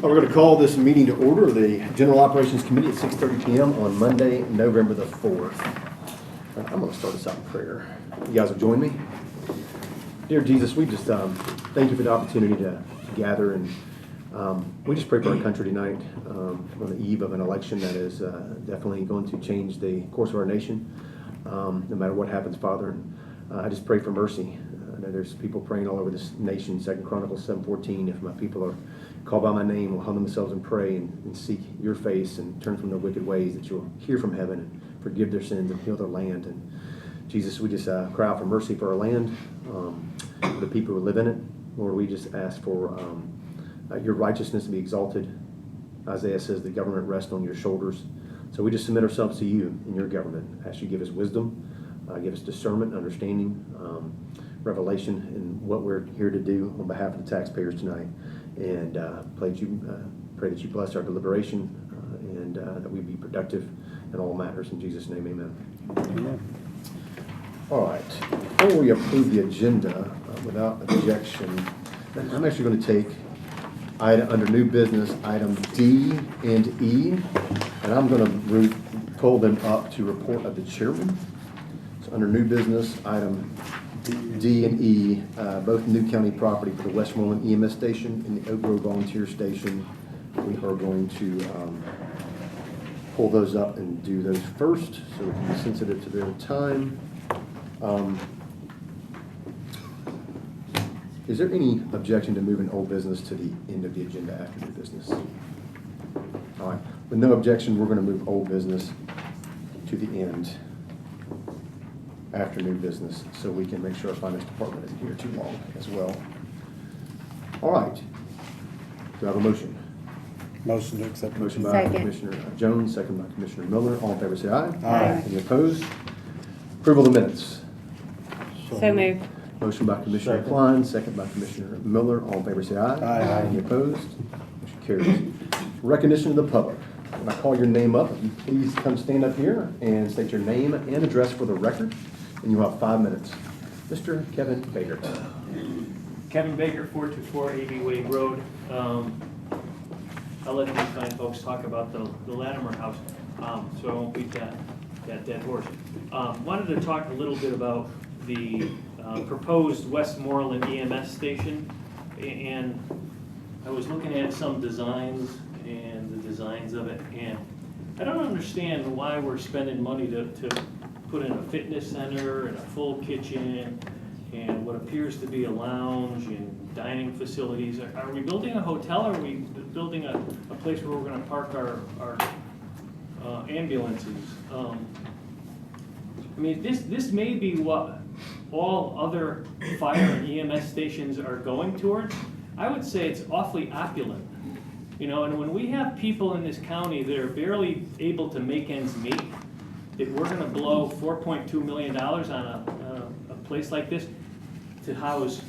We're going to call this meeting to order, the General Operations Committee at 6:30 p.m. on Monday, November the 4th. I'm going to start us out in prayer. You guys will join me. Dear Jesus, we just thank you for the opportunity to gather, and we just pray for our country tonight on the eve of an election that is definitely going to change the course of our nation, no matter what happens, Father. And I just pray for mercy. I know there's people praying all over this nation. 2 Chronicles 7:14, if my people are called by my name, will humble themselves and pray and seek your face and turn from their wicked ways, that you'll hear from heaven and forgive their sins and heal their land. And Jesus, we just cry out for mercy for our land, for the people who live in it. Lord, we just ask for your righteousness to be exalted. Isaiah says the government rests on your shoulders. So we just submit ourselves to you in your government. Ask you to give us wisdom, give us discernment, understanding, revelation in what we're here to do on behalf of the taxpayers tonight. And pray that you bless our deliberation and that we be productive in all matters. In Jesus' name, amen. Amen. All right. Before we approve the agenda without objection, I'm actually going to take under new business item D and E, and I'm going to pull them up to report of the chairman. So under new business item D and E, both new county property for the Westmoreland EMS station and the Oak Grove Volunteer Station. We are going to pull those up and do those first, so we can be sensitive to their time. Is there any objection to moving old business to the end of the agenda after new business? All right. With no objection, we're going to move old business to the end after new business, so we can make sure our finance department isn't here too long as well. All right. Do I have a motion? Motion to accept. Motion by Second. Commissioner Jones, second by Commissioner Miller. All in favor say aye. Aye. Any opposed? Approval of the minutes. So moved. Motion by Commissioner Second. Klein, second by Commissioner Miller. All in favor say aye. Aye. Any opposed? Motion carries. Recognition of the public. When I call your name up, if you please come stand up here and state your name and address for the record, and you have 5 minutes. Mr. Kevin Baker. Kevin Baker, 424 A.B. Wade Road. I'll let these fine folks talk about the Latimer house, so I won't beat that dead horse. Wanted to talk a little bit about the proposed Westmoreland EMS station, and I was looking at some designs and the designs of it, and I don't understand why we're spending money to put in a fitness center and a full kitchen and what appears to be a lounge and dining facilities. Are we building a hotel, or are we building a place where we're going to park our ambulances? I mean, this may be what all other fire and EMS stations are going towards. I would say it's awfully opulent. You know, and when we have people in this county that are barely able to make ends meet, that we're going to blow $4.2 million on a place like this to house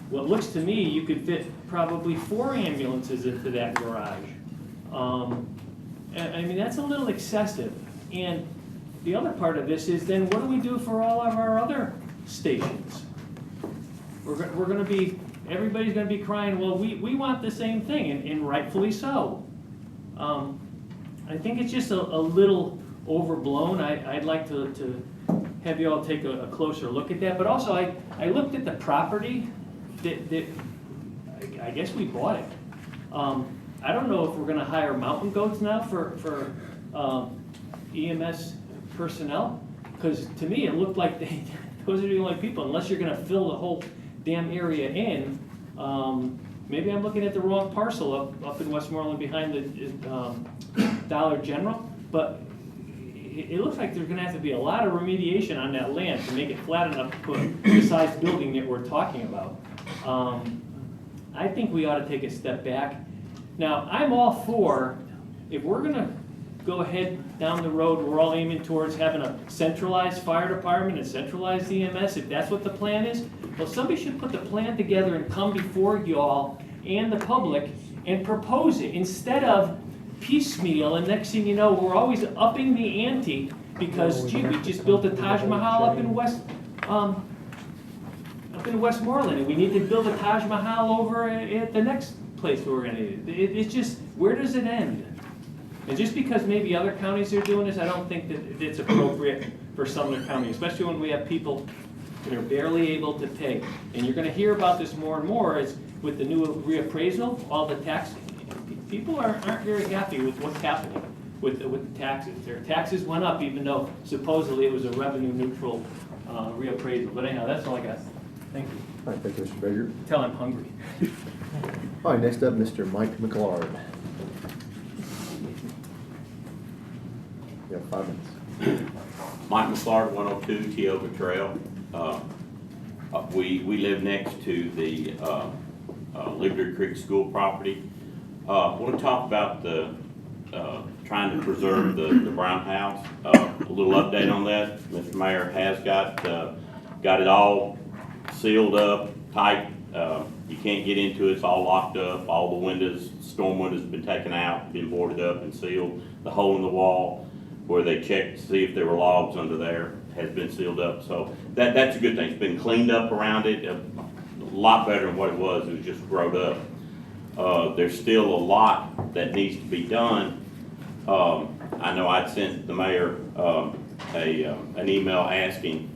what looks to me you could fit probably 4 ambulances into that garage. I mean, that's a little excessive. And the other part of this is then what do we do for all of our other stations? We're going to be, everybody's going to be crying, well, we want the same thing, and rightfully so. I think it's just a little overblown. I'd like to have you all take a closer look at that. But also, I looked at the property that I guess we bought it. I don't know if we're going to hire mountain goats now for EMS personnel, because to me it looked like those are the only people, unless you're going to fill the whole damn area in. Maybe I'm looking at the wrong parcel up in Westmoreland behind the Dollar General, but it looks like there's going to have to be a lot of remediation on that land to make it flat enough to put the size building that we're talking about. I think we ought to take a step back. Now, I'm all for, if we're going to go ahead down the road, we're all aiming towards having a centralized fire department and centralized EMS, if that's what the plan is, well, somebody should put the plan together and come before y'all and the public and propose it, instead of piecemeal, and next thing you know, we're always upping the ante because, gee, we just built a Taj Mahal up in Westmoreland, and we need to build a Taj Mahal over at the next place where we're gonna need it. It's just, where does it end? And just because maybe other counties are doing this, I don't think that it's appropriate for Sumner County, especially when we have people that are barely able to pay. And you're gonna hear about this more and more, is with the new reappraisal, all the tax, people aren't very happy with what's happening with the taxes. Their taxes went up even though supposedly it was a revenue neutral reappraisal. But anyhow, that's all I got. Thank you. All right, thank you, Mr. Baker. Tell I'm hungry. All right, next up, Mr. Mike McLeod. You have 5 minutes. Mike McClard, 102 Tioga Trail. We live next to the Liberty Creek School property. I want to talk about the trying to preserve the Brown House. A little update on that. Mr. Mayor has got it all sealed up, tight. You can't get into it. It's all locked up. All the windows, storm windows have been taken out, been boarded up and sealed. The hole in the wall where they checked to see if there were logs under there has been sealed up. So that's a good thing. It's been cleaned up around it, a lot better than what it was. It was just growed up. There's still a lot that needs to be done. I know I'd sent the mayor an email asking,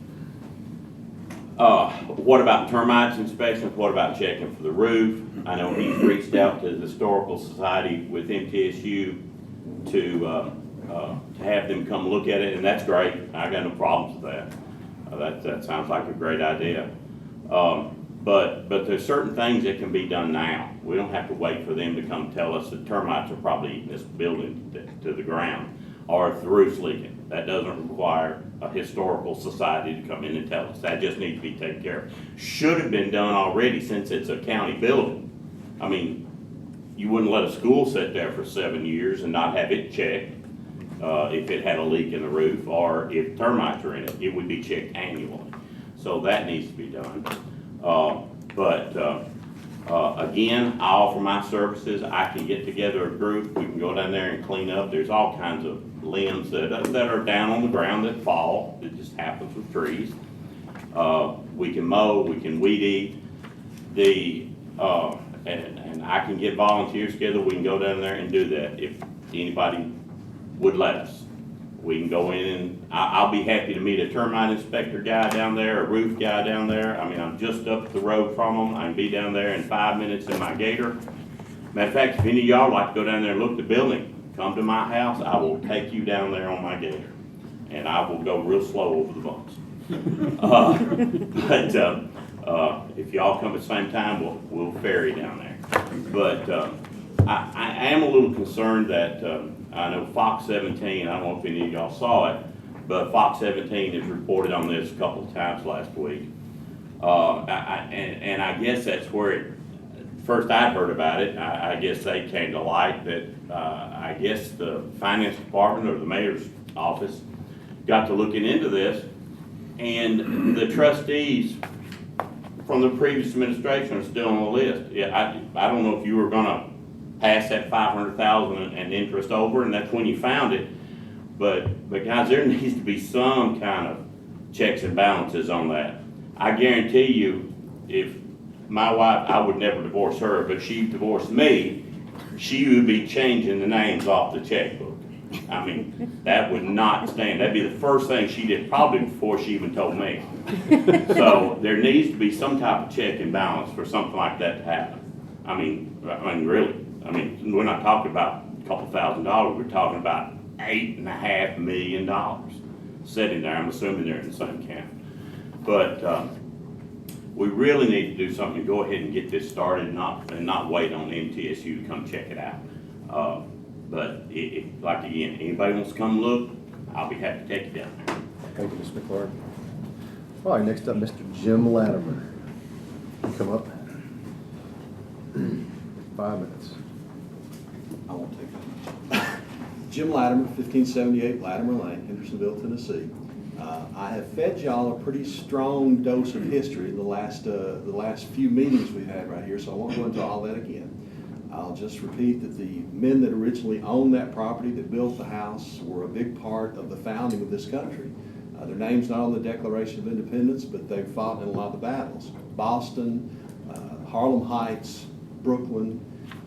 what about termites inspections? What about checking for the roof? I know he's reached out to the Historical Society with MTSU to have them come look at it, and that's great. I got no problems with that. That sounds like a great idea. But there's certain things that can be done now. We don't have to wait for them to come tell us that termites are probably eating this building to the ground, or if the roof's leaking. That doesn't require a historical society to come in and tell us. That just needs to be taken care of. Should have been done already since it's a county building. I mean, you wouldn't let a school sit there for 7 years and not have it checked if it had a leak in the roof, or if termites are in it. It would be checked annually. So that needs to be done. Again, I offer my services. I can get together a group. We can go down there and clean up. There's all kinds of limbs that are down on the ground that fall. It just happens with trees. We can mow. We can weed eat. And I can get volunteers together. We can go down there and do that if anybody would let us. We can go in and I'll be happy to meet a termite inspector guy down there, a roof guy down there. I mean, I'm just up the road from them. I can be down there in 5 minutes in my gator. Matter of fact, if any of y'all like to go down there and look at the building, come to my house. I will take you down there on my gator, and I will go real slow over the bumps. If y'all come at the same time, we'll ferry down there. But I am a little concerned that I know Fox 17, I don't know if any of y'all saw it, but Fox 17 has reported on this a couple of times last week. And I guess that's where first I'd heard about it. I guess they came to light that I guess the finance department or the mayor's office got to looking into this, and the trustees from the previous administration are still on the list. Yeah, I don't know if you were gonna pass that $500,000 and interest over, and that's when you found it. But guys, there needs to be some kind of checks and balances on that. I guarantee you, if my wife, I would never divorce her, but she divorced me, she would be changing the names off the checkbook. I mean, that would not stand. That'd be the first thing she did, probably before she even told me. So there needs to be some type of check and balance for something like that to happen. I mean, really. I mean, we're not talking about a couple $1,000. We're talking about $8.5 million sitting there. I'm assuming they're in the same camp. But we really need to do something to go ahead and get this started, and not wait on MTSU to come check it out. But like again, anybody wants to come look, I'll be happy to take you down there. Thank you, Mr. McClure. All right, next up, Mr. Jim Latimer. You come up. 5 minutes. I won't take that. Jim Latimer, 1578 Latimer Lane, Hendersonville, Tennessee. I have fed y'all a pretty strong dose of history the last few meetings we've had right here, so I won't go into all that again. I'll just repeat that the men that originally owned that property, that built the house, were a big part of the founding of this country. Their name's not on the Declaration of Independence, but they've fought in a lot of the battles. Boston, Harlem Heights, Brooklyn,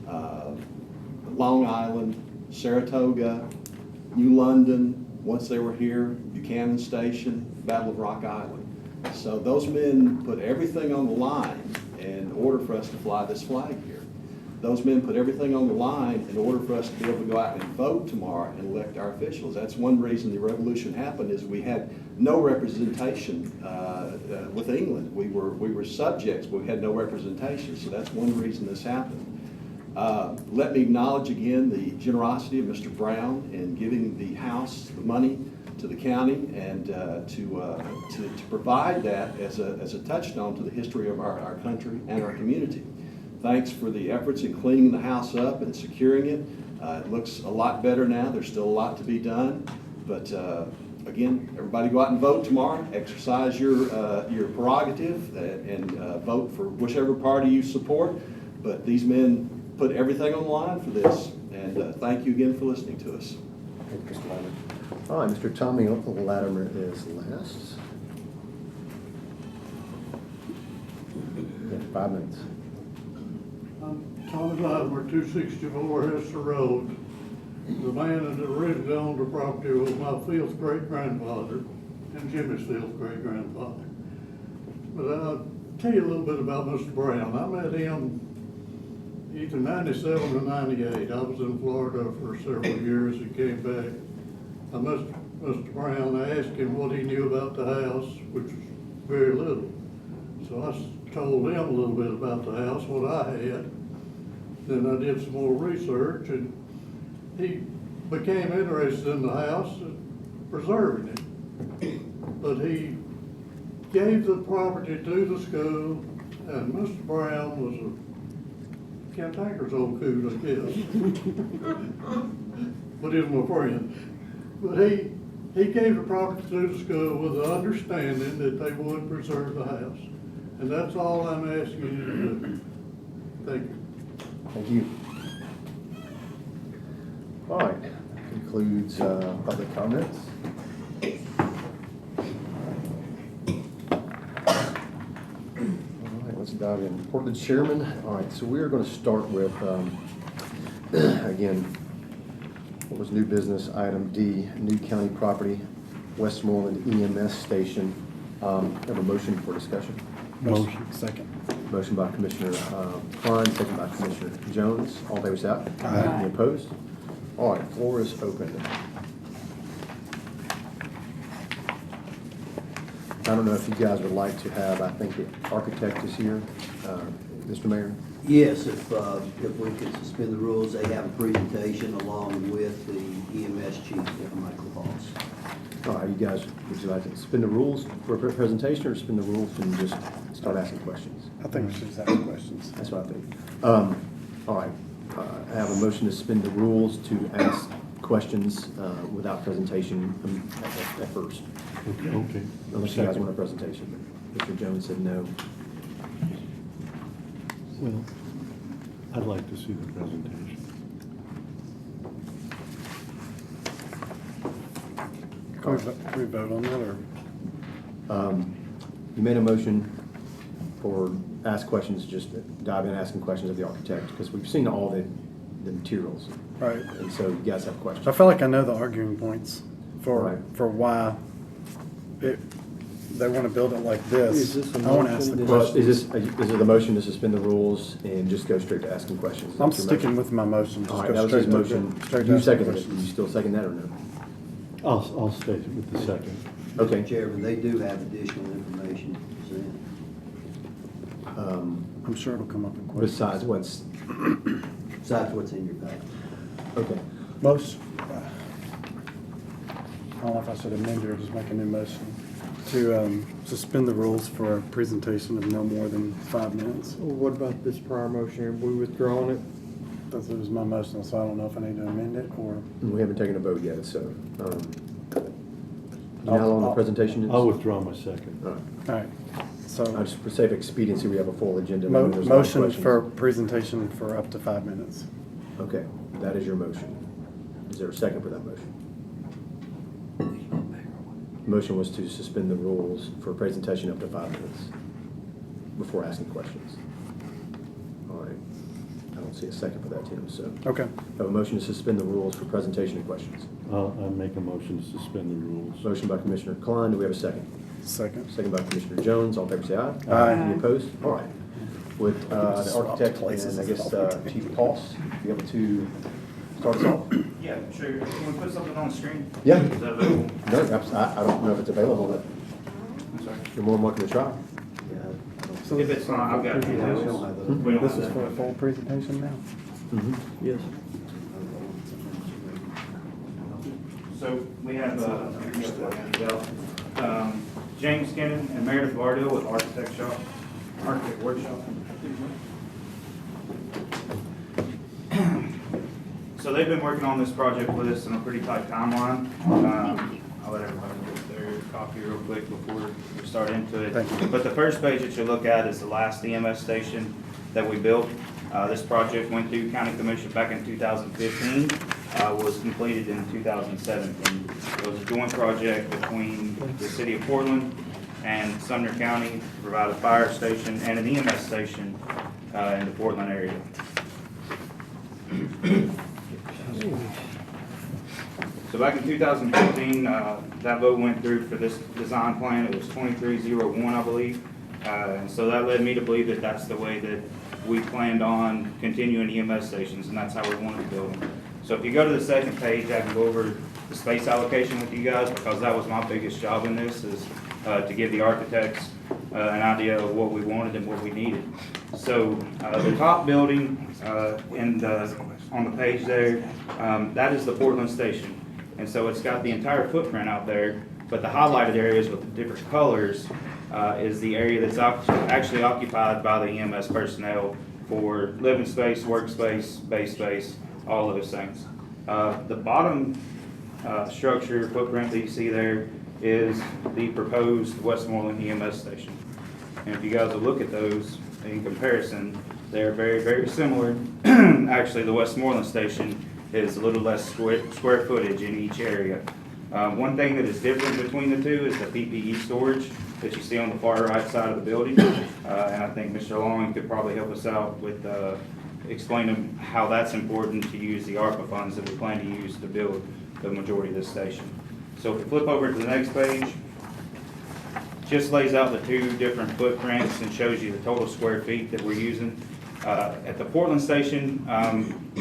Long Island, Saratoga, New London, once they were here, Buchanan Station, Battle of Rock Island. So those men put everything on the line in order for us to fly this flag here. Those men put everything on the line in order for us to be able to go out and vote tomorrow and elect our officials. That's one reason the revolution happened, is we had no representation with England. We were subjects, but we had no representation. So that's one reason this happened. Let me acknowledge again the generosity of Mr. Brown in giving the House the money to the county and to provide that as a touchstone to the history of our country and our community. Thanks for the efforts in cleaning the house up and securing it. It looks a lot better now. There's still a lot to be done, but again, everybody go out and vote tomorrow. Exercise your prerogative and vote for whichever party you support. But these men put everything on the line for this, and thank you again for listening to us. Thank you, Mr. Latimer. All right, Mr. Tommy Latimer is last. You have 5 minutes. Tommy Latimer, 264 Hester Road. The man that originally owned the property was my 5th great-grandfather and Jimmy's 5th great-grandfather. But I'll tell you a little bit about Mr. Brown. I met him either 97 or 98. I was in Florida for several years and came back. I met Mr. Brown. I asked him what he knew about the house, which was very little. So I told him a little bit about the house, what I had. Then I did some more research, and he became interested in the house and preserving it. But he gave the property to the school, and Mr. Brown was a cantankerous old coot, I guess. But he's my friend. But he gave the property to the school with the understanding that they would preserve the house. And that's all I'm asking you to do. Thank you. Thank you. All right, that concludes public comments. All right, let's dive in. Report to the chairman. All right, so we're going to start with, again, what was new business, item D, new county property, Westmoreland EMS station. Have a motion for discussion. Motion. Second. Motion by Commissioner Klein, second by Commissioner Jones. All in favor, say aye. Aye. Any opposed? All right, floor is open. I don't know if you guys would like to have, I think the architect is here, Mr. Mayor. Yes, if we could suspend the rules, they have a presentation along with the EMS chief, Michael Voss. All right, you guys, would you like to suspend the rules for a presentation or suspend the rules and just start asking questions? I think we should just ask questions. That's what I think. All right, I have a motion to suspend the rules to ask questions without presentation at first. Okay. Unless you guys want a presentation. Mr. Jones said no. Well, I'd like to see the presentation. Can we vote on that, or? You made a motion for ask questions, just dive in asking questions of the architect, because we've seen all the materials. Right. And so you guys have questions. I feel like I know the arguing points Right. for why they want to build it like this. Is this a I want to ask motion the that- Well, questions. is it the motion to suspend the rules and just go straight to asking questions? Is that I'm your sticking motion? with my motion. Just All right, go that was straight his to- motion. straight to You asking seconded it. Do questions. you still second that or no? I'll state it with the second. Okay. Mr. Chairman, they do have additional information to present, I'm sure it'll come up in questions. Besides what's, besides what's in your packet. okay. Most, I don't know if I should amend it or just make a new motion to suspend the rules for a presentation of no more than 5 minutes. What about this prior motion? Have we withdrawn it? That was my motion, so I don't know if I need to amend it or. We haven't taken a vote yet, so. You know how long the presentation is? I'll withdraw my second. All right. All right, so Just for sake of expediency, we have a full agenda. There's a lot of motion questions. for presentation for up to 5 minutes. Okay, that is your motion. Is there a second for that motion? Motion was to suspend the rules for a presentation up to 5 minutes before asking questions. All right, I don't see a second for that, Tim, so. Okay. I have a motion to suspend the rules for presentation and questions. I make a motion to suspend the rules. Motion by Commissioner Klein, do we have a second? Second. Second by Commissioner Jones, all in favor say aye. Aye. Any opposed? All right. With the architect places. and I guess Chief Poss, be able to start us off? Yeah, sure. Can we put something on the screen? Yeah. Is that available? No, I don't know if it's available, but I'm sorry. you're more than welcome to try. So If it's not, I've got it. We don't This have is that. for a full presentation now? Yes. So we have, James Skinnon and Meredith Lardell with Architect Workshop. So they've been working on this project with us in a pretty tight timeline. I'll let everybody get their copy real quick before we start into it. Thank you. But the first page that you look at is the last EMS station that we built. This project went through County Commission back in 2015, was completed in 2017. It was a joint project between the city of Portland and Sumner County to provide a fire station and an EMS station in the Portland area. So back in 2015, that vote went through for this design plan. It was 2301, I believe. And so that led me to believe that that's the way that we planned on continuing EMS stations, and that's how we wanted to build them. So if you go to the second page, I can go over the space allocation with you guys, because that was my biggest job in this, is to give the architects an idea of what we wanted and what we needed. So the top building on the page there, that is the Portland station. And so it's got the entire footprint out there, but the highlighted areas with the different colors is the area that's actually occupied by the EMS personnel for living space, workspace, base space, all those things. The bottom structure footprint that you see there is the proposed Westmoreland EMS station. And if you guys will look at those in comparison, they're very, very similar. Actually, the Westmoreland station is a little less square footage in each area. One thing that is different between the two is the PPE storage that you see on the far right side of the building. And I think Mr. Long could probably help us out with explaining how that's important to use the ARPA funds that we plan to use to build the majority of this station. So if we flip over to the next page, just lays out the two different footprints and shows you the total square feet that we're using. At the Portland station,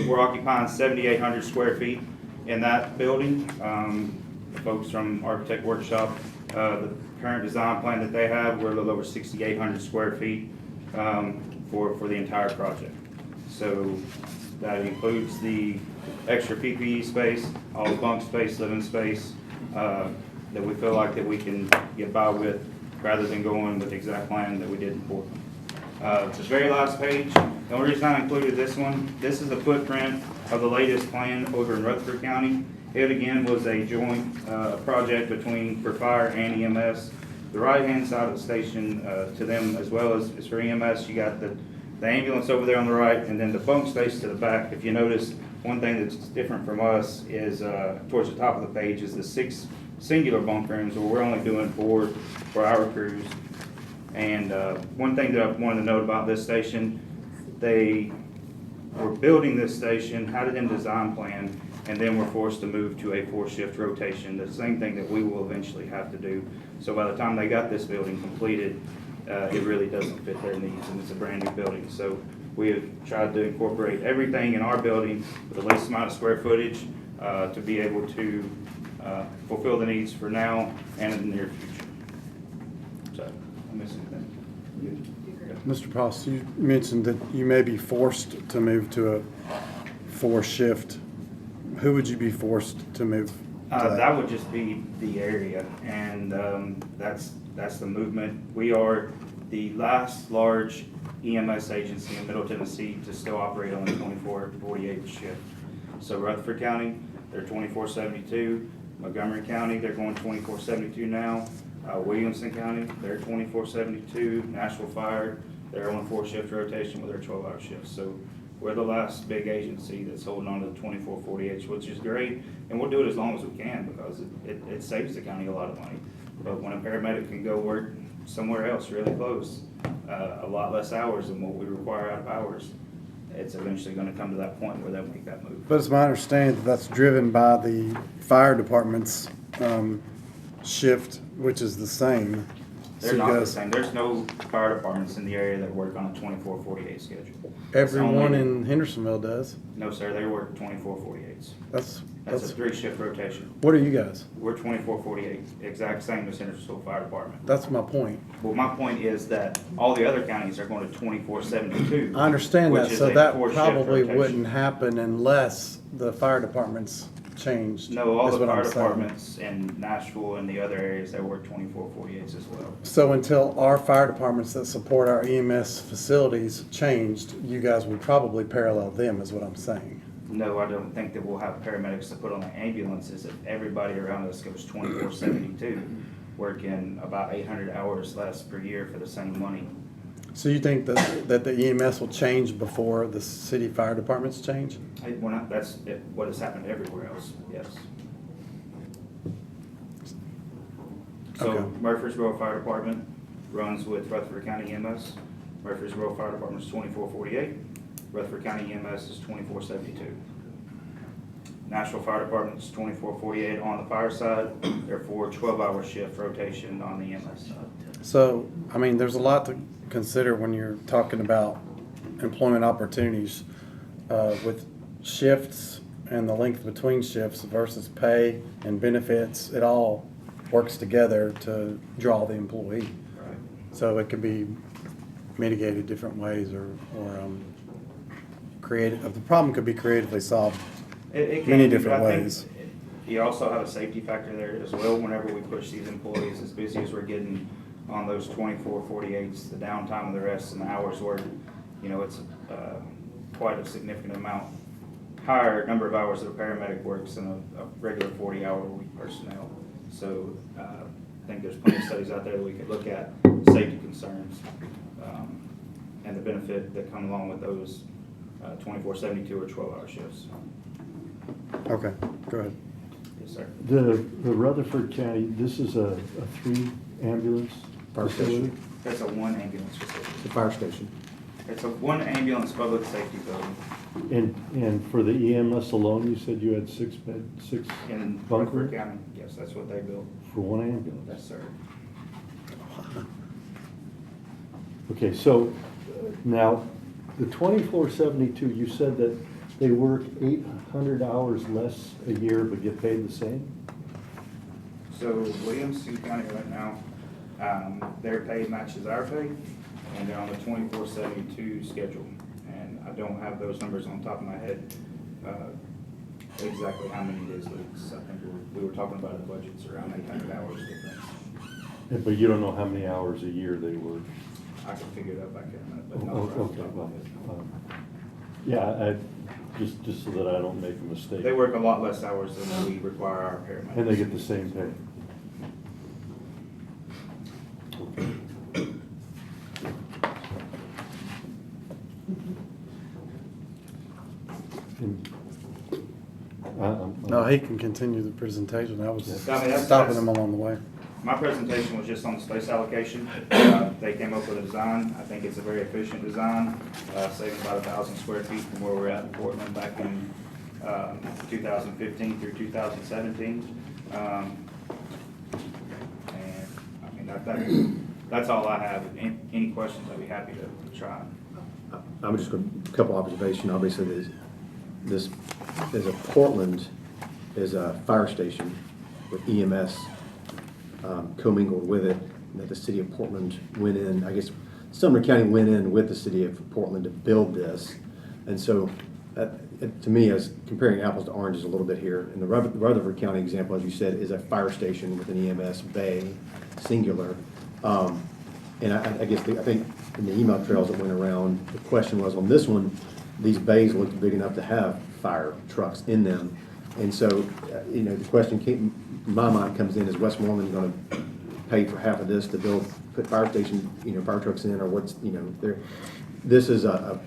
we're occupying 7,800 square feet in that building. The folks from Architect Workshop, the current design plan that they have, we're a little over 6,800 square feet for the entire project. So that includes the extra PPE space, all the bunk space, living space, that we feel like that we can get by with, rather than going with the exact plan that we did in Portland. The very last page, the only reason I included this one, this is a footprint of the latest plan over in Rutherford County. It again was a joint project for fire and EMS. The right-hand side of the station to them, as well as for EMS, you got the ambulance over there on the right, and then the bunk space to the back. If you notice, one thing that's different from us is towards the top of the page is the 6 singular bunk rooms, where we're only doing 4 for our crews. And one thing that I wanted to note about this station, they were building this station, had it in design plan, and then were forced to move to a 4-shift rotation, the same thing that we will eventually have to do. So by the time they got this building completed, it really doesn't fit their needs, and it's a brand new building. So we have tried to incorporate everything in our building with the least amount of square footage to be able to fulfill the needs for now and in the near future. So, I miss anything? Mr. Poss, you mentioned that you may be forced to move to a 4-shift. Who would you be forced to move to That would just be the area, and that's the movement. We are the last large EMS agency in Middle Tennessee to still operate on a 24/48 shift. So Rutherford County, they're 24/72. Montgomery County, they're going 24/72 now. Williamson County, they're 24/72. Nashville Fire, they're on a 4-shift rotation with their 12-hour shifts. So we're the last big agency that's holding on to the 24/48, which is great, and we'll do it as long as we can, because it saves the county a lot of money. But when a paramedic can go work somewhere else really close, a lot less hours than what we require out of hours, it's eventually gonna come to that point where they'll make that move. But it's my understanding that that's driven by the fire department's shift, which is the same. So They're you not the guys- same. There's no fire departments in the area that work on a 24/48 schedule. It's Everyone only- in Hendersonville does. No, sir, they work 24/48s. That's, That's a that's, 3-shift rotation. what are you guys? We're 24/48, exact same as Hendersonville Fire Department. That's my point. Well, my point is that all the other counties are going to 24/72. I understand that, which is so a that 4-shift probably rotation. wouldn't happen unless the fire departments changed. No, all is the what I'm fire saying. departments in Nashville and the other areas, they work 24/48s as well. So until our fire departments that support our EMS facilities changed, you guys would probably parallel them, is what I'm saying. No, I don't think that we'll have paramedics to put on the ambulances if everybody around us goes 24/72, working about 800 hours less per year for the same money. So you think that the EMS will change before the city fire departments change? That's what has happened everywhere else, yes. So Okay. Murfreesboro Fire Department runs with Rutherford County EMS. Murfreesboro Fire Department is 24/48. Rutherford County EMS is 24/72. Nashville Fire Department is 24/48 on the fire side, therefore 12-hour shift rotation on the EMS side. So, I mean, there's a lot to consider when you're talking about employment opportunities with shifts and the length between shifts versus pay and benefits. It all works together to draw the employee. Right. So it could be mitigated different ways or created, the problem could be creatively solved It can many be, different but I think ways. You also have a safety factor there as well. Whenever we push these employees, as busy as we're getting on those 24/48s, the downtime of the rest and the hours worked, you know, it's quite a significant amount higher number of hours that a paramedic works than a regular 40-hour-a-week personnel. So I think there's plenty of studies out there that we could look at, safety concerns, and the benefit that come along with those 24/72 or 12-hour shifts. Okay, go ahead. Yes, sir. The Rutherford County, this is a 3 ambulance Fire facility? station. That's a 1 ambulance facility. The fire station. It's a 1 ambulance public safety building And for the EMS alone, you said you had 6 in bunk Rutherford rooms County. Yes, that's what they built. for 1 ambulance? Yes, sir. Okay, so now, the 24/72, you said that they work 800 hours less a year but get paid the same? So Williamson County right now, their pay matches our pay, and they're on the 24/72 schedule. And I don't have those numbers on top of my head, exactly how many days weeks. I think we were talking about the budget's around 800 hours difference. But you don't know how many hours a year they work? I can figure it out back here in a minute, but Oh, not right off okay, the top of well, my head. yeah, just so that I don't make a mistake. They work a lot less hours than we require our paramedics. And they get the same pay? And, No, he can continue the presentation. I was I mean, stopping him along the way. My presentation was just on the space allocation. They came up with a design. I think it's a very efficient design, saving about 1,000 square feet from where we're at in Portland back in 2015 through 2017. And I mean, that's all I have. Any questions, I'd be happy to try. I'm just going, a couple observations. Obviously, this is a Portland is a fire station with EMS commingled with it, and that the city of Portland went in, I guess Sumner County went in with the city of Portland to build this. And so, to me, as comparing apples to oranges a little bit here, in the Rutherford County example, as you said, is a fire station with an EMS bay, singular. And I guess, I think in the email trails that went around, the question was on this one, these bays looked big enough to have fire trucks in them. And so, the question my mind comes in, is Westmoreland going to pay for half of this to put fire station, fire trucks in, or what's, this is the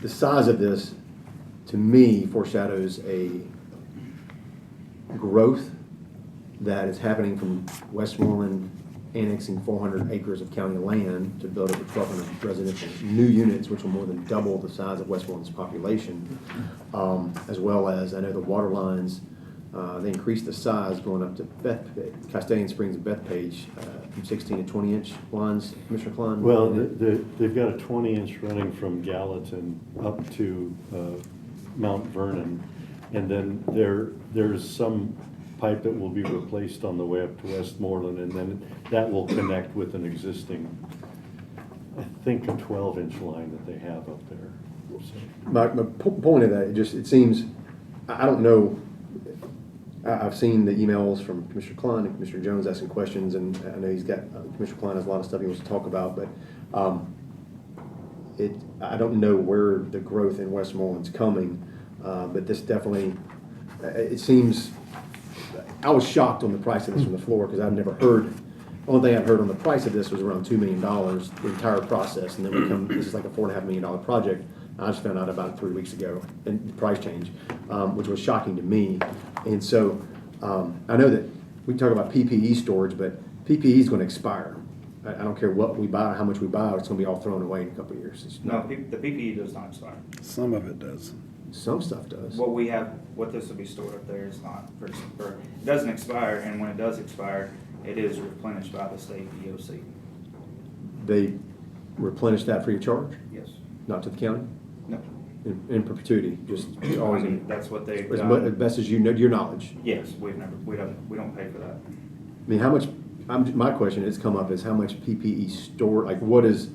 size of this, to me, foreshadows a growth that is happening from Westmoreland annexing 400 acres of county land to build over 1,200 residential new units, which will more than double the size of Westmoreland's population. As well as, I know the water lines, they increased the size going up to Castalian Springs and Bethpage from 16 to 20-inch lines, Commissioner Klein? Well, they've got a 20-inch running from Gallatin up to Mount Vernon. And then there's some pipe that will be replaced on the way up to Westmoreland, and then that will connect with an existing, I think, a 12-inch line that they have up there. So, My point of that, it seems, I don't know, I've seen the emails from Commissioner Klein and Commissioner Jones asking questions, and I know Commissioner Klein has a lot of stuff he wants to talk about, but I don't know where the growth in Westmoreland's coming, but this definitely, it seems, I was shocked on the price of this from the floor, because I've never heard, the only thing I've heard on the price of this was around $2 million, the entire process, and then this is like a $4.5 million project. I just found out about it 3 weeks ago, and the price change, which was shocking to me. And so I know that we talk about PPE storage, but PPE is going to expire. I don't care what we buy, how much we buy, it's going to be all thrown away in a couple of years. No, the PPE does not expire. Some of it does. Some stuff does. What this will be stored up there is not, it doesn't expire, and when it does expire, it is replenished by the state DOC. They replenish that free of charge, Yes. not to the county, No. in perpetuity, just I always. mean, that's what they've As done. best as you know, your knowledge. Yes, we don't pay for that. I mean, how much? My question has come up is how much PPE stored? Like, what is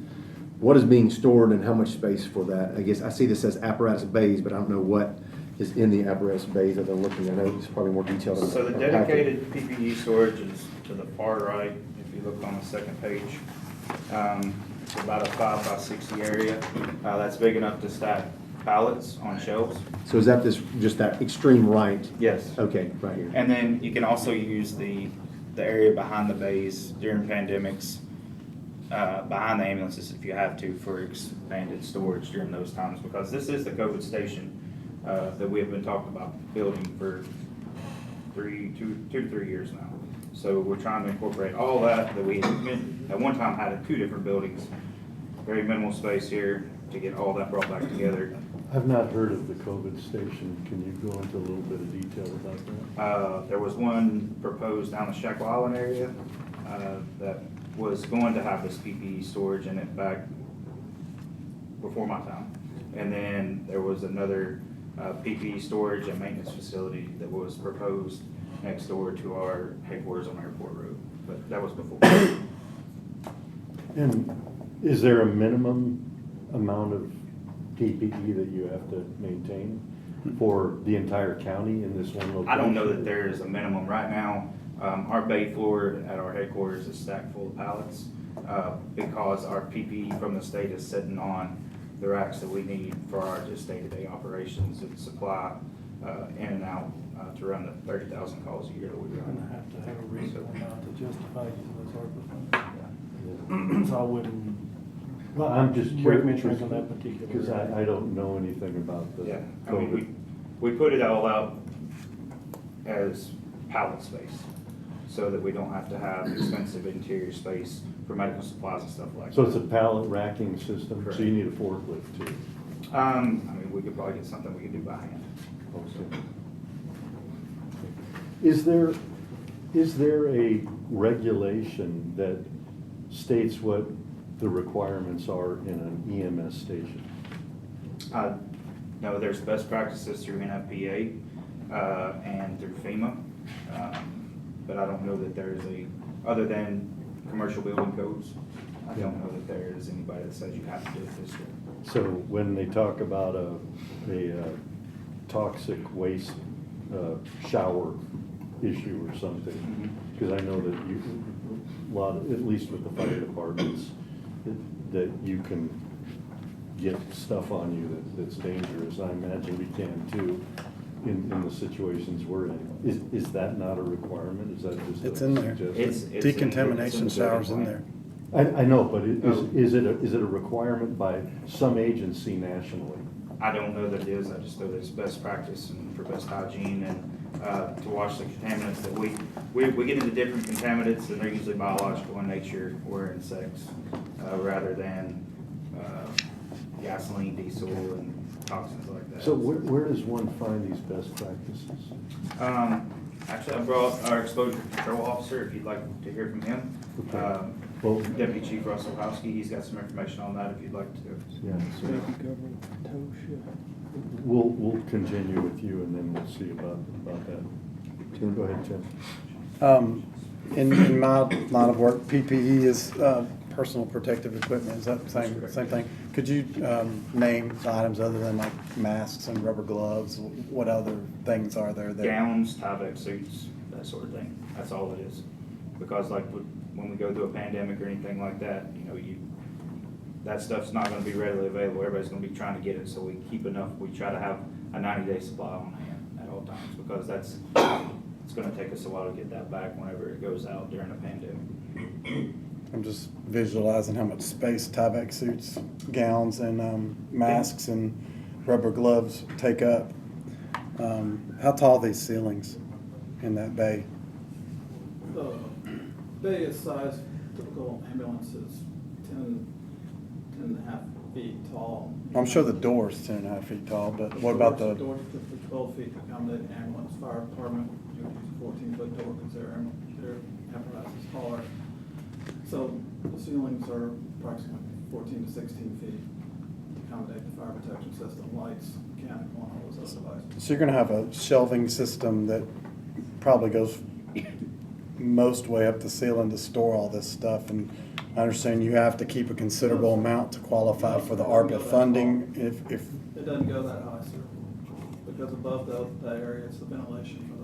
being stored, and how much space for that? I guess I see this as apparatus bays, but I don't know what is in the apparatus bays that they're looking. I know it's probably more detailed. So the dedicated PPE storage is to the far right. If you look on the second page, it's about a 5 by 60 area. That's big enough to stack pallets on shelves. So is that just that extreme right? Yes. Okay, right here. And then you can also use the area behind the bays during pandemics, behind the ambulances if you have to, for expanded storage during those times, because this is the COVID station that we have been talking about building for 2 to 3 years now. So we're trying to incorporate all that we at one time had in 2 different buildings. Very minimal space here to get all that brought back together. I've not heard of the COVID station. Can you go into a little bit of detail about that? There was one proposed down the Shackle Island area that was going to have this PPE storage in it back before my time. And then there was another PPE storage and maintenance facility that was proposed next door to our headquarters on Airport Road, but that was before. And is there a minimum amount of PPE that you have to maintain for the entire county in this one location? I don't know that there is a minimum right now. Our bay floor at our headquarters is stacked full of pallets because our PPE from the state is sitting on the racks that we need for our just day-to-day operations and supply in and out to run the 30,000 calls a year that we run. Have to have a reasonable amount to justify using those ARPA funds. So I wouldn't Well, I'm just recommend curious, shrinking that particular. because area. I don't know anything about the Yeah, I COVID. mean, we put it all out as pallet space so that we don't have to have expensive interior space for medical supplies and stuff like that. So it's a pallet racking system, Correct. so you need a forklift too. I mean, we could probably get something we could do by hand. Okay. Is there a regulation that states what the requirements are in an EMS station? No, there's best practices through NFPA and through FEMA, but I don't know that there is other than commercial building codes, I don't know that there is anybody that says you have to do it this way. So when they talk about a toxic waste shower issue or something, because I know that at least with the fire departments, that you can get stuff on you that's dangerous. I imagine we can too in the situations we're in. Is that not a requirement? Is that just? It's in there. suggestion? Decontamination showers in there. I know, but is it a requirement by some agency nationally? I don't know that it is, I just know that it's best practice and for best hygiene and, to wash the contaminants that we get into different contaminants and they're usually biological in nature or insects, rather than, gasoline, diesel, and toxins like that. So where does one find these best practices? Actually, I brought our exposure control officer, if you'd like to hear from him. Okay. Well, Deputy Chief Russell Howski, he's got some information on that if you'd like to. yeah, so we'll continue with you and then we'll see about that. Go ahead, Jim. In my line of work, PPE is personal protective equipment. Is that the same thing? Could you name the items other than like masks and rubber gloves? What other things are there? Gowns, Tyvek suits, that sort of thing. That's all it is. Because like when we go through a pandemic or anything like that, that stuff's not gonna be readily available. Everybody's gonna be trying to get it, so we keep enough. We try to have a 90-day supply on hand at all times because it's gonna take us a while to get that back whenever it goes out during a pandemic. I'm just visualizing how much space Tyvek suits, gowns, and masks and rubber gloves take up. How tall are these ceilings in that bay? The bay is size, typical ambulance is 10.5 feet tall. I'm sure the door's 10.5 feet tall, but what about the? Doors are typically 12 feet to accommodate an ambulance. Fire department, you would use a 14-foot door because their apparatus is taller. So the ceilings are approximately 14 to 16 feet to accommodate the fire protection system, lights, mechanical, and all those other devices. So you're gonna have a shelving system that probably goes most way up the ceiling to store all this stuff, and I understand you have to keep a considerable amount to qualify for the ARPA funding if, It doesn't go that high, sir, because above that area, it's the ventilation for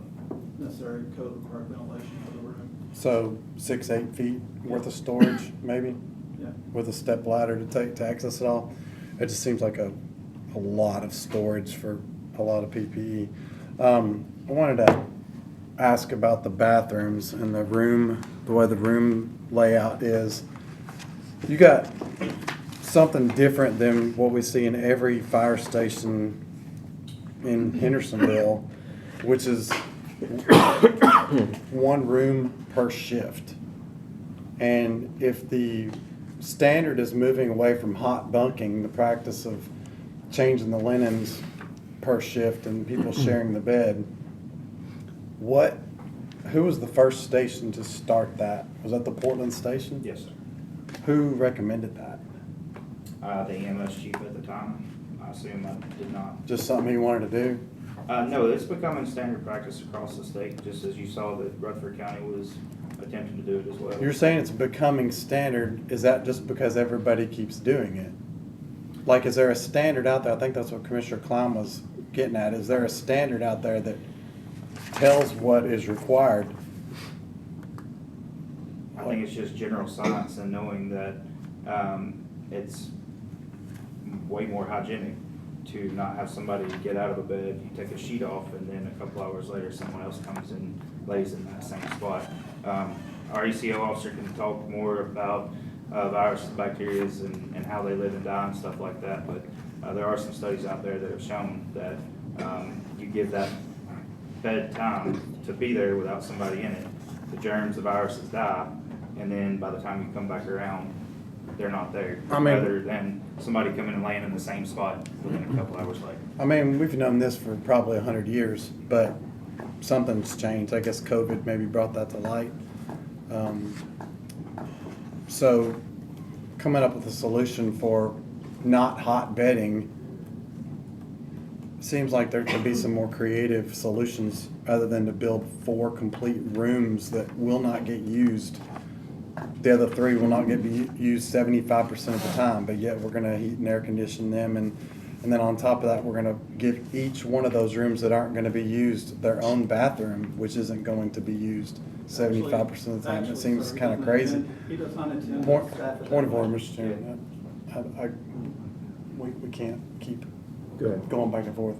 the necessary code required ventilation for the room. so 6-8 feet worth of storage, maybe, Yeah. with a step ladder to access it all. It just seems like a lot of storage for a lot of PPE. I wanted to ask about the bathrooms and the way the room layout is. You got something different than what we see in every fire station in Hendersonville, which is one room per shift. And if the standard is moving away from hot bunking, the practice of changing the linens per shift and people sharing the bed, who was the first station to start that? Was that the Portland station? Yes, sir. Who recommended that? The EMS chief at the time, I assume I did not. Just something he wanted to do? No, it's becoming standard practice across the state, just as you saw that Rutherford County was attempting to do it as well. You're saying it's becoming standard. Is that just because everybody keeps doing it? Like, is there a standard out there? I think that's what Commissioner Klein was getting at. Is there a standard out there that tells what is required? I think it's just general science and knowing that it's way more hygienic to not have somebody get out of a bed, you take a sheet off, and then a couple hours later, someone else comes and lays in that same spot. Our ECO officer can talk more about viruses, bacteria, and how they live and die and stuff like that, but there are some studies out there that have shown that you give that bed time to be there without somebody in it, the germs, the viruses die, and then by the time you come back around, they're not there. I mean, rather than somebody coming and laying in the same spot within a couple hours later. I mean, we've known this for probably 100 years, but something's changed. I guess COVID maybe brought that to light. So coming up with a solution for not hot bedding, seems like there could be some more creative solutions other than to build 4 complete rooms that will not get used. The other 3 will not get used 75% of the time, but yet we're gonna heat and air condition them, and then on top of that, we're gonna give each one of those rooms that aren't gonna be used their own bathroom, which isn't going to be used 75% of the time. It seems sir, kind of he crazy. he does not intend Point to staff it point of that order, way. Mr. Chairman. We can't keep Go ahead. going back and forth.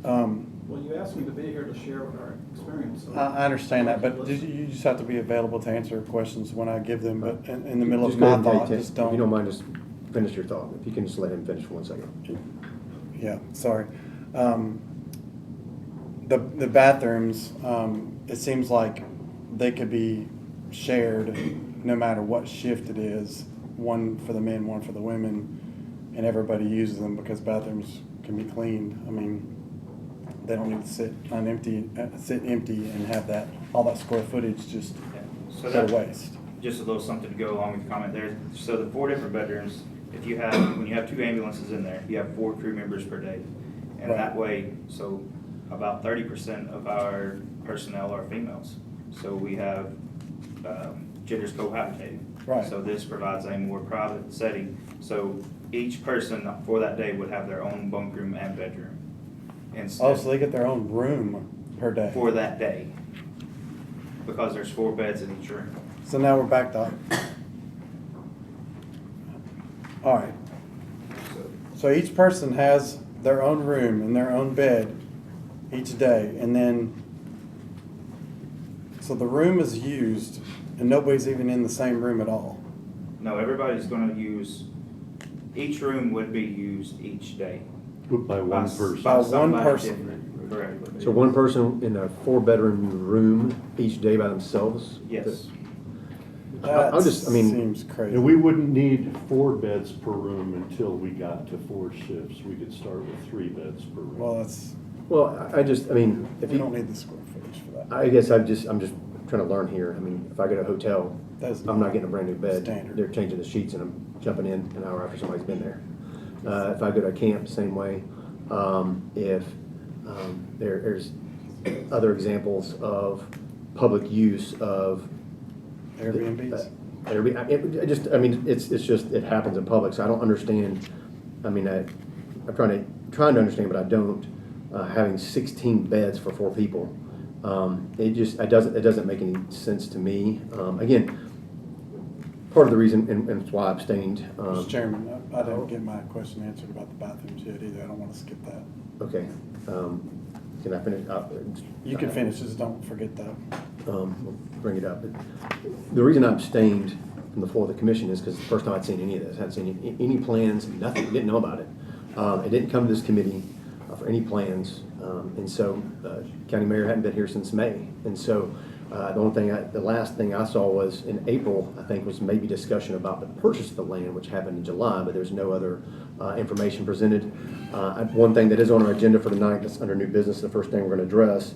Well, you asked me to be here to share with our experience. So I understand that, but you just have to be available to answer questions when I give them, but in the middle of Just go my ahead and thought, take- just If you don't don't. mind, just finish your thought. If you can just let him finish for 1 second. Yeah, sorry. The bathrooms, it seems like they could be shared no matter what shift it is, one for the men, one for the women, and everybody uses them because bathrooms can be cleaned. I mean, they don't need to sit empty and have all that square footage just So go that, to waste. just a little something to go along with your comment there. So the 4 different bedrooms, when you have 2 ambulances in there, you have 4 crew members per day. And Right. that way, so about 30% of our personnel are females. So we have genders cohabitating. Right. So this provides a more private setting. So each person for that day would have their own bunk room and bedroom. Oh, so they get their own room per day. For that day. Because there's 4 beds in each room. So now we're back to, all right. So each person has their own room and their own bed each day, and then, so the room is used and nobody's even in the same room at all. No, everybody's gonna use, each room would be used each day. By one person. By one somebody person. different. Correct. So one person in a 4-bedroom room each day by themselves? Yes. That I'll just, I mean, seems crazy. And we wouldn't need 4 beds per room until we got to 4 shifts. We could start with 3 beds per room. Well, that's, well, I just, I mean, if we you, don't need the square footage for that. I guess I'm just trying to learn here. I mean, if I go to a hotel, That's I'm not getting a brand new bed. standard. They're changing the sheets and I'm jumping in an hour after somebody's been there. If I go to a camp, same way. There's other examples of public use of Airbnbs. it happens in public, so I don't understand. I mean, I'm trying to understand, but I don't. Having 16 beds for 4 people, it doesn't make any sense to me. Again, part of the reason, and it's why I abstained. Mr. Chairman, I didn't get my question answered about the bathrooms yet either. I don't want to skip that. Okay, can I finish? You can finish, just don't forget that. We'll bring it up. But the reason I abstained from the floor of the commission is because the first time I'd seen any of this, I hadn't seen any plans, nothing, didn't know about it. It didn't come to this committee for any plans, and so county mayor hadn't been here since May, and so the last thing I saw was in April, I think, was maybe discussion about the purchase of the land, which happened in July, but there's no other information presented. One thing that is on our agenda for tonight, that's under new business, the first thing we're going to address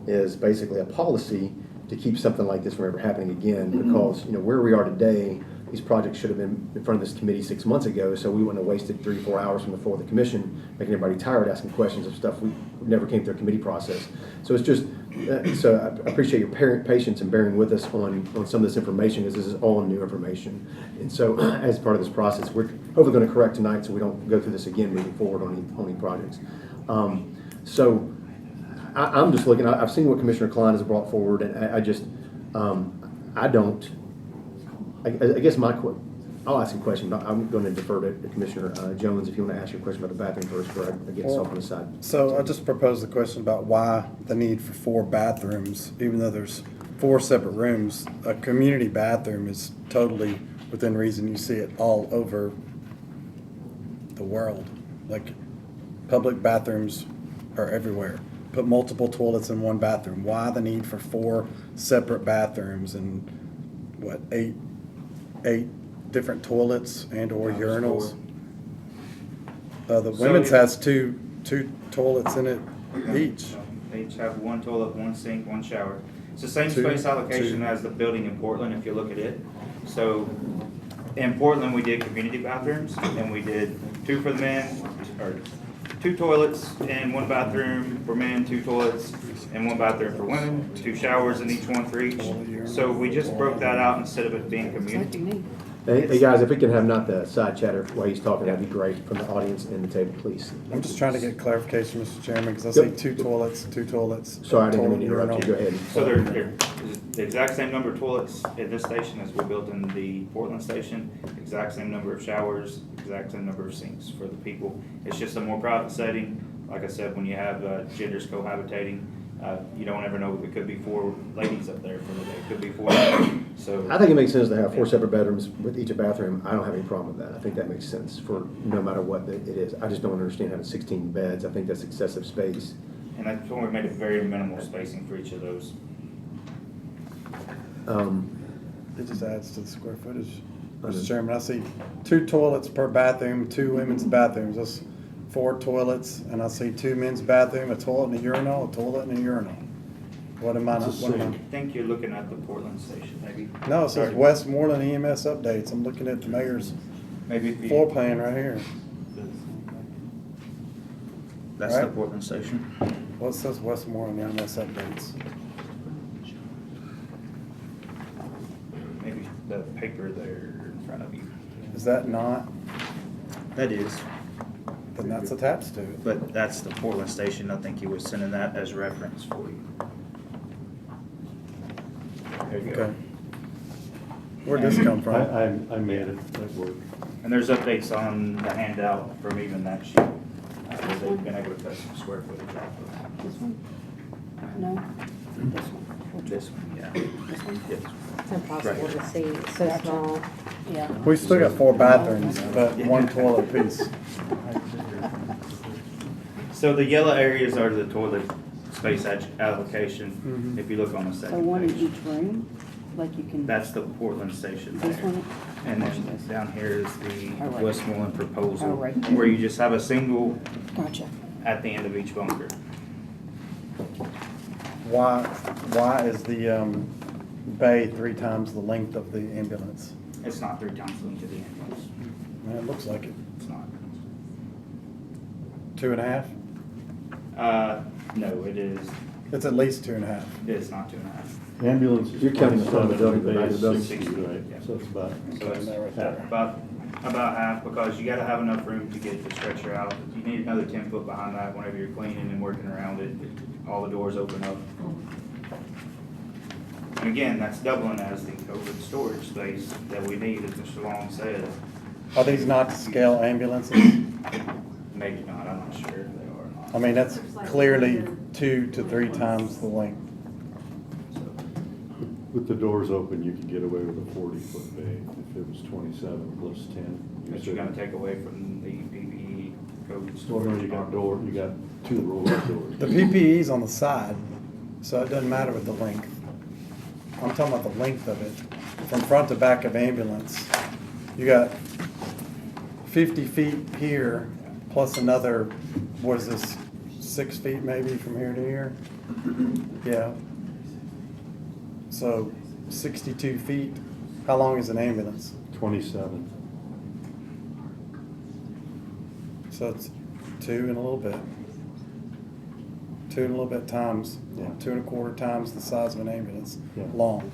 is basically a policy to keep something like this from ever happening again, because where we are today, these projects should have been in front of this committee 6 months ago, so we wouldn't have wasted 3 or 4 hours from the floor of the commission, making everybody tired asking questions of stuff we never came through a committee process. So it's just, so I appreciate your patience and bearing with us on some of this information, because this is all new information. And so as part of this process, we're hopefully going to correct tonight so we don't go through this again moving forward on any projects. So I'm just looking, I've seen what Commissioner Klein has brought forward, and I guess I'll ask a question, but I'm going to defer to Commissioner Jones if you want to ask your question about the bathroom first, before I get off on the side. So I just proposed a question about why the need for 4 bathrooms, even though there's 4 separate rooms. A community bathroom is totally within reason. You see it all over the world. Like, public bathrooms are everywhere. Put multiple toilets in one bathroom. Why the need for 4 separate bathrooms and what, eight different toilets and or urinals? The women's has two toilets in it each. They each have 1 toilet, 1 sink, 1 shower. It's the same Two- space allocation two. as the building in Portland, if you look at it. So in Portland, we did community bathrooms, and we did 2 for the men, or 2 toilets and 1 bathroom for men, 2 toilets and 1 bathroom for women, 2 showers in each one for each. So we just broke that out instead of it being community. Hey guys, if we can have not the side chatter while he's talking, that'd be great, from the audience and the table, please. I'm just trying to get clarification, Mr. Chairman, because I see Yep. 2 toilets. Sorry, I didn't mean to toilet, interrupt you, go urinal. ahead. So they're the exact same number of toilets at this station as we built in the Portland station, exact same number of showers, exact same number of sinks for the people. It's just a more private setting. Like I said, when you have genders cohabitating, You don't ever know, it could be 4 ladies up there for the day, it could be 4, so. I think it makes sense to have 4 separate bedrooms with each a bathroom. I don't have any problem with that. I think that makes sense for no matter what it is. I just don't understand having 16 beds. I think that's excessive space. And that's when we made a very minimal spacing for each of those. It just adds to the square footage. Mr. Chairman, I see 2 toilets per bathroom, 2 women's bathrooms. That's 4 toilets, and I see 2 men's bathroom, a toilet and a urinal, a toilet and a urinal. What am I, I think you're looking at the Portland station, maybe. No, it says Westmoreland EMS updates. I'm looking at the mayor's Maybe floor plan right here. That's the Right. Portland station. Well, it says Westmoreland EMS updates. Maybe the paper there in front of you. Is that not? That is, Then that's attached to it. but that's the Portland station. I think he was sending that as reference for you. There you Okay. go. Where'd this come from? I made it at work. And there's updates on the handout from even that sheet. Where they've been able to cut some square footage off of. This one? No, this one. This one, yeah. This one? Yes. It's impossible to see, it's so small. Yeah. We still got 4 bathrooms, but 1 toilet apiece. So the yellow areas are the toilet space allocation. If you look on the So second one in page. each room, like you can. That's the Portland station This there. one? And then down here is the Oh, right. Westmoreland proposal, Oh, right there. where you just have a single Gotcha. at the end of each bunker. Why is the bay 3 times the length of the ambulance? It's not 3 times the length of the ambulance. Man, it looks like it. It's not. 2.5? No, it is, It's at least 2.5. it's not 2.5. Ambulances. You're counting the front of the building, the back of the building. 60, right? Yeah. So it's about. So it's right there. about half, because you gotta have enough room to get the stretcher out. You need another 10 foot behind that whenever you're cleaning and working around it, all the doors open up. And again, that's doubling as the COVID storage space that we need, as Mr. Long said. Are these not to scale ambulances? Maybe not, I'm not sure if they are or not. I mean, that's clearly 2 to 3 times the length. So, With the doors open, you could get away with a 40-foot bay if it was 27 plus 10. but you're gonna take away from the PPE COVID Well, storage. no, you got you got 2 rows of doors. The PPE's on the side, so it doesn't matter with the length. I'm talking about the length of it, from front to back of ambulance. You got 50 feet here, plus another, what is this, 6 feet maybe from here to here? Yeah. So 62 feet. How long is an ambulance? 27. So it's 2 and a little bit. 2 and a little bit times, Yeah. 2 1/4 times the size of an ambulance, Yeah. long.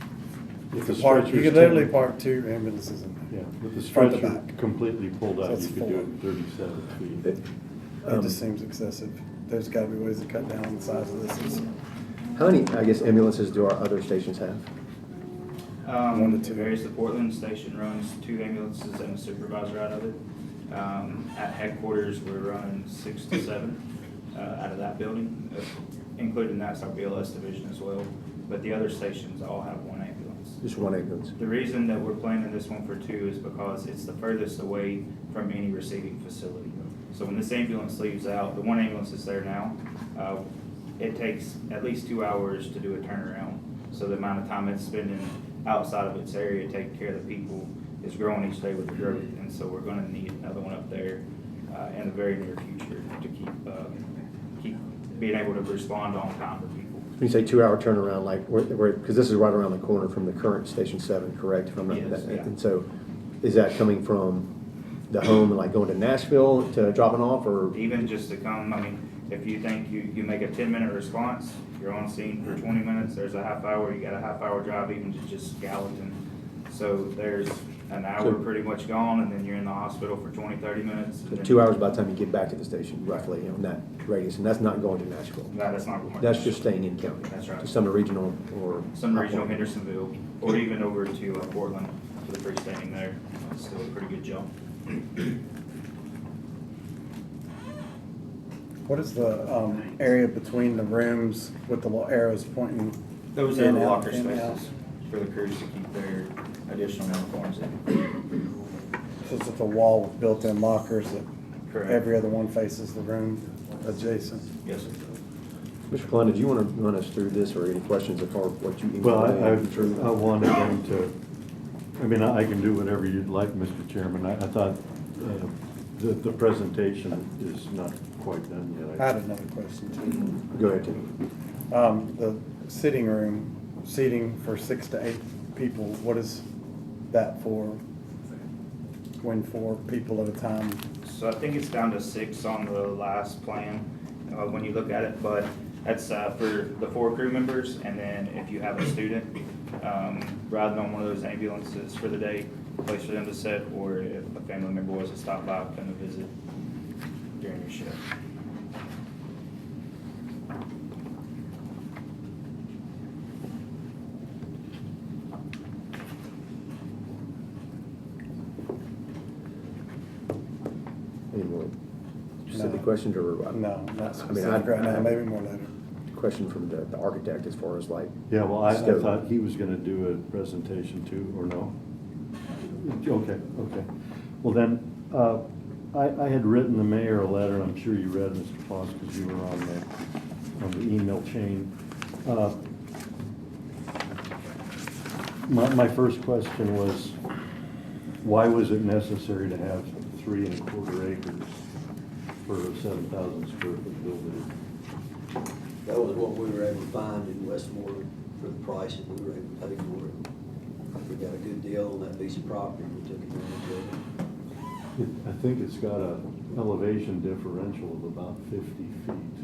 If You the could park, you stretcher's could literally 10 park 2 ambulances in there. Yeah, with the Front to stretcher back. completely pulled So out, it's you could 4. do it in 37 feet. It just seems excessive. There's gotta be ways to cut down on the size of this. How many, I guess, ambulances do our other stations have? 1 to 2. It varies. The Portland station runs 2 ambulances and a supervisor out of it. At headquarters, we're running 6 to 7 out of that building, including that's our BLS division as well. But the other stations all have 1 ambulance. Just 1 ambulance? The reason that we're planning this one for 2 is because it's the furthest away from any receiving facility. So when this ambulance leaves out, the 1 ambulance is there now, it takes at least 2 hours to do a turnaround. So the amount of time it's spending outside of its area taking care of the people is growing each day with the growth. And so we're gonna need another one up there in the very near future to keep being able to respond on time to people. When you say 2-hour turnaround, like, because this is right around the corner from the current Station 7, correct? If I'm not- Yes, yeah. And so, is that coming from the home and like going to Nashville to dropping off, or? Even just to come, I mean, if you think you make a 10-minute response, you're on scene for 20 minutes, there's a half hour, you got a half-hour drive even to just Gallatin. So there's an hour pretty much gone, and then you're in the hospital for 20, 30 minutes. So 2 hours by the time you get back to the station, roughly, on that radius, and that's not going to Nashville? No, that's not going. That's just staying in county? That's right. To some regional or? Some regional Hendersonville, or even over to Portland, to the freestanding there. It's still a pretty good jump. What is the area between the rooms with the little arrows pointing? Those are in, the out, locker in, out? spaces for the crews to keep their additional uniforms in. So it's just a wall with built-in lockers that Correct. every other one faces the room adjacent. Yes, sir. Mr. Klein, did you want to run us through this or any questions as far as what you? Well, I emailed? wanted them to, I mean, I can do whatever you'd like, Mr. Chairman. I thought the presentation is not quite done yet. I had another question too. Go ahead, Tim. The sitting room, seating for 6 to 8 people, what is that for? When 4 people at a time? So I think it's down to 6 on the last plan, when you look at it, but that's for the 4 crew members, and then if you have a student, rather than on one of those ambulances for the day, place for them to sit, or if a family member was to stop by, come to visit during your shift. Any more specific questions or? No, not I mean, specific right now, maybe more later. Question from the architect as far as like. Yeah, well, I scope. thought he was gonna do a presentation too, or no? Okay, okay. Well then, I had written the mayor a letter, and I'm sure you read, Mr. Foss, because you were on the email chain. My first question was, why was it necessary to have 3 1/4 acres for a 7,000 square foot building? That was what we were able to find in Westmoreland for the price that we were able to pay for it. We got a good deal on that piece of property, we took advantage of it. I think it's got a elevation differential of about 50 feet.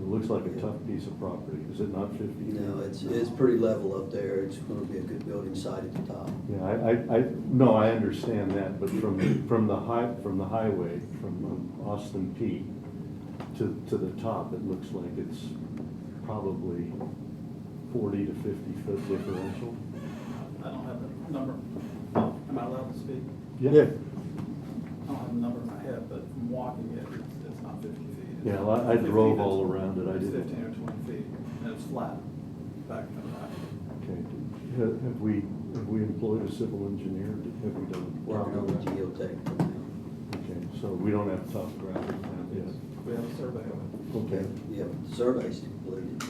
It looks like a tough piece of property. Is it not 50 feet? No, it's pretty level up there, it's gonna be a good building site at the top. Yeah, no, I understand that, but from the highway, from Austin P to the top, it looks like it's probably 40 to 50 foot differential. I don't have the number. Am I allowed to speak? Yeah. I don't have the number in my head, but from walking it, it's not 50 feet. It's Yeah, well, I 50 drove feet, all around it. I It's didn't. 15 or 20 feet, and it's flat, back and back. Okay. Have we employed a civil engineer? Have we done? Working on the geotech. Okay, so we don't have topographic map yet. We have a survey of it. Okay. Yeah, the survey's completed.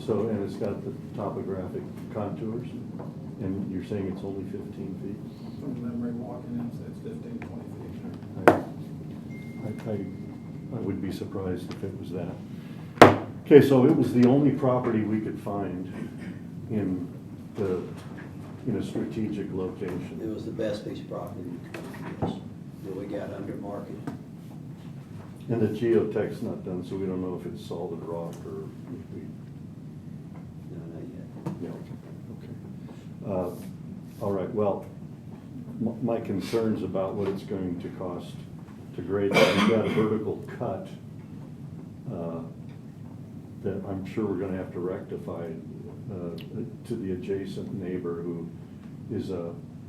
So, and it's got the topographic contours, and you're saying it's only 15 feet? From memory, walking in, so it's 15, 20 feet. I would be surprised if it was that. Okay, so it was the only property we could find in a strategic It location. was the best piece of property we could find, yes, that we got under market. And the geotech's not done, so we don't know if it's solid rock or if we, No, not yet. yeah, okay. All right, well, my concerns about what it's going to cost to grade, we've got a vertical cut that I'm sure we're gonna have to rectify to the adjacent neighbor who is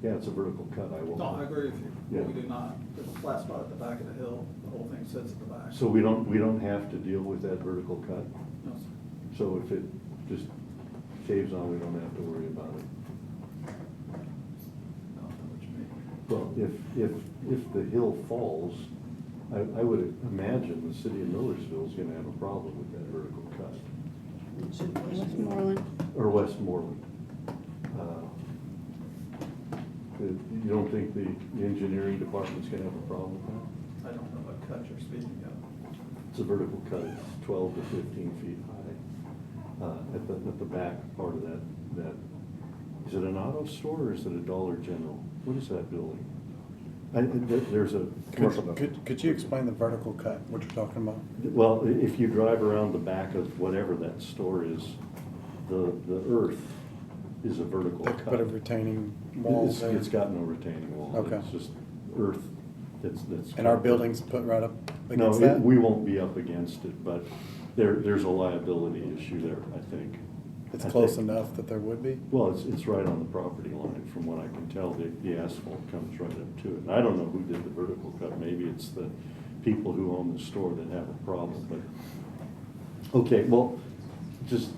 it's a vertical cut, I will. No, I agree with you. Yeah. We do not. There's a flat spot at the back of the hill. The whole thing sits at the back. So we don't have to deal with that vertical cut? No, sir. So if it just caves on, we don't have to worry about it? I don't know what you mean. Well, if the hill falls, I would imagine the city of Millersville is gonna have a problem with that vertical cut. It's in Westmoreland. Or Westmoreland. You don't think the engineering department's gonna have a problem with that? I don't know what cut you're speaking of. It's a vertical cut, it's 12 to 15 feet high, at the back part of that. Is it an auto store or is it a Dollar General? What is that building? There's a commercial building. Could you explain the vertical cut, what you're talking about? Well, if you drive around the back of whatever that store is, the earth is a vertical They cut. put a retaining wall there? It's got no retaining wall. Okay. It's just earth that's. And our building's put right up No, against that? we won't be up against it, but there's a liability issue there, I think. It's I close think- enough that there would be? Well, it's right on the property line, from what I can tell, the asphalt comes right up to it. And I don't know who did the vertical cut, maybe it's the people who own the store that have a problem, but, okay, well, just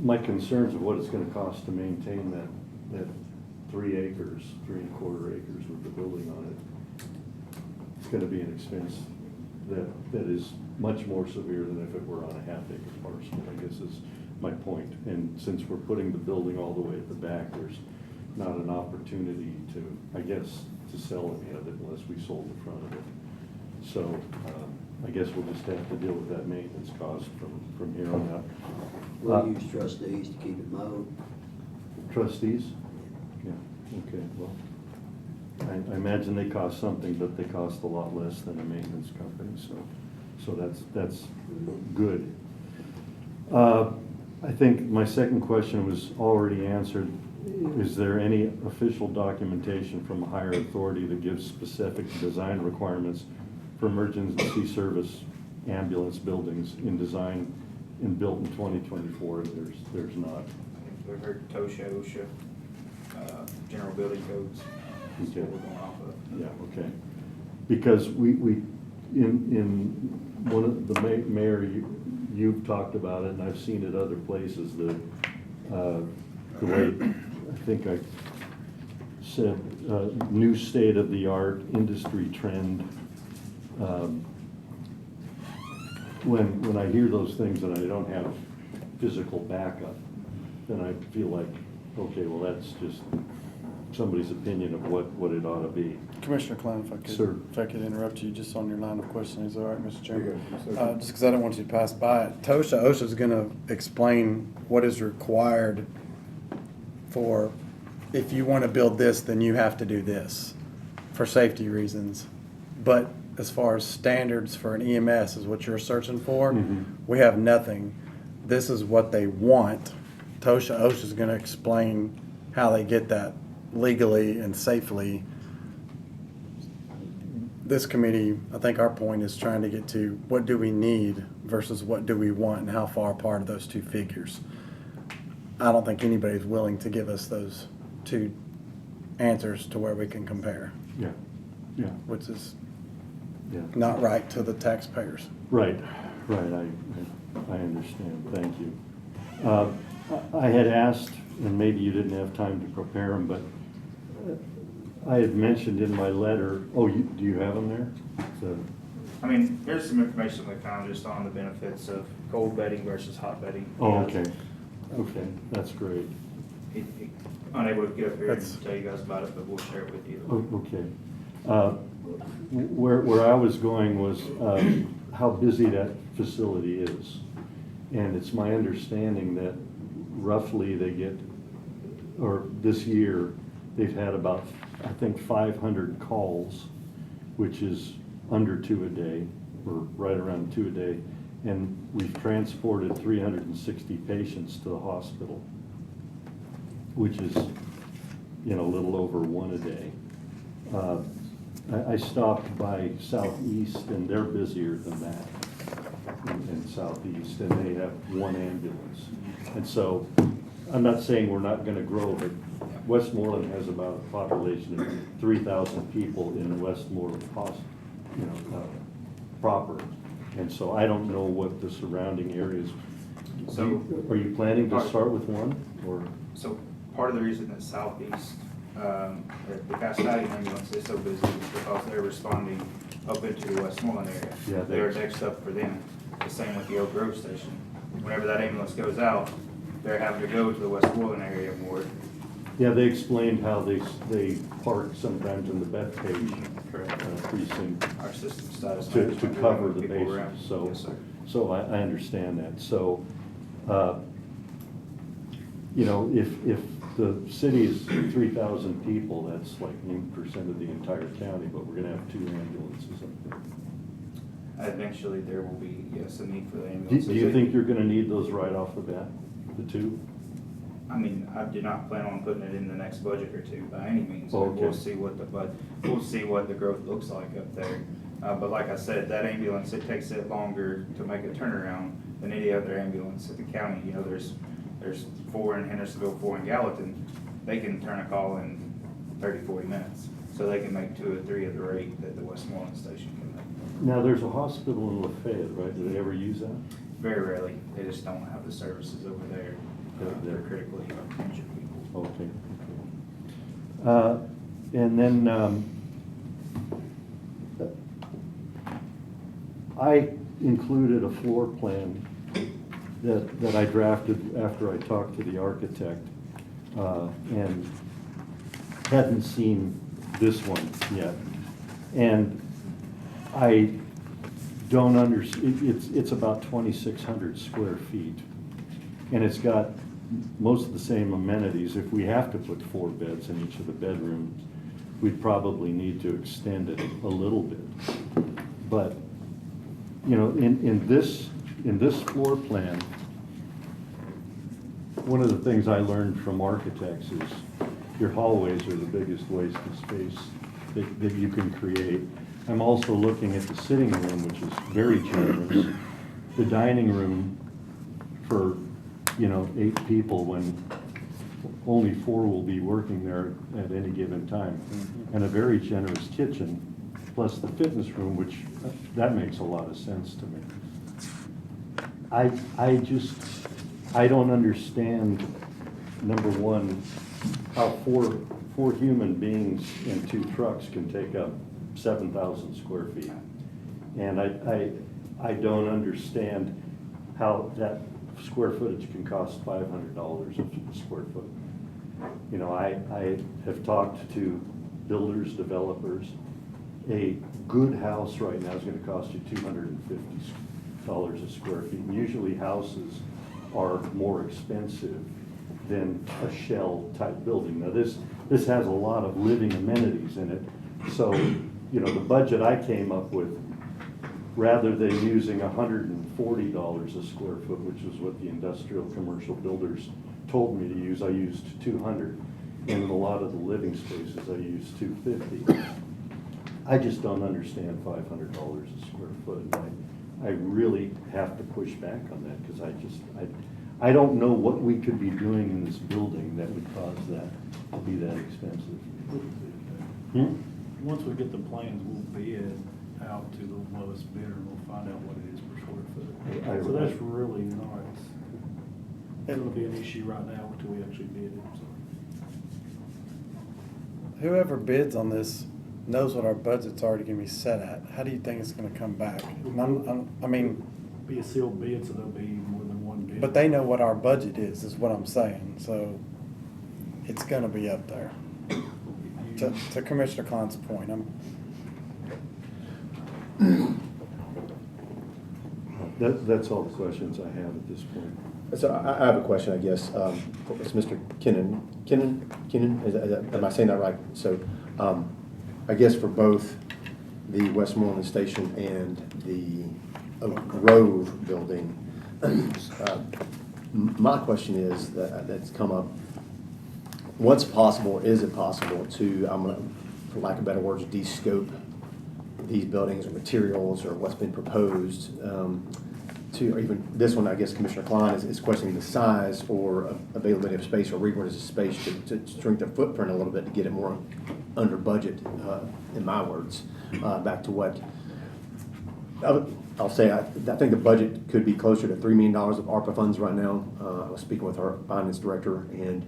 my concerns of what it's gonna cost to maintain that 3 acres, 3¼ acres with the building on it. It's gonna be an expense that is much more severe than if it were on a ½ acre parcel, I guess is my point. And since we're putting the building all the way at the back, there's not an opportunity to, I guess, to sell any of it unless we sold the front of it. So, I guess we'll just have to deal with that maintenance cost from here on out. We'll use trustees to keep it mowed. Trustees? Yeah, okay, well, I imagine they cost something, but they cost a lot less than a maintenance company, so that's good. I think my second question was already answered. Is there any official documentation from a higher authority that gives specific design requirements for emergency service ambulance buildings in design and built in 2024? There's not. We've heard TOSHA, OSHA, general building codes. That's Okay. what we're going off of. Yeah, okay. Because we in one of the mayor, you've talked about it, and I've seen it other places, the way, I think I said, new state-of-the-art industry trend. When I hear those things and I don't have physical backup, then I feel like, okay, well, that's just somebody's opinion of what it ought to be. Commissioner Klein, Sir. if I could interrupt you just on your line of questioning, is that all right, Mr. Chairman? You're good. Just because I don't want you to pass by it. OSHA is going to explain what is required for, if you want to build this, then you have to do this for safety reasons. But as far as standards for an EMS is what you're searching for, we have nothing. This is what they want. OSHA is going to explain how they get that legally and safely. This committee, I think our point is trying to get to what do we need versus what do we want and how far apart are those two figures. I don't think anybody's willing to give us those two answers to where we can compare, Yeah, yeah, which is yeah. not right to the taxpayers. Right, I understand, thank you. I had asked, and maybe you didn't have time to prepare them, but I had mentioned in my letter, do you have them there? I mean, here's some information we found just on the benefits of cold bedding versus hot bedding. Oh, okay, that's great. Unable to get up here That's- and tell you guys about it, but we'll share it with you. Oh, okay. Where I was going was how busy that facility is. And it's my understanding that roughly they get, or this year, they've had about, I think, 500 calls, which is under 2 a day, or right around 2 a day. And we've transported 360 patients to the hospital, which is, a little over 1 a day. I stopped by Southeast, and they're busier than that in Southeast, and they have 1 ambulance. And so, I'm not saying we're not gonna grow, but Westmoreland has about a population of 3,000 people in Westmoreland, proper. And so I don't know what the surrounding areas. So- Are you planning to start with 1, or? So part of the reason that Southeast, the Cascadian ambulance is so busy is because they're responding up into the Westmoreland area. Yeah, They're next up for them. The same with the Oak Grove station. Whenever that ambulance goes out, they're having to go to the Westmoreland area more. Yeah, they explained how they park sometimes in the Bethpage precinct Our system status. to management, cover the people around. patients, so, Yes, sir. so I understand that. So, if the city is 3,000 people, that's like 1% of the entire county, but we're gonna have 2 ambulances up there. Eventually, there will be, yes, a need for the Do ambulances. you think you're gonna need those right off the bat, the 2? I mean, I do not plan on putting it in the next budget or 2 by any means. Oh, okay. We'll see what we'll see what the growth looks like up there. But like I said, that ambulance, it takes it longer to make a turnaround than any other ambulance in the county. There's 4 in Hendersonville, 4 in Gallatin. They can turn a call in 30, 40 minutes. So they can make 2 or 3 at the rate that the Westmoreland station can make. Now, there's a hospital in Lafayette, right? Do they ever use that? Very rarely, they just don't have the services over there. They're critically injured people. Okay. And then, I included a floor plan that I drafted after I talked to the architect, and hadn't seen this one yet. And I don't it's about 2,600 square feet. And it's got most of the same amenities. If we have to put 4 beds in each of the bedrooms, we'd probably need to extend it a little bit. But, you know, in this floor plan, one of the things I learned from architects is your hallways are the biggest waste of space that you can create. I'm also looking at the sitting room, which is very generous. The dining room for, you know, 8 people when only 4 will be working there at any given time. And a very generous kitchen, plus the fitness room, which that makes a lot of sense to me. I don't understand, number one, how four human beings and 2 trucks can take up 7,000 square feet. And I don't understand how that square footage can cost $500 a square foot. You know, I have talked to builders, developers. A good house right now is gonna cost you $250 a square feet. And usually houses are more expensive than a shell type building. Now this has a lot of living amenities in it. So, you know, the budget I came up with, rather than using $140 a square foot, which is what the industrial commercial builders told me to use, I used $200. And in a lot of the living spaces, I used $250. I just don't understand $500 a square foot. I really have to push back on that because I don't know what we could be doing in this building that would cause that to be that expensive. Once we get the plans, we'll bid out to the lowest bidder and we'll find out what it is per square foot. So that's really not, it's gonna be an issue right now until we actually bid it, so. Whoever bids on this knows what our budget's already gonna be set at. How do you think it's gonna come back? And I mean, Be a sealed bid, so there'll be more than one bid. but they know what our budget is what I'm saying, so it's gonna be up there. To Commissioner Klein's point, That's all the questions I have at this point. So I have a question, I guess. It's Mr. Kinnan. Am I saying that right? So I guess for both the Westmoreland Station and the Oak Grove building, my question is, that's come up, what's possible, or is it possible to, I'm gonna, for lack of better words, de-scope these buildings or materials or what's been proposed, to, or even this one, I guess Commissioner Klein is questioning the size or availability of space or reorganize the space to shrink the footprint a little bit to get it more under budget, in my words. Back to what, I'll say, I think the budget could be closer to $3 million of ARPA funds right now. I was speaking with our finance director, and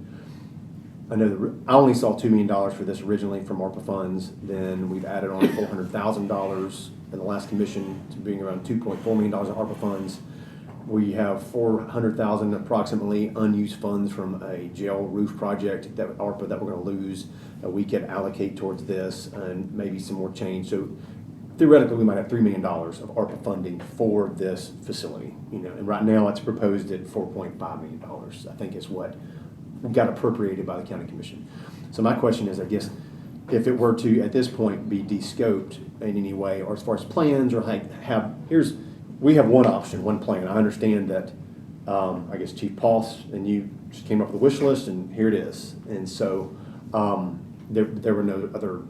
I know I only saw $2 million for this originally from ARPA funds. Then we've added on $400,000 in the last commission to being around $2.4 million of ARPA funds. We have $400,000 approximately unused funds from a jail roof project that ARPA that we're going to lose. We could allocate towards this and maybe some more change. So theoretically, we might have $3 million of ARPA funding for this facility. You know, and right now it's proposed at $4.5 million. I think is what got appropriated by the county commission. So my question is, I guess, if it were to at this point be de-scoped in any way, or as far as plans, or we have one option, one plan. I understand that. I guess Chief Poss and you just came up with a wish list, and here it is. And so there were no other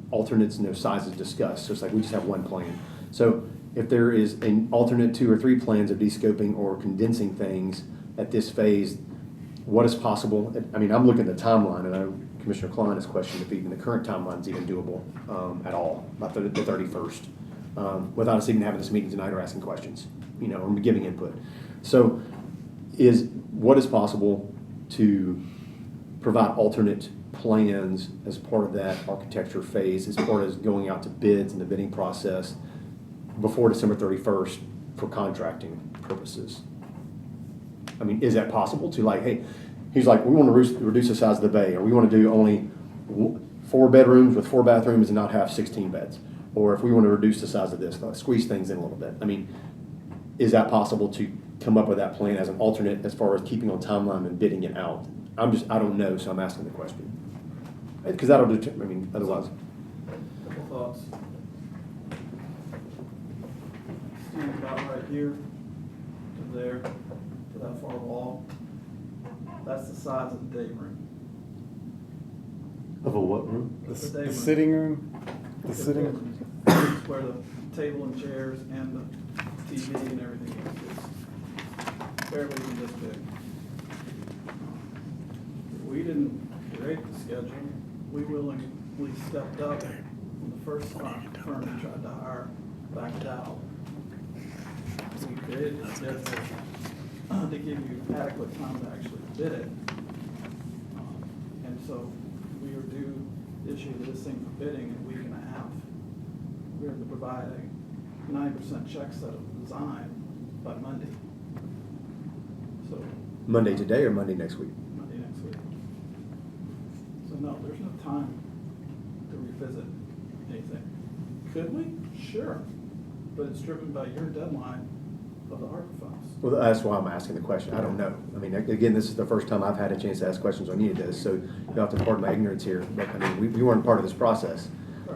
alternates, no sizes discussed. So it's like we just have one plan. So if there is an alternate 2 or 3 plans of de-scoping or condensing things at this phase, what is possible? I mean, I'm looking at the timeline, and I know Commissioner Klein has questioned if even the current timeline is even doable at all, by the 31st. without us even having this meeting tonight or asking questions, or giving input. So what is possible to provide alternate plans as part of that architecture phase, as part of going out to bids and the bidding process before December 31st for contracting purposes? I mean, is that possible to hey, he's like, we want to reduce the size of the bay, or we want to do only 4 bedrooms with 4 bathrooms and not have 16 beds. Or if we want to reduce the size of this, squeeze things in a little bit. I mean, is that possible to come up with that plan as an alternate as far as keeping on timeline and bidding it out? I don't know, so I'm asking the question. Because that'll determine, otherwise. Couple thoughts. Stand about right here to there, to that far wall. That's the size of the day room. Of a what room? The day The room. sitting room? The sitting room? It's where the table and chairs and the TV and everything is barely even this big. We didn't create the schedule. We willingly stepped up when the first firm we tried to hire backed out. We created the schedule to give you adequate time to actually bid it. And so we are due issue this thing for bidding in a week and a half. We are to provide a 90% check set of the design by Monday. So Monday today or Monday next week? Monday next week. So no, there's no time to revisit anything. Could we? Sure. But it's driven by your deadline of the ARPA funds. Well, that's why I'm asking the question. I don't know. I mean, again, this is the first time I've had a chance to ask questions on any of this, so you'll have to pardon my ignorance here. But I mean, we weren't part of this process.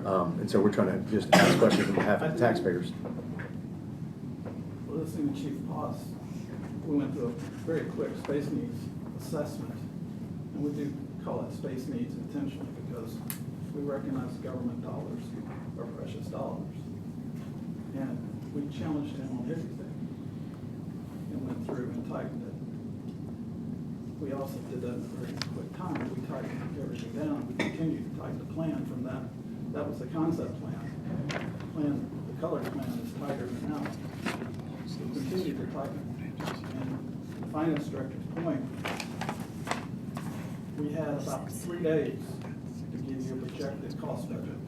And so we're trying to just ask questions on behalf of the taxpayers. Well, listening to Chief Potts, we went through a very quick space needs assessment. And we do call it space needs intentionally because we recognize government dollars are precious dollars. And we challenged him on everything and went through and tightened it. We also did that in a very quick time. We tightened everything down. We continued to tighten the plan from that. That was the concept plan. The color plan is tighter than now. So we continued to tighten it. And the finance director's point, we had about 3 days to give you a projected cost budget.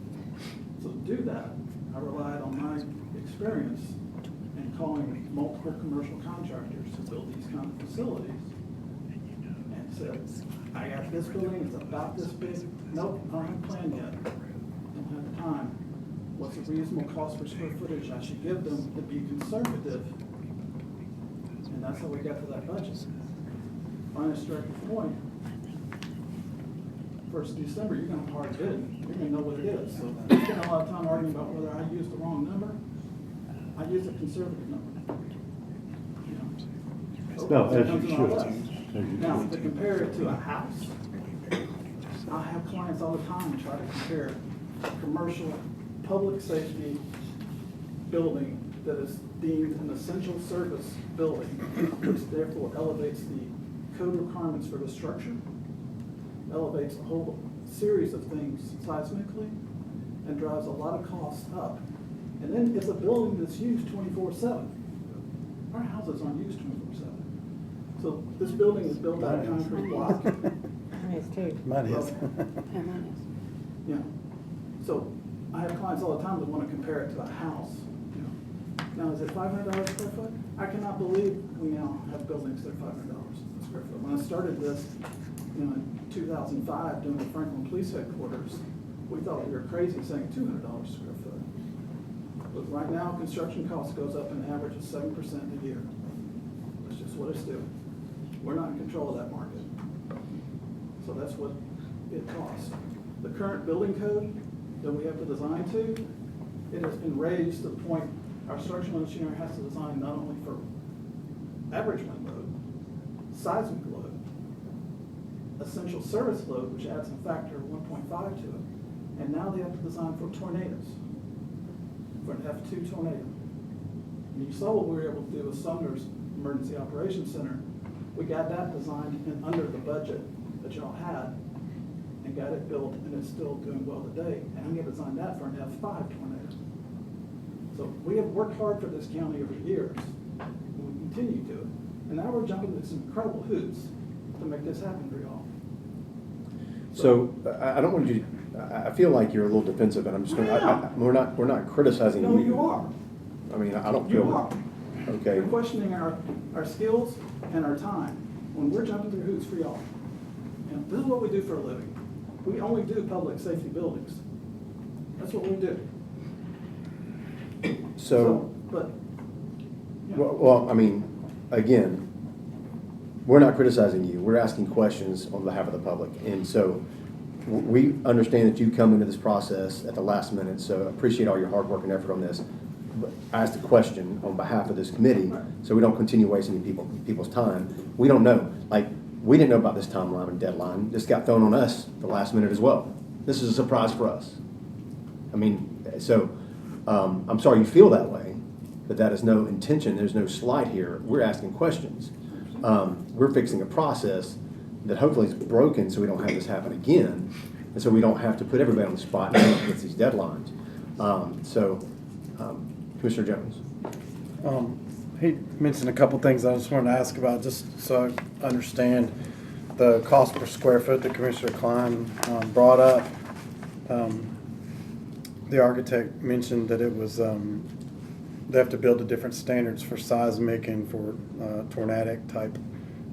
So to do that, I relied on my experience in calling multiple commercial contractors to build these kind of facilities. And said, I got this building, it's about this big. Nope, I don't have a plan yet. Don't have the time. What's a reasonable cost per square footage I should give them to be conservative? And that's how we got to that budget. Finance director's point, 1st of December, you're going to have hard bid. You're going to know what it is. So we spent a lot of time arguing about whether I used the wrong number. I used a conservative number. No, as Comes you in all should. less. As you Now, should. to compare it to a house, I have clients all the time try to compare a commercial, public safety building that is deemed an essential service building, which therefore elevates the code requirements for the structure, elevates a whole series of things seismically, and drives a lot of costs up. And then it's a building that's used 24/7. Our houses aren't used 24/7. So this building is built out of concrete block. Mine is too. Mine is. Yeah, mine is. Yeah. So I have clients all the time that want to compare it to a house. Now, is it $500 square foot? I cannot believe we now have buildings that are $500 a square foot. When I started this, in 2005, doing the Franklin Police Headquarters, we thought we were crazy saying $200 a square foot. But right now, construction cost goes up an average of 7% a year. That's just what it's doing. We're not in control of that market. So that's what it costs. The current building code that we have to design to, it has been raised to the point our structural engineer has to design not only for average wind load, seismic load, essential service load, which adds a factor of 1.5 to it, and now they have to design for tornadoes, for an F2 tornado. And you saw what we were able to do with Sumner's Emergency Operations Center. We got that designed in under the budget that y'all had and got it built, and it's still doing well today. And I'm going to design that for an F5 tornado. So we have worked hard for this county over years, and we continue to. And now we're jumping through some incredible hoops to make this happen for y'all. So I don't want you, I feel like you're a little defensive, and I'm just gonna, we're not criticizing you. No, you are. I mean, I don't You feel. are. Okay. You're questioning our skills and our time when we're jumping through hoops for y'all. And this is what we do for a living. We only do public safety buildings. That's what we do. So, But, you know, well, I mean, again, we're not criticizing you. We're asking questions on behalf of the public. And so we understand that you come into this process at the last minute, so appreciate all your hard work and effort on this. But I asked a question on behalf of this committee, so we don't continue wasting people's time. We don't know. Like, we didn't know about this timeline and deadline. This got thrown on us the last minute as well. This is a surprise for us. I mean, so I'm sorry you feel that way, but that is no intention. There's no slight here. We're asking questions. We're fixing a process that hopefully is broken so we don't have this happen again, and so we don't have to put everybody on the spot with these deadlines. Commissioner Jones. He mentioned a couple things I just wanted to ask about, just so I understand the cost per square foot that Commissioner Klein brought up. The architect mentioned that it was, they have to build to different standards for seismic and for tornadic type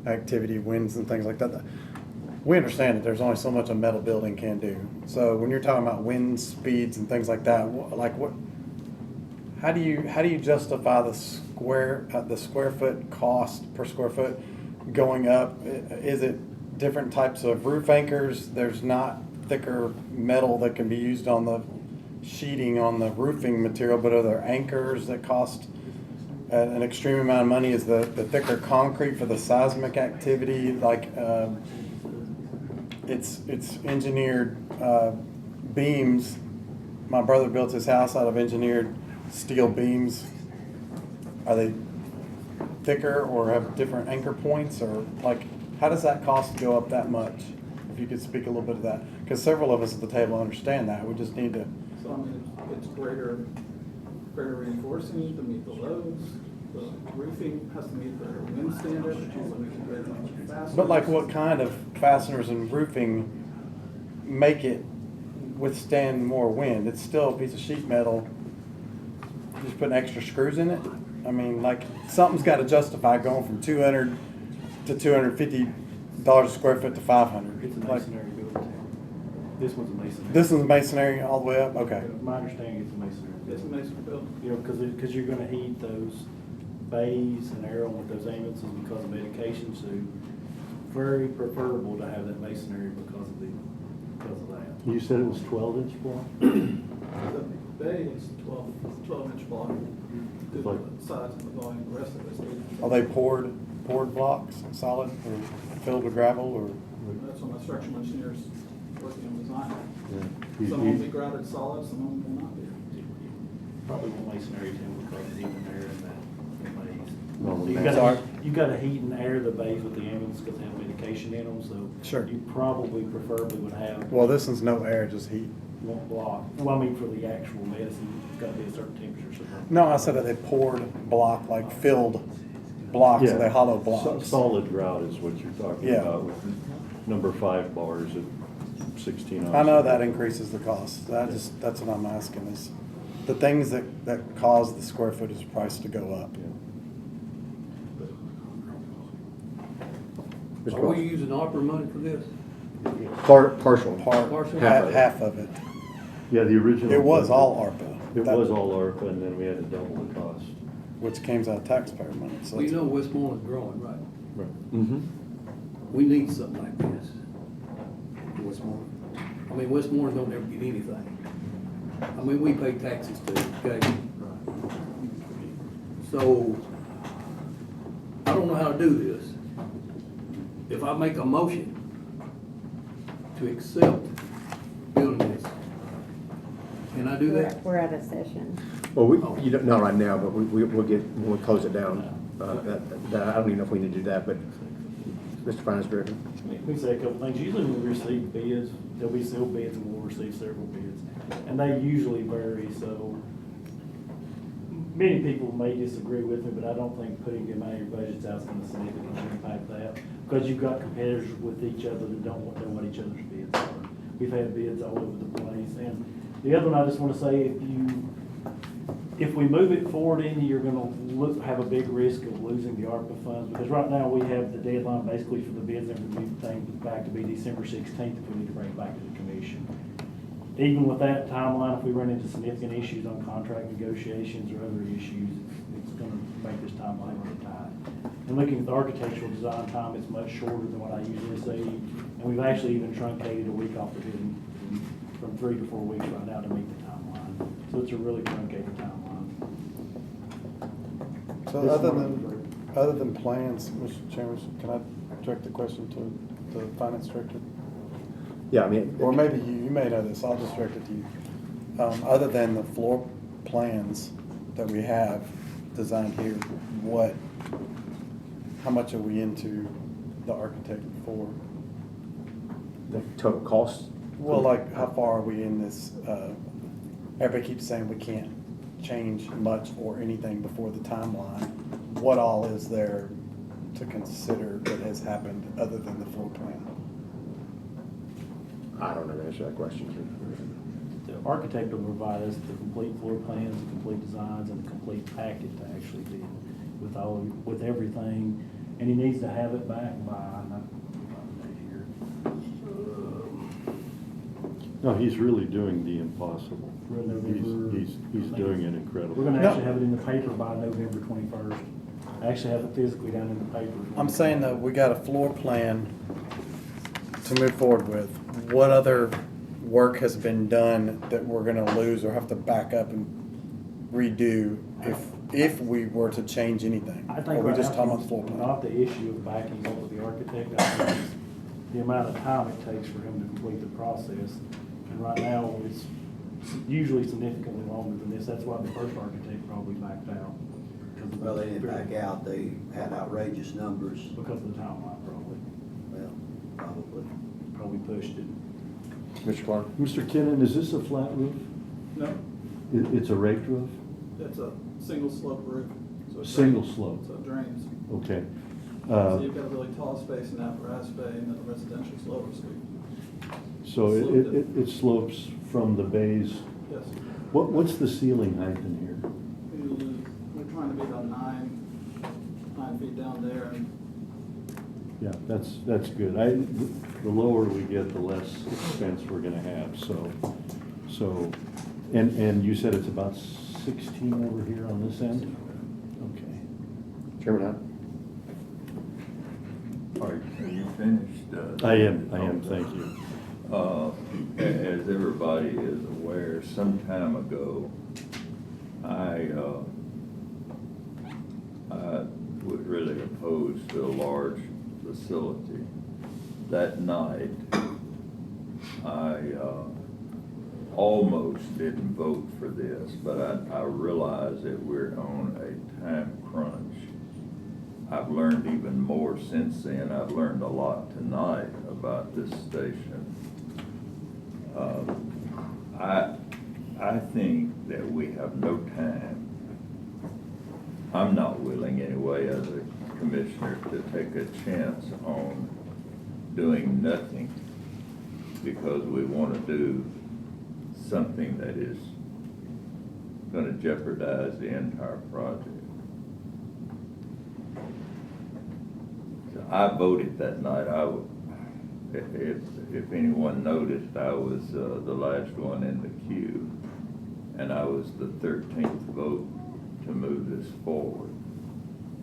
activity, winds and things like that. We understand that there's only so much a metal building can do. So when you're talking about wind speeds and things like that, like what, how do you justify the square foot cost per square foot going up? Is it different types of roof anchors? There's not thicker metal that can be used on the sheeting on the roofing material, but are there anchors that cost an extreme amount of money? Is the thicker concrete for the seismic activity? Like it's engineered beams. My brother built his house out of engineered steel beams. Are they thicker or have different anchor points, or like how does that cost go up that much? If you could speak a little bit of that, because several of us at the table understand that. We just need to. so I mean, it's greater reinforcing to meet the loads. The roofing has to meet the wind standard, which is we can greater fasteners. But like what kind of fasteners and roofing make it withstand more wind? It's still a piece of sheet metal. Just putting extra screws in it? I mean, like something's got to justify going from $200 to $250 a square foot to $500. It's a Like, masonry building. This one's a masonry. this is masonry all the way up? Okay. My understanding it's a masonry. It's a masonry building. You know, because you're gonna heat those bays and air on with those ambulances because of medication, so very preferable to have that masonry because of that. You said it was 12-inch block? The bay is 12-inch block. Due to Like- the size of the volume, the rest of it's 8. Are they poured blocks, solid, or filled with gravel, or? That's what my structural engineers working on design. Yeah. Some will be grouted solid, some of them will not be. Probably want masonry too because of heat and air in that Well, bays. You gotta heat and air the bays with the ambulance because they have medication in them, so. Sure. You probably preferably would have. Well, this one's no air, just heat. One block. Well, I mean, for the actual medicine, it's gotta be a certain temperature. So No, I said that they poured block, like filled blocks, so they hollow blocks. Solid grout is what you're talking Yeah. about with number 5 bars at 16 ounces. I know that increases the cost. That's what I'm asking is the things that cause the square footage price to go up. Mr. Are Wells. we using ARPA money for this? Partial. Partial? Half of it. Yeah, the original. It was budget, all ARPA. It That- was all ARPA, and then we had to double the cost. Which came out of taxpayer money, so. Well, you know Westmoreland's growing, right? Right. Mm-hmm. We need something like this. for Westmoreland. I mean, Westmoreland don't ever get anything. I mean, we pay taxes too, okay? So, I don't know how to do this. If I make a motion to accept building this, can I do that? We're at a session. Well, you don't, not right now, but we'll close it down. I don't even know if we need to do that, but Mr. Finance Director. Let me say a couple things. Usually when we receive bids, there'll be sealed bids and we'll receive several bids. And they usually vary, so many people may disagree with me, but I don't think putting the amount of your budgets out is gonna significantly impact that. Because you've got competitors with each other that don't know what each other's bids are. We've had bids all over the place. And the other one, I just wanna say, if we move it forward in, you're gonna have a big risk of losing the ARPA funds. Because right now, we have the deadline basically for the bids and everything back to be December 16th if we need to bring it back to the commission. Even with that timeline, if we run into significant issues on contract negotiations or other issues, it's gonna make this timeline really tight. And looking at the architectural design time, it's much shorter than what I usually see. And we've actually even truncated a week off the bidding from 3 to 4 weeks right now to meet the timeline. So it's a really truncated timeline. So other than plans, Mr. Chairman, can I direct the question to the finance director? Yeah, I mean. Or maybe you may know this, I'll just direct it to you. Other than the floor plans that we have designed here, how much are we into the architect for? The total cost? Well, like, how far are we in this, everybody keeps saying we can't change much or anything before the timeline. What all is there to consider that has happened other than the floor plan? I don't know the answer to that question. The architect will provide us the complete floor plans, the complete designs, and the complete packet to actually bid with everything. And he needs to have it back by, No, he's really doing the impossible. We're in November. He's doing it incredible. We're gonna actually have it in the paper by November 21st. I actually have it physically down in the paper. I'm saying that we got a floor plan to move forward with. What other work has been done that we're gonna lose or have to back up and redo if we were to change anything? I Or think we right just now, talking about the floor plan? not the issue of backing up with the architect, I think it's the amount of time it takes for him to complete the process. And right now, it's usually significantly longer than this. That's why the first architect probably backed out. Well, they didn't back out, they had outrageous numbers. Because of the timeline, probably. Well, Probably pushed it. Mr. Clark? Mr. Kinnon, is this a flat roof? No, It's a raked roof? it's a single slope roof. So it Single drains. slope. So it drains. Okay. So you've got a really tall space in apparatus bay and then the residential slower suite. So it slopes from the bays. Yes. What's the ceiling height in here? We're trying to be about 9 feet down there. And Yeah, that's good. The lower we get, the less expense we're gonna have, so, and you said it's about 16 over here on this end? Okay. Chairman Hunt? Are you finished? I am, thank you. As everybody is aware, some time ago, I was really opposed to a large facility. That night, I almost didn't vote for this, but I realize that we're on a time crunch. I've learned even more since then. I've learned a lot tonight about this station. I think that we have no time. I'm not willing anyway as a commissioner to take a chance on doing nothing because we want to do something that is going to jeopardize the entire project. So I voted that night. If anyone noticed, I was the last one in the queue, and I was the 13th vote to move this forward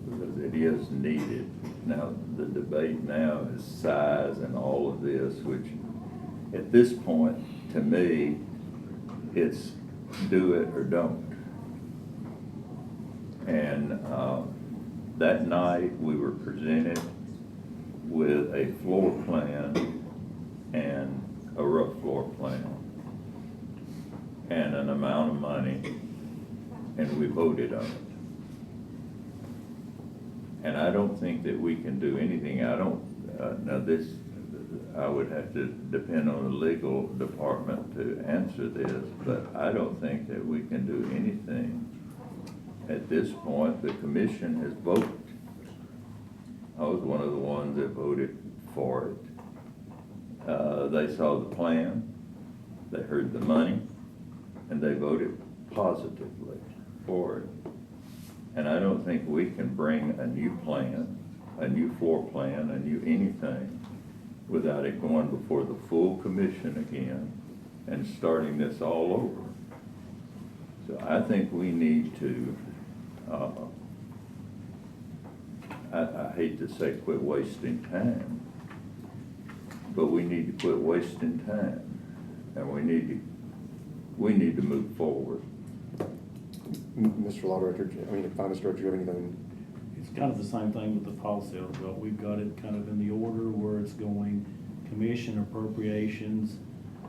because it is needed. Now, the debate now is size and all of this, which at this point, to me, it's do it or don't. And that night, we were presented with a floor plan and a rough floor plan and an amount of money, and we voted on it. And I don't think that we can do anything. Now this, I would have to depend on the legal department to answer this, but I don't think that we can do anything at this point, the commission has voted. I was one of the ones that voted for it. They saw the plan, they heard the money, and they voted positively for it. And I don't think we can bring a new plan, a new floor plan, a new anything, without it going before the full commission again and starting this all over. So I think we need to, I hate to say quit wasting time, but we need to quit wasting time, and we need to move forward. Mr. Law Director, Finance Director, do you have anything? It's kind of the same thing with the policy, but we've got it kind of in the order where it's going commission appropriations.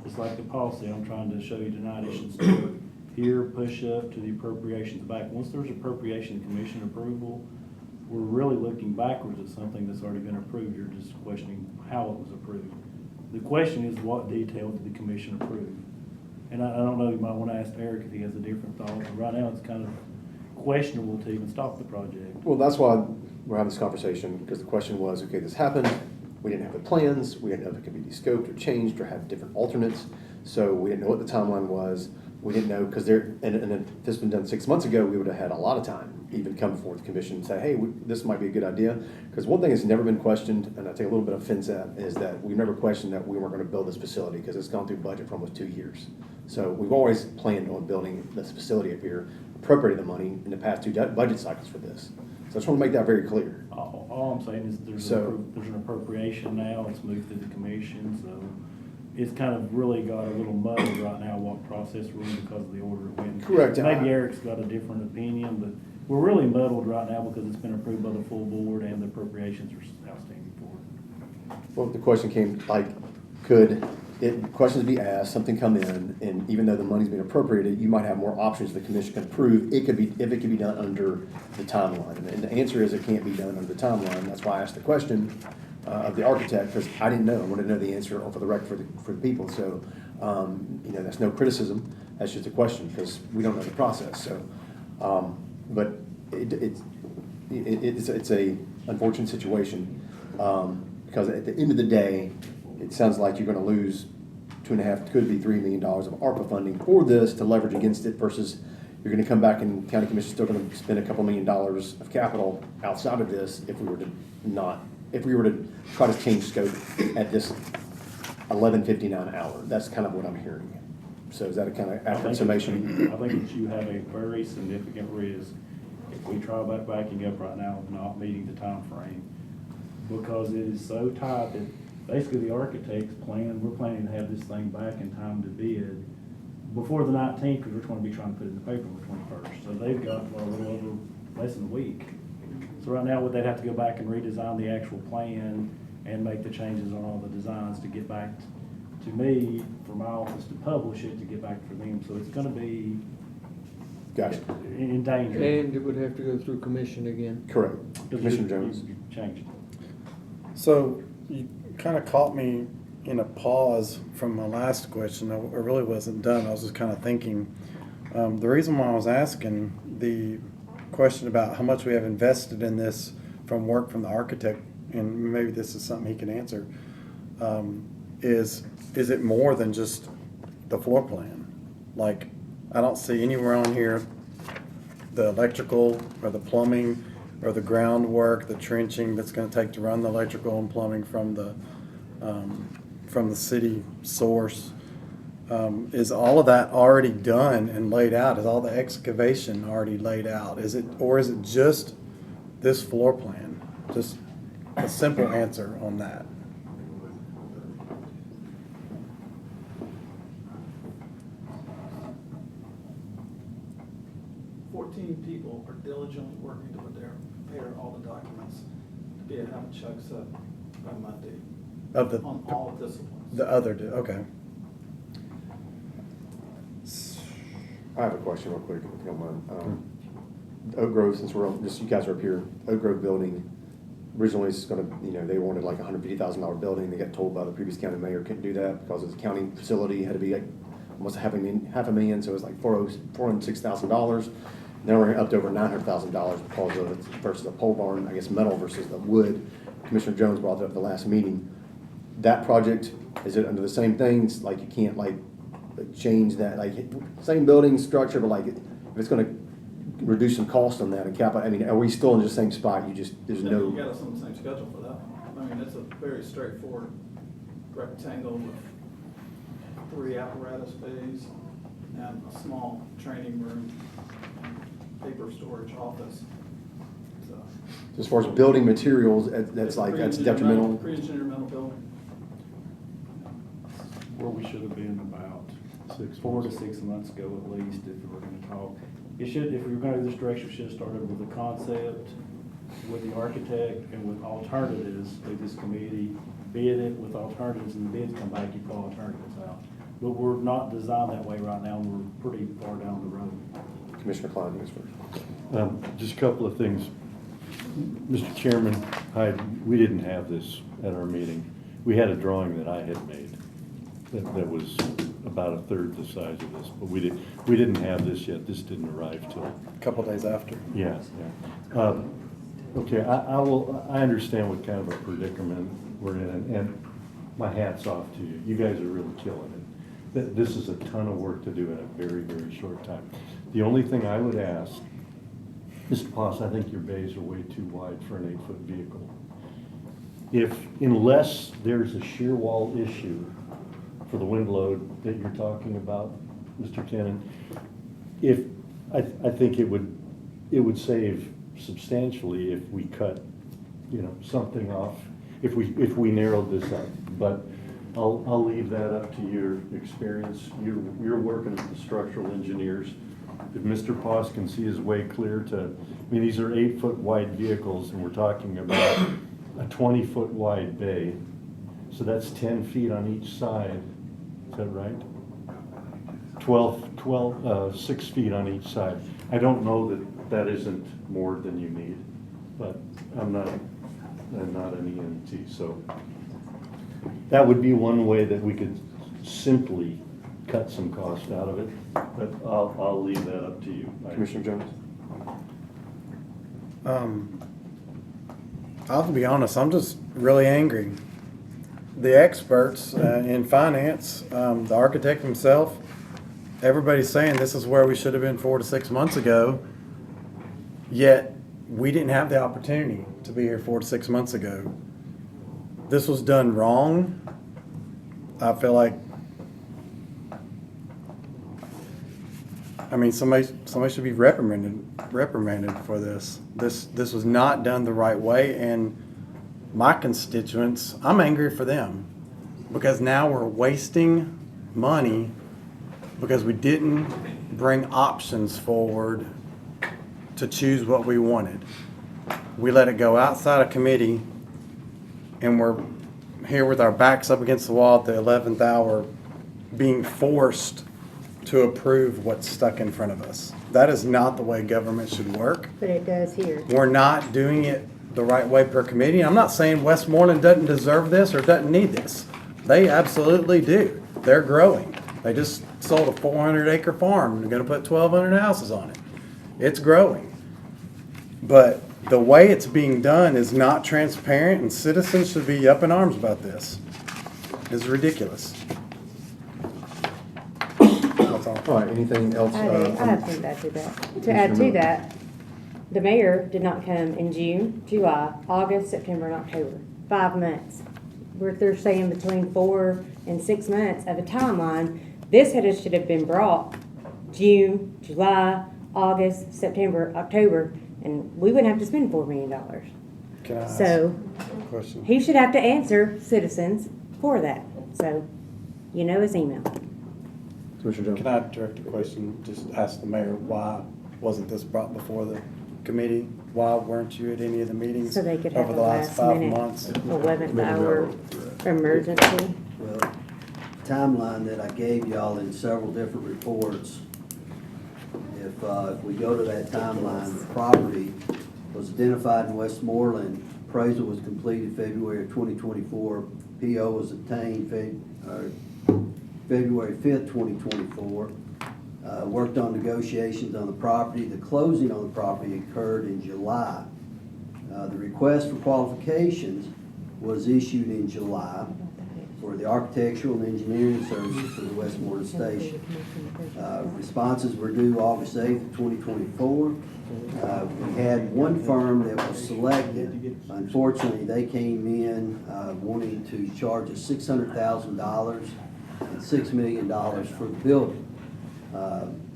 It's like the policy I'm trying to show you tonight, it should start here, push up to the appropriations back. Once there's appropriation commission approval, we're really looking backwards at something that's already been approved. You're just questioning how it was approved. The question is, what detail did the commission approve? And I don't know, you might want to ask Eric if he has a different thought, but right now it's kind of questionable to even stop the project. Well, that's why we're having this conversation, because the question was, okay, this happened, we didn't have the plans, we didn't know if it could be descoped or changed or have different alternates, so we didn't know what the timeline was. We didn't know, because and if this had been done 6 months ago, we would have had a lot of time even come before the commission and say, hey, this might be a good idea. Because one thing that's never been questioned, and I take a little bit of offense at, is that we've never questioned that we weren't going to build this facility, because it's gone through budget for almost 2 years. So we've always planned on building this facility up here, appropriated the money in the past 2 budget cycles for this. So I just want to make that very clear. All I'm saying is there's an appropriation now, it's moved through the commission, so it's kind of really got a little muddled right now what process we're in because of the order it went. Correct. Maybe Eric's got a different opinion, but we're really muddled right now because it's been approved by the full board and the appropriations are outstanding for it. Well, the question came, questions be asked, something come in, and even though the money's been appropriated, you might have more options the commission can approve. If it could be done under the timeline. And the answer is it can't be done under the timeline. That's why I asked the question of the architect, because I didn't know. I wanted to know the answer for the record for the people. So, that's no criticism. That's just a question, because we don't know the process. So, but it's a unfortunate situation, because at the end of the day, it sounds like you're going to lose $2.5, could be $3 million of ARPA funding for this to leverage against it, versus you're going to come back and county commission's still going to spend a couple $1 million of capital outside of this if we were to try to change scope at this 11:59 hour. That's kind of what I'm hearing. So is that a kind of accurate summation? I think that you have a very significant risk if we try backing up right now of not meeting the time frame, because it is so tight that basically the architect's we're planning to have this thing back in time to bid before the 19th, because we're going to be trying to put it in the paper on the 21st. So they've got a little over less than a week. So right now, they'd have to go back and redesign the actual plan and make the changes on all the designs to get back to me, for my office to publish it, to get back for them. So it's going to be in danger. And it would have to go through commission again. Correct. Commissioner Jones. You changed it. So you kind of caught me in a pause from my last question. I really wasn't done. I was just kind of thinking. The reason why I was asking the question about how much we have invested in this from work from the architect, and maybe this is something he can answer, is it more than just the floor plan? Like, I don't see anywhere on here the electrical or the plumbing or the groundwork, the trenching that's going to take to run the electrical and plumbing from the city source. Is all of that already done and laid out? Is all the excavation already laid out? Is it just this floor plan? Just a simple answer on that. People are diligently working to prepare all the documents to be able to have it checks up by Monday on all disciplines. The other, okay. I have a question real quick, if you don't mind. Oak Grove, since you guys are up here, Oak Grove building, originally it's going to, they wanted like a $150,000 building. They got told by the previous county mayor couldn't do that because it's a county facility, had to be like almost $500,000, so it was like $406,000. Now we're up to over $900,000 because of it versus the pole barn, I guess metal versus the wood. Commissioner Jones brought that up at the last meeting. That project, is it under the same things? Like you can't like change that, like same building structure, but like if it's gonna reduce some cost on that and cap, I mean, are we still in the same spot? You just, there's no. You got us on the same schedule for that one. I mean, it's a very straightforward rectangle with 3 apparatus bays and a small training room, paper storage office. So, As far as building materials, that's like, that's detrimental. Pre-engineered metal building. Where we should have been about 4 to 6 months ago at least, if we're gonna talk. It should, if we were going to do this direction, we should have started with the concept, with the architect, and with alternatives through this committee, bid it with alternatives, and the bids come back, you put alternatives out. But we're not designed that way right now, and we're pretty far down the road. Commissioner Klein, yes, sir. Just a couple of things. Mr. Chairman, we didn't have this at our meeting. We had a drawing that I had made that was about a third the size of this, but we didn't have this yet. This didn't arrive till A couple days after. yeah. Okay, I understand what kind of a predicament we're in, and my hat's off to you. You guys are really killing it. This is a ton of work to do in a very, very short time. The only thing I would ask, Mr. Poss, I think your bays are way too wide for an 8-foot vehicle. Unless there's a shear wall issue for the wind load that you're talking about, Mr. Cannon, I think it would save substantially if we cut, something off, if we narrowed this up. But I'll leave that up to your experience. You're working with the structural engineers. If Mr. Poss can see his way clear to, these are 8-foot wide vehicles, and we're talking about a 20-foot wide bay. So that's 10 feet on each side. Is that right? 6 feet on each side. I don't know that isn't more than you need, but I'm not an EMT, so that would be one way that we could simply cut some cost out of it, but I'll leave that up to you. Commissioner Jones? I'll have to be honest, I'm just really angry. The experts in finance, the architect himself, everybody's saying this is where we should have been 4 to 6 months ago, yet we didn't have the opportunity to be here 4 to 6 months ago. This was done wrong. I feel like, somebody should be reprimanded for this. This was not done the right way, and my constituents, I'm angry for them because now we're wasting money because we didn't bring options forward to choose what we wanted. We let it go outside of committee, and we're here with our backs up against the wall at the 11th hour being forced to approve what's stuck in front of us. That is not the way government should work. But it does here. We're not doing it the right way per committee. I'm not saying Westmoreland doesn't deserve this or doesn't need this. They absolutely do. They're growing. They just sold a 400-acre farm and they're going to put 1,200 houses on it. It's growing. But the way it's being done is not transparent, and citizens should be up in arms about this. It's ridiculous. That's all. All right, anything else? I have things to add to that. To add to that, the mayor did not come in June, July, August, September, and October. 5 months. They're saying between 4 and 6 months of a timeline. This should have been brought June, July, August, September, October, and we wouldn't have to spend $4 million. Can I ask So a question? he should have to answer citizens for that. So, his email. Commissioner Jones? Can I direct a question? Just ask the mayor, why wasn't this brought before the committee? Why weren't you at any of the meetings So they could have over a the last 5 last-minute months? 11th hour emergency. Well, timeline that I gave y'all in several different reports, if we go to that timeline, the property was identified in Westmoreland, appraisal was completed February of 2024, PO was obtained February 5th, 2024. Worked on negotiations on the property. The closing on the property occurred in July. The request for qualifications was issued in July for the architectural and engineering services for the Westmoreland Station. Responses were due August 8th, 2024. We had one firm that was selected. Unfortunately, they came in wanting to charge us $600,000 and $6 million for the building.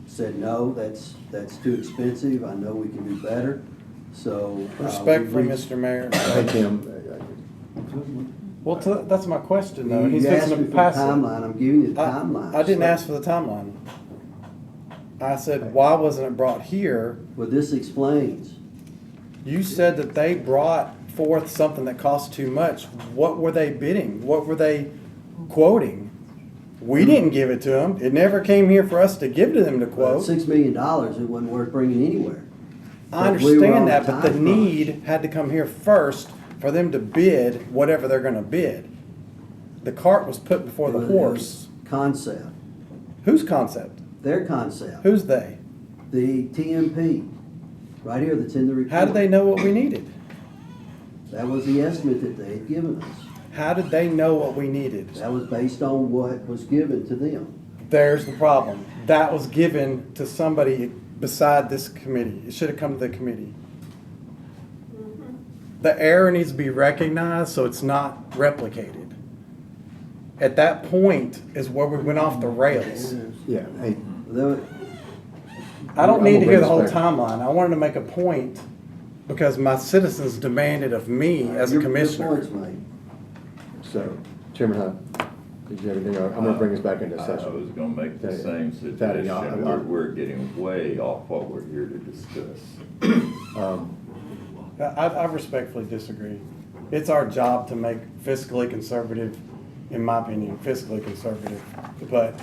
Said, no, that's too expensive. I know we can do better. So. Respectfully, Mr. Mayor. Hey, Tim. Well, that's my question, though. He's You asked fixing me to for the pass it. timeline. I'm giving you the timeline. I didn't ask for the timeline. I said, why wasn't it brought here? Well, this explains. You said that they brought forth something that cost too much. What were they bidding? What were they quoting? We didn't give it to them. It never came here for us to give to them to quote. $6 million, it wasn't worth bringing anywhere. I But we were on understand that, the but the time need crunch. had to come here first for them to bid whatever they're gonna bid. The cart was put before the It was horse. Concept, Whose concept? their concept, Who's they? the TMP, right here that's in the report. How did they know what we needed? That was the estimate that they had given us. How did they know what we needed? That was based on what was given to them. There's the problem. That was given to somebody beside this committee. It should have come to the committee. The error needs to be recognized so it's not replicated. At that point is where we went off the rails. Yeah, hey, Though- I don't I'm need to gonna hear bring the whole this back. timeline. I wanted to make a point because my citizens demanded of me as a your commissioner. point's made. so, Chairman Hunt, did you have anything? I'm gonna bring us back into I session. was gonna make the Okay. same Fatty, suggestion. We're getting way off what we're here to discuss. I respectfully disagree. It's our job to make fiscally conservative, in my opinion, fiscally conservative. But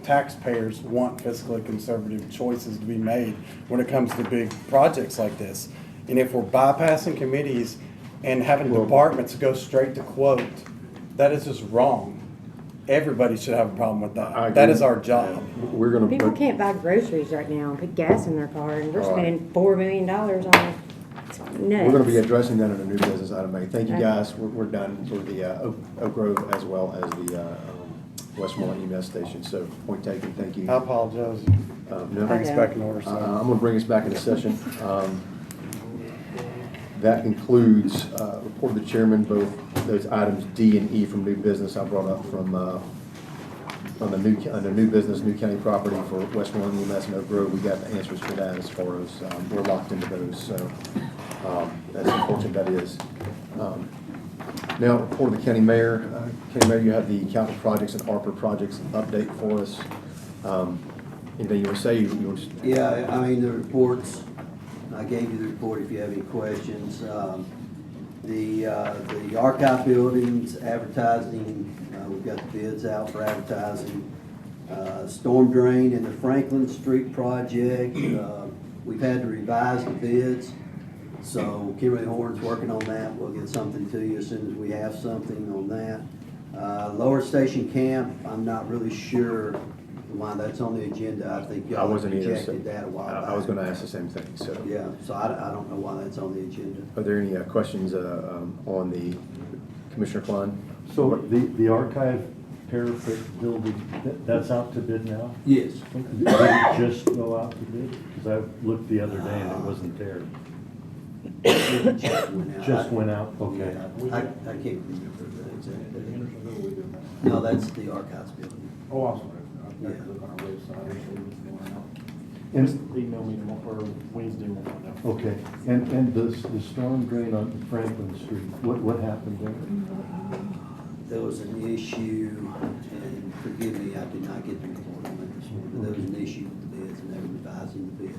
taxpayers want fiscally conservative choices to be made when it comes to big projects like this. And if we're bypassing committees and having departments go straight to quote, that is just wrong. Everybody should have a problem with I that. agree. That is our job. We're gonna. People can't buy groceries right now and put gas in their car, and we're All right. spending $4 million on it. It's nuts. We're gonna be addressing that in a new business item. Thank you, Okay. guys. We're done for the Oak Grove as well as the Westmoreland EMS station. So, point taken, thank you. I apologize. No, Bring us back in order, I'm sir. gonna bring us back into session. That concludes, report of the chairman, both those items D and E from new business I brought up from, on the new business, new county property for Westmoreland EMS and Oak Grove. We got the answers for that as far as, we're locked into those, so, that's unfortunate that is. Now, report of the county mayor. County mayor, you have the capital projects and ARPA projects update for us. Anything you want to say? You want to- Yeah, I mean, the reports, I gave you the report if you have any questions. The archive buildings, advertising, we've got the bids out for advertising. Storm drain in the Franklin Street project, we've had to revise the bids. So Kimberly Horn's working on that. We'll get something to you as soon as we have something on that. Lower Station Camp, I'm not really sure why that's on the agenda. I think I y'all wasn't either. rejected that a while back. I was going to ask the same thing, so. Yeah, so I don't know why that's on the agenda. Are there any questions on the Commissioner Klein? So the archive parapet building, that's out to bid now? Yes. Did it just go out to bid? Because I looked the other day and it wasn't there. Just went out, okay. Yeah, I can't remember the exact date. No, that's the archives building. Oh, awesome. Yeah. Look on our website, see what's going on. And- Just email me tomorrow, or Wednesday, we'll find out. Okay, and the storm drain on Franklin Street, what happened there? There was an issue, and forgive me, I did not get the report on that this morning, but there was an issue with the bids, and they were revising the bid.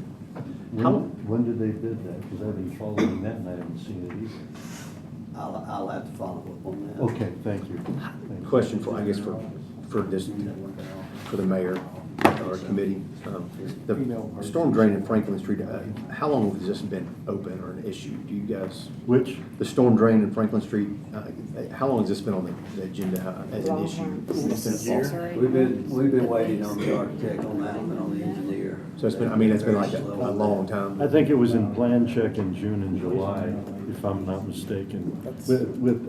When did they bid that? Because I've been following that and I haven't seen it either. I'll have to follow up on that. Okay, thank you. Thanks. Question for, I guess, for this, for the mayor. our committee. The storm drain in Franklin Street, how long has this been open or an issue? Do you guys? Which, The storm drain in Franklin Street, how long has this been on the agenda as an Long issue? time. It's been a year. We've been waiting on the architect on that and on the engineer. So it's been, I mean, it's been like a long time. I think it was in plan check in June and July, if I'm not mistaken,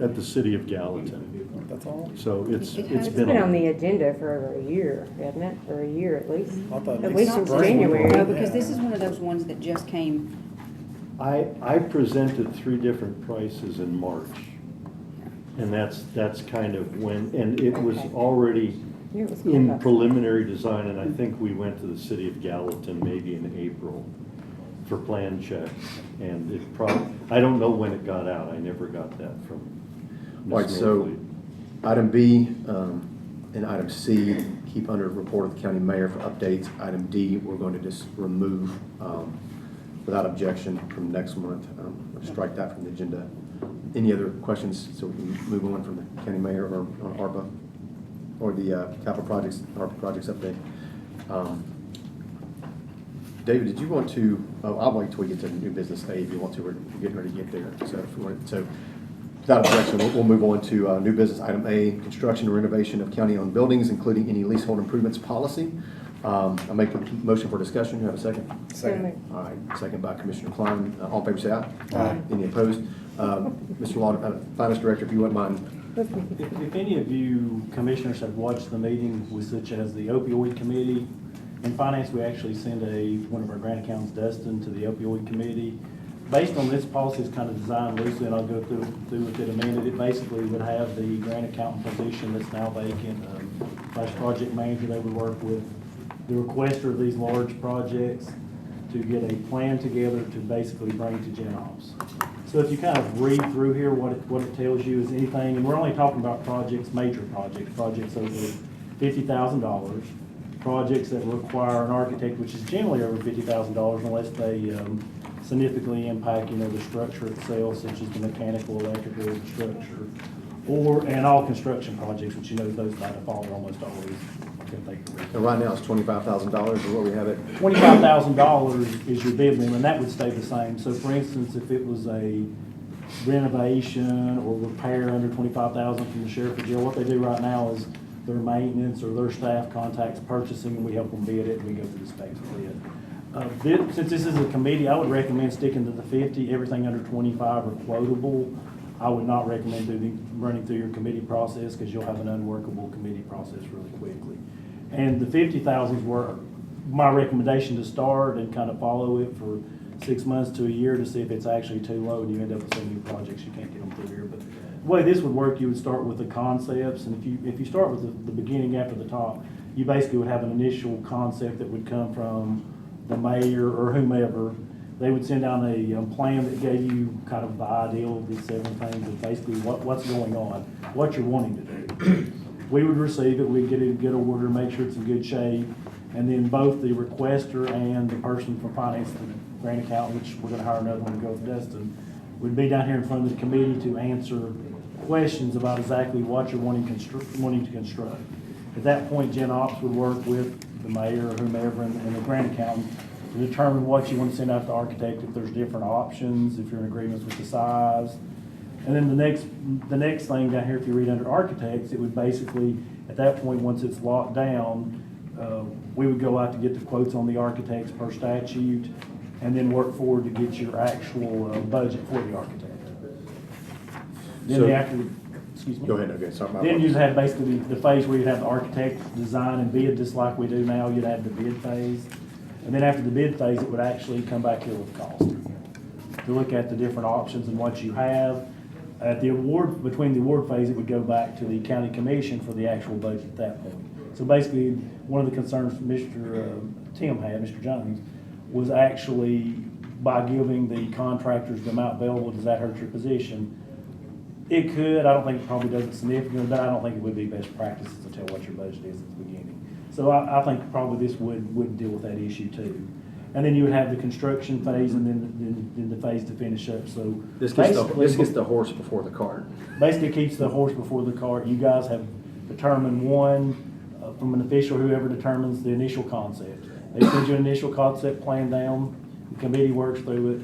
at the city of Gallatin. That's all? So it's It's been been on on. the agenda for over a year, hasn't it? Or a year at least. I thought At next least since spring we were- January. No, because this is one of those ones that just came, I presented 3 different prices in March. And that's kind of when, and it was already Yeah, it was in called up. preliminary design, and I think we went to the city of Gallatin maybe in April for plan check. And it I don't know when it got out. I never got that from All right, Ms. so Norfleet. item B and item C, keep under report of the county mayor for updates. Item D, we're going to just remove without objection from next month. Strike that from the agenda. Any other questions so we can move on from the county mayor or on ARPA or the capital projects, ARPA projects update? David, did you want to, I'll wait till we get to new business A if you want to, we're getting ready to get there. So if you want, so without objection, we'll move on to new business item A, construction and renovation of county-owned buildings, including any leasehold improvements policy. I make a motion for discussion. You have a second? Second. All right, second by Commissioner Klein. All in favor, say aye. Aye. Any opposed? Mr. Law, Finance Director, if you wouldn't mind. If any of you commissioners have watched the meeting with such as the opioid committee, in finance, we actually send one of our grant accountants, Dustin, to the opioid committee. Based on this policy, it's kind of designed loosely, and I'll go through with it amended. It basically would have the grant accountant position that's now vacant, / project manager. They would work with the requester of these large projects to get a plan together to basically bring to Gen Ops. So if you kind of read through here, what it tells you is anything, and we're only talking about projects, major projects over $50,000, projects that require an architect, which is generally over $50,000 unless they significantly impact, the structure itself, such as the mechanical, electrical, the structure, and all construction projects, which those by default are almost always. And right now, it's $25,000 is what we have it. $25,000 is your bid limit, and that would stay the same. So for instance, if it was a renovation or repair under $25,000 from the sheriff or jail, what they do right now is their maintenance or their staff contacts purchasing, and we help them bid it, and we go through the specs for it. Since this is a committee, I would recommend sticking to the 50. Everything under 25 are quotable. I would not recommend running through your committee process because you'll have an unworkable committee process really quickly. And the 50,000s were my recommendation to start and kind of follow it for 6 months to a year to see if it's actually too low and you end up with so many projects you can't get them through here. But the way this would work, you would start with the concepts, and if you start with the beginning after the top, you basically would have an initial concept that would come from the mayor or whomever. They would send down a plan that gave you kind of the ideal of these 7 things of basically what's going on, what you're wanting to do. We would receive it, we'd get it in good order, make sure it's in good shape, and then both the requester and the person from finance, the grant accountant, which we're gonna hire another one to go with Dustin, would be down here in front of the committee to answer questions about exactly what you're wanting to construct. At that point, Gen Ops would work with the mayor or whomever and the grant accountant to determine what you want to send out to the architect, if there's different options, if you're in agreement with the size. And then the next thing down here, if you read under architects, it would basically, at that point, once it's locked down, we would go out to get the quotes on the architects per statute, and then work forward to get your actual budget for the architect. Then excuse me. Go ahead, okay, sorry. Then you'd have basically the phase where you'd have the architect design and bid, just like we do now. You'd have the bid phase. And then after the bid phase, it would actually come back here with cost. To look at the different options and what you have. At the award, between the award phase, it would go back to the county commission for the actual budget at that point. So basically, one of the concerns Mr. Tim had, Mr. Jones, was actually by giving the contractors the amount available, does that hurt your position? It could. I don't think it probably does it significantly, but I don't think it would be best practices to tell what your budget is at the beginning. So I think probably this would deal with that issue too. And then you would have the construction phase and then the phase to finish up. So This gets the horse before the cart. Basically keeps the horse before the cart. You guys have determined one, from an official, whoever determines the initial concept. They send you an initial concept plan down, the committee works through it,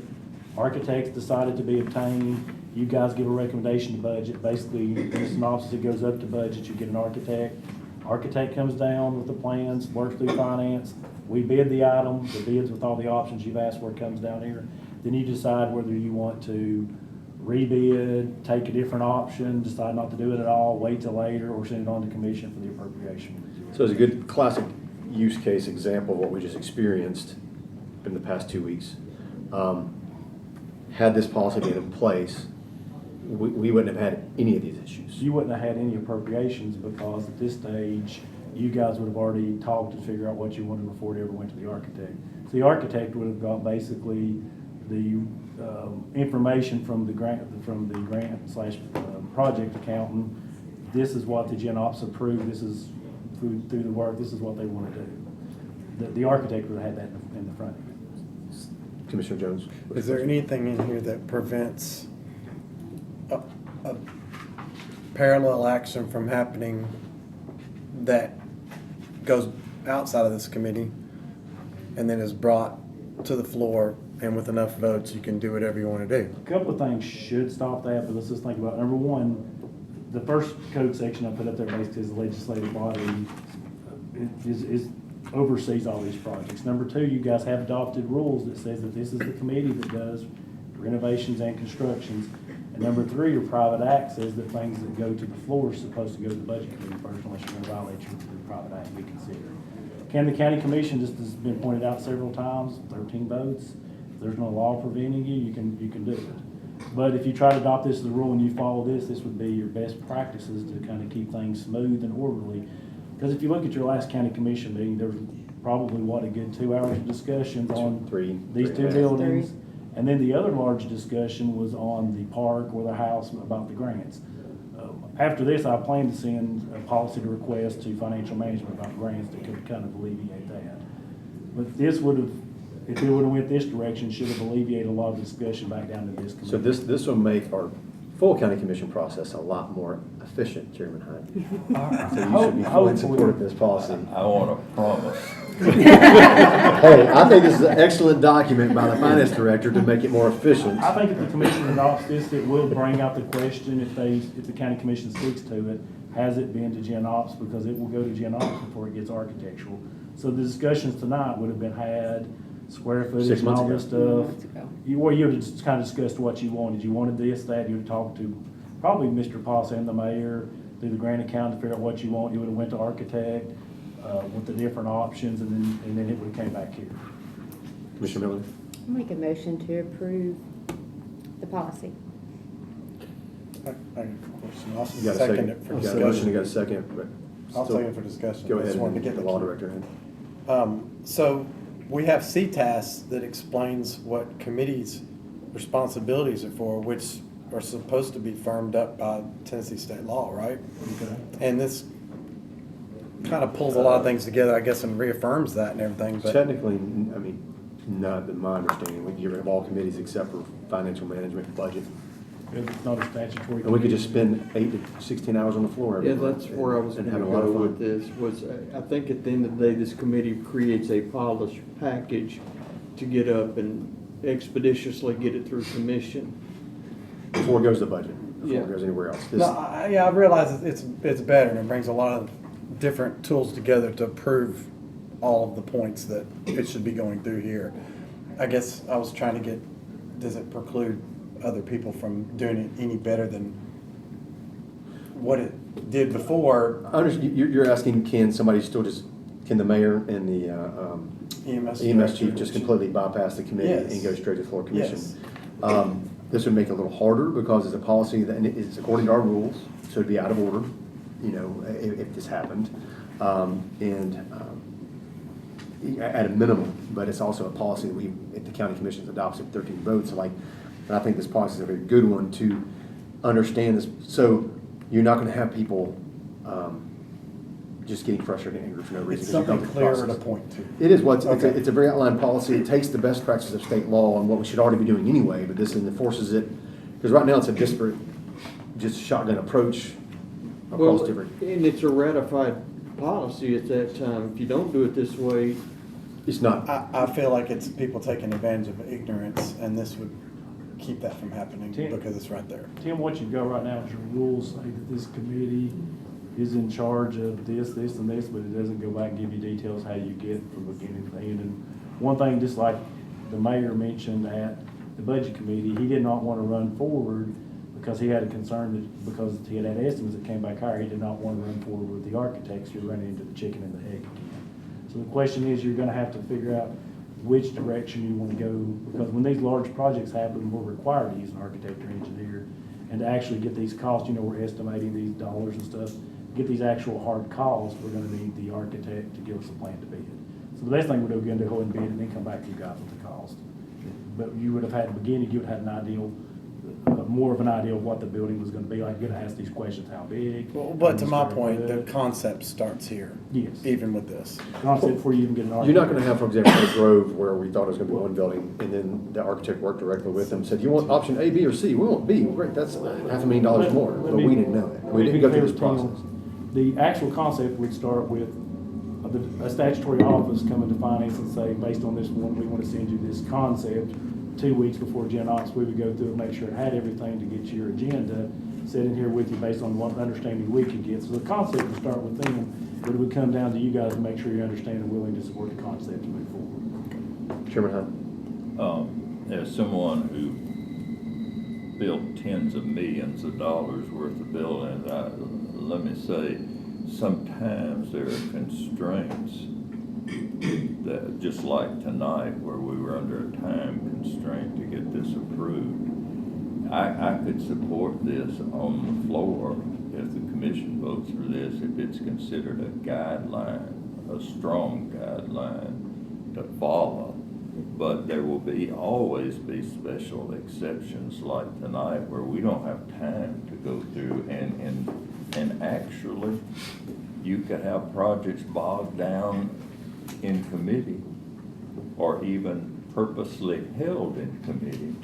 architects decided to be obtained, you guys give a recommendation to budget. Basically, in the synopsis, it goes up to budget, you get an architect. Architect comes down with the plans, works through finance, we bid the item, the bids with all the options you've asked for comes down here. Then you decide whether you want to rebid, take a different option, decide not to do it at all, wait till later, or send it on to commission for the appropriation. So it's a good classic use case example of what we just experienced in the past 2 weeks. Had this policy been in place, we wouldn't have had any of these issues. You wouldn't have had any appropriations because at this stage, you guys would have already talked to figure out what you wanted before it ever went to the architect. So the architect would have got basically the information from the grant / project accountant. This is what the Gen Ops approved. This is through the work. This is what they want to do. The architect would have had that in the front. Commissioner Jones? Is there anything in here that prevents a parallel action from happening that goes outside of this committee and then is brought to the floor, and with enough votes you can do whatever you want to do? A couple of things should stop that, but let's just think about it. Number one, the first code section I put up there basically is the legislative body is oversees all these projects. Number two, you guys have adopted rules that says that this is the committee that does renovations and constructions. And number three, your private act says that things that go to the floor are supposed to go to the budget committee first, unless you're gonna violate your private act and be considered. Can the county commission, just as has been pointed out several times, 13 votes, if there's no law preventing you, you can do it. But if you try to adopt this as a rule and you follow this would be your best practices to kind of keep things smooth and orderly. Because if you look at your last county commission meeting, there was probably, a good 2 hours of discussions on these two buildings. And then the other large discussion was on the park or the house about the grants. After this, I plan to send a policy to request to financial management about grants that could kind of alleviate that. But this would have, if it would have went this direction, should have alleviated a lot of discussion back down to this committee. So this will make our full county commission process a lot more efficient, Chairman Hyde. So you should be fully in support of this policy. I want a promise. Hey, I think this is an excellent document by the finance director to make it more efficient. I think if the commission adopts this, it will bring out the question, if the county commission sticks to it, has it been to Gen Ops? Because it will go to Gen Ops before it gets architectural. So the discussions tonight would have been had, square footage 6 and months all ago. this stuff. You would have just kind of discussed what you wanted. You wanted this, that, you would have talked to probably Mr. Posse and the mayor, through the grant account to figure out what you want. You would have went to architect, with the different options, and then it would have came back here. Commissioner Miller? I'll make a motion to approve the policy. I got a question. I'll You got a second second? it for You got a motion, you discussion. got a second, but. I'll still- second for discussion. Go I ahead just wanted to and get get the the law key. director in. So we have CTAS that explains what committees' responsibilities are for, which are supposed to be firmed up by Tennessee state law, right? Okay. And this kind of pulls a lot of things together, I guess, and reaffirms that and everything, but Technically, I mean, not in my understanding, we can get rid of all committees except for financial management and budget. It's not a statutory. And we could just spend 8 to 16 hours on the floor every Yeah, month that's where I was and gonna have a lot go of with fun. this, was I think at the end of the day, this committee creates a polished package to get up and expeditiously get it through commission. Before it goes to budget, before Yeah. it goes anywhere else. no, I realize it's better and it brings a lot of different tools together to prove all of the points that it should be going through here. I guess I was trying to get, does it preclude other people from doing it any better than what it did before? You're asking, can somebody still just, can the mayor and the EMS chief just completely bypass the committee Yes. and go straight to the floor commission? Yes. This would make it a little harder because it's a policy that and it's according to our rules, so it'd be out of order, if this happened. At a minimum, but it's also a policy that if the county commission adopts with 13 votes, and I think this policy is a very good one to understand this. So you're not going to have people just getting frustrated and angry for no reason. It's 'cause you something know the clearer process. to point to. It is Okay. it's a very outlined policy. It takes the best practices of state law and what we should already be doing anyway, but this enforces it, because right now it's a disparate, just shotgun approach across different. And it's a ratified policy at that time. If you don't do it this way, It's not, I feel like it's people taking advantage of ignorance, and this would keep that from happening Tim- because it's right there. Tim, what you've got right now is your rules say that this committee is in charge of this, this, and this, but it doesn't go back and give you details how you get from beginning to end. And one thing, just like the mayor mentioned at the budget committee, he did not want to run forward because he had a concern that because he had estimates that came back higher, he did not want to run forward with the architects. You're running into the chicken and the egg again. So the question is, you're gonna have to figure out which direction you wanna go, because when these large projects happen, we're required to use an architect or engineer. And to actually get these costs, we're estimating these dollars and stuff, get these actual hard costs, we're gonna need the architect to give us a plan to bid. So the best thing we're gonna do is go ahead and bid and then come back to you guys with the cost. But you would have had, at the beginning, you would have had an ideal, more of an idea of what the building was gonna be like. You're gonna ask these questions, how big? Well, but to my how point, the good. concept starts here. Yes. Even with this. Concept before you even get an you're architect. not gonna have, for example, a Grove where we thought it was gonna be one building, and then the architect worked directly with them, said, you want option A, B, or C? We want B. Great, that's $500,000 more, Let but me- we didn't know it. let We me didn't be go through clear, this Tim. process. The actual concept would start with a statutory office coming to finance and say, based on this one, we want to send you this concept. 2 weeks before Gen Ops, we would go through and make sure it had everything to get your agenda, sit in here with you based on what understanding we could get. So the concept would start with them, but it would come down to you guys to make sure you understand and willing to support the concept to move forward. Chairman Hunt? As someone who built tens of millions of dollars worth of buildings, let me say, sometimes there are constraints that, just like tonight, where we were under a time constraint to get this approved. I could support this on the floor if the commission votes for this, if it's considered a guideline, a strong guideline to follow. But there will always be special exceptions like tonight where we don't have time to go through and actually you could have projects bogged down in committee or even purposely held in committee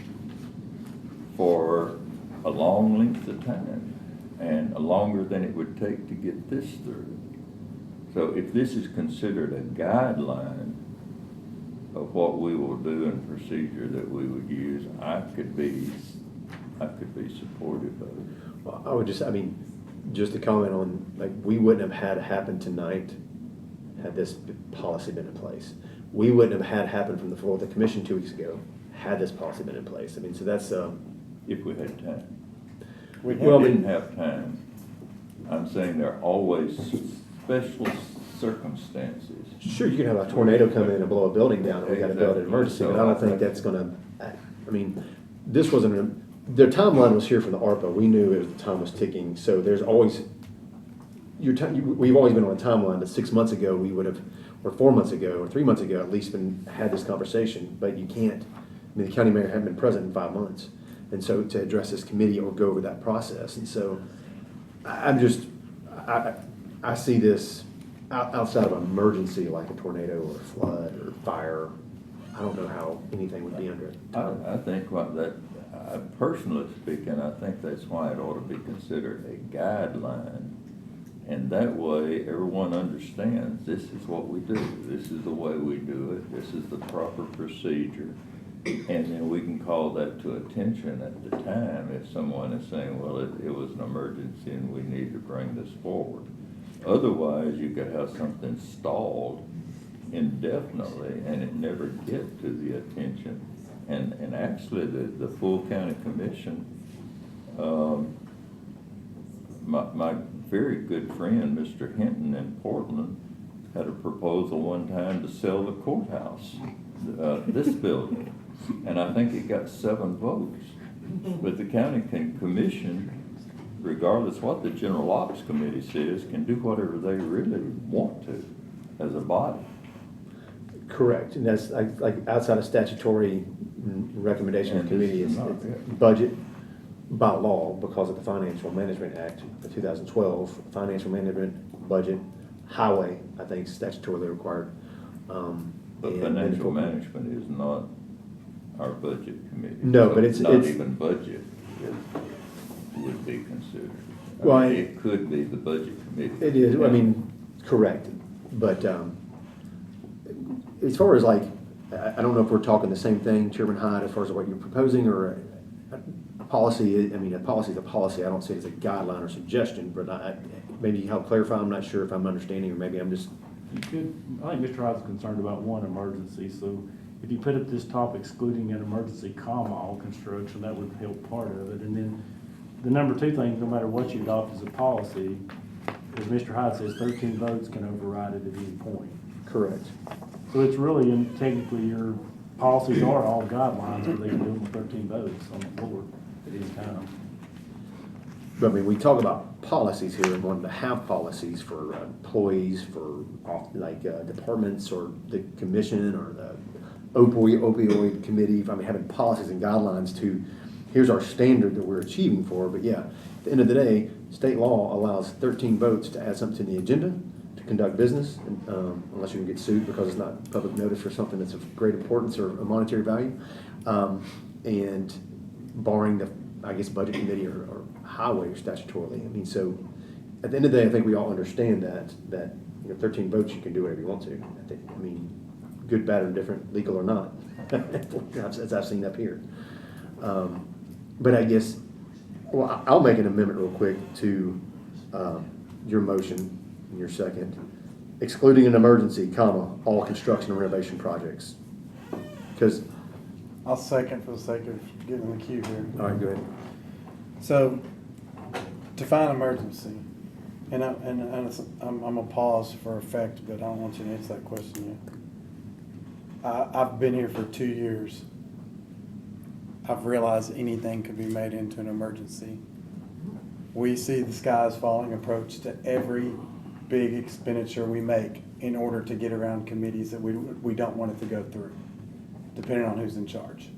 for a long length of time and longer than it would take to get this through. So if this is considered a guideline of what we will do and procedure that we would use, I could be supportive of it. Well, I would just, just to comment on, we wouldn't have had it happen tonight had this policy been in place. We wouldn't have had it happen from the floor of the commission 2 weeks ago had this policy been in place. So that's, If we had time. We didn't have time. I'm saying there are always special circumstances. sure, you could have a tornado come in and blow a building down, and we gotta build an emergency, but I don't think that's gonna, this wasn't, their timeline was here from the ARPA, we knew the time was ticking, so there's always, we've always been on a timeline, but 6 months ago, we would have, or 4 months ago, or 3 months ago, at least had this conversation, but you can't, the county mayor hadn't been present in 5 months, and so to address this committee or go over that process, and so, I see this outside of an emergency like a tornado or a flood or fire. I don't know how anything would be under it. I think personally speaking, I think that's why it ought to be considered a guideline. And that way, everyone understands this is what we do. This is the way we do it. This is the proper procedure. And then we can call that to attention at the time if someone is saying, well, it was an emergency and we need to bring this forward. Otherwise, you could have something stalled indefinitely and it never get to the attention. And actually, the full county commission, my very good friend, Mr. Hinton in Portland, had a proposal one time to sell the courthouse, this building. And I think it got 7 votes. But the county commission, regardless what the general ops committee says, can do whatever they really want to as a body. Correct, and that's like outside of statutory recommendation of And committee, it's it's not, yeah. budget by law because of the Financial Management Act of 2012, financial management, budget, highway, I think statutorily required. But and financial then- management is not our budget committee. No, So but it's- not it's- even budget would be considered. Well, It could be the budget committee. It is, Correct, but as far as like, I don't know if we're talking the same thing, Chairman Hyde, as far as what you're proposing, or a policy, I mean, a policy is a policy, I don't see it as a guideline or suggestion, but maybe you help clarify, I'm not sure if I'm understanding, or maybe I'm just. You could, I think Mr. Hyde's concerned about one emergency, so if you put at this top excluding an emergency, comma, all construction, that would help part of it. And then the number two thing, no matter what you adopt as a policy, as Mr. Hyde says, 13 votes can override it at any point. Correct. So it's really, and technically, your policies are all guidelines, but they can do them with 13 votes on the floor at any time. But I mean, we talk about policies here and wanting to have policies for employees, for departments or the commission or the opioid committee. I mean, having policies and guidelines to, here's our standard that we're achieving for. But yeah, at the end of the day, state law allows 13 votes to add something to the agenda, to conduct business, unless you can get sued because it's not public notice for something that's of great importance or a monetary value. And barring the, I guess, budget committee or highway or statutorily. I mean, so at the end of the day, I think we all understand that 13 votes, you can do whatever you want to. I mean, good, bad, or different, legal or not, as I've seen up here. But I guess, well, I'll make an amendment real quick to your motion, your second, excluding an emergency, comma, all construction and renovation projects. Because. I'll second for the sake of getting the cue here. All right, go ahead. So, define emergency, and I'm gonna pause for effect, but I don't want you to answer that question yet. I've been here for 2 years. I've realized anything could be made into an emergency. We see the skies falling approach to every big expenditure we make in order to get around committees that we don't want it to go through, depending on who's in charge.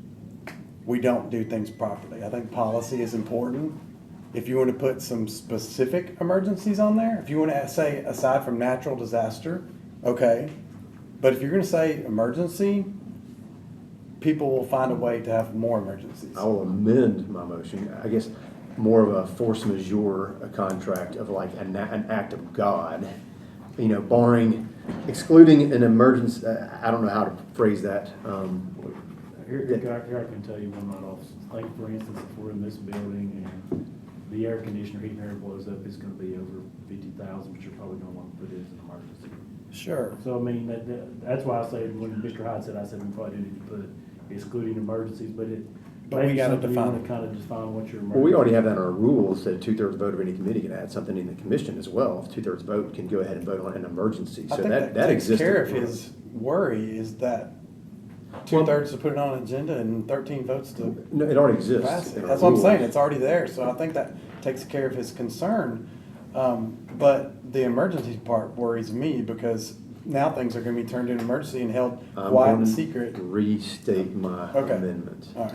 We don't do things properly. I think policy is important. If you want to put some specific emergencies on there, if you want to say aside from natural disaster, okay. But if you're going to say emergency, people will find a way to have more emergencies. I will amend my motion, I guess, more of a force majeure, a contract of like an act of God, barring, excluding an emergency, I don't know how to phrase that. Here I can tell you one right off. Like, for instance, if we're in this building and the air conditioner, heat and air blows up, it's gonna be over 50,000, but you're probably gonna want to put it as an emergency. Sure. So, I mean, that's why I say, when Mr. Hyde said, I said we probably do need to put excluding emergencies, but But we gotta define it. Kind of define what your emergency. Well, we already have that in our rules, that 2/3 vote of any committee can add something in the commission as well. If 2/3 vote can go ahead and vote on an emergency. I So think that takes exists. care of his worry is that 2/3 to put it on an agenda and 13 votes to No, it already exists. pass it. in our That's what I'm saying, rules. it's already there, so I think that takes care of his concern. But the emergency part worries me because now things are gonna be turned into emergency and held I'm quiet going and to secret. restate my Okay. amendment. All right.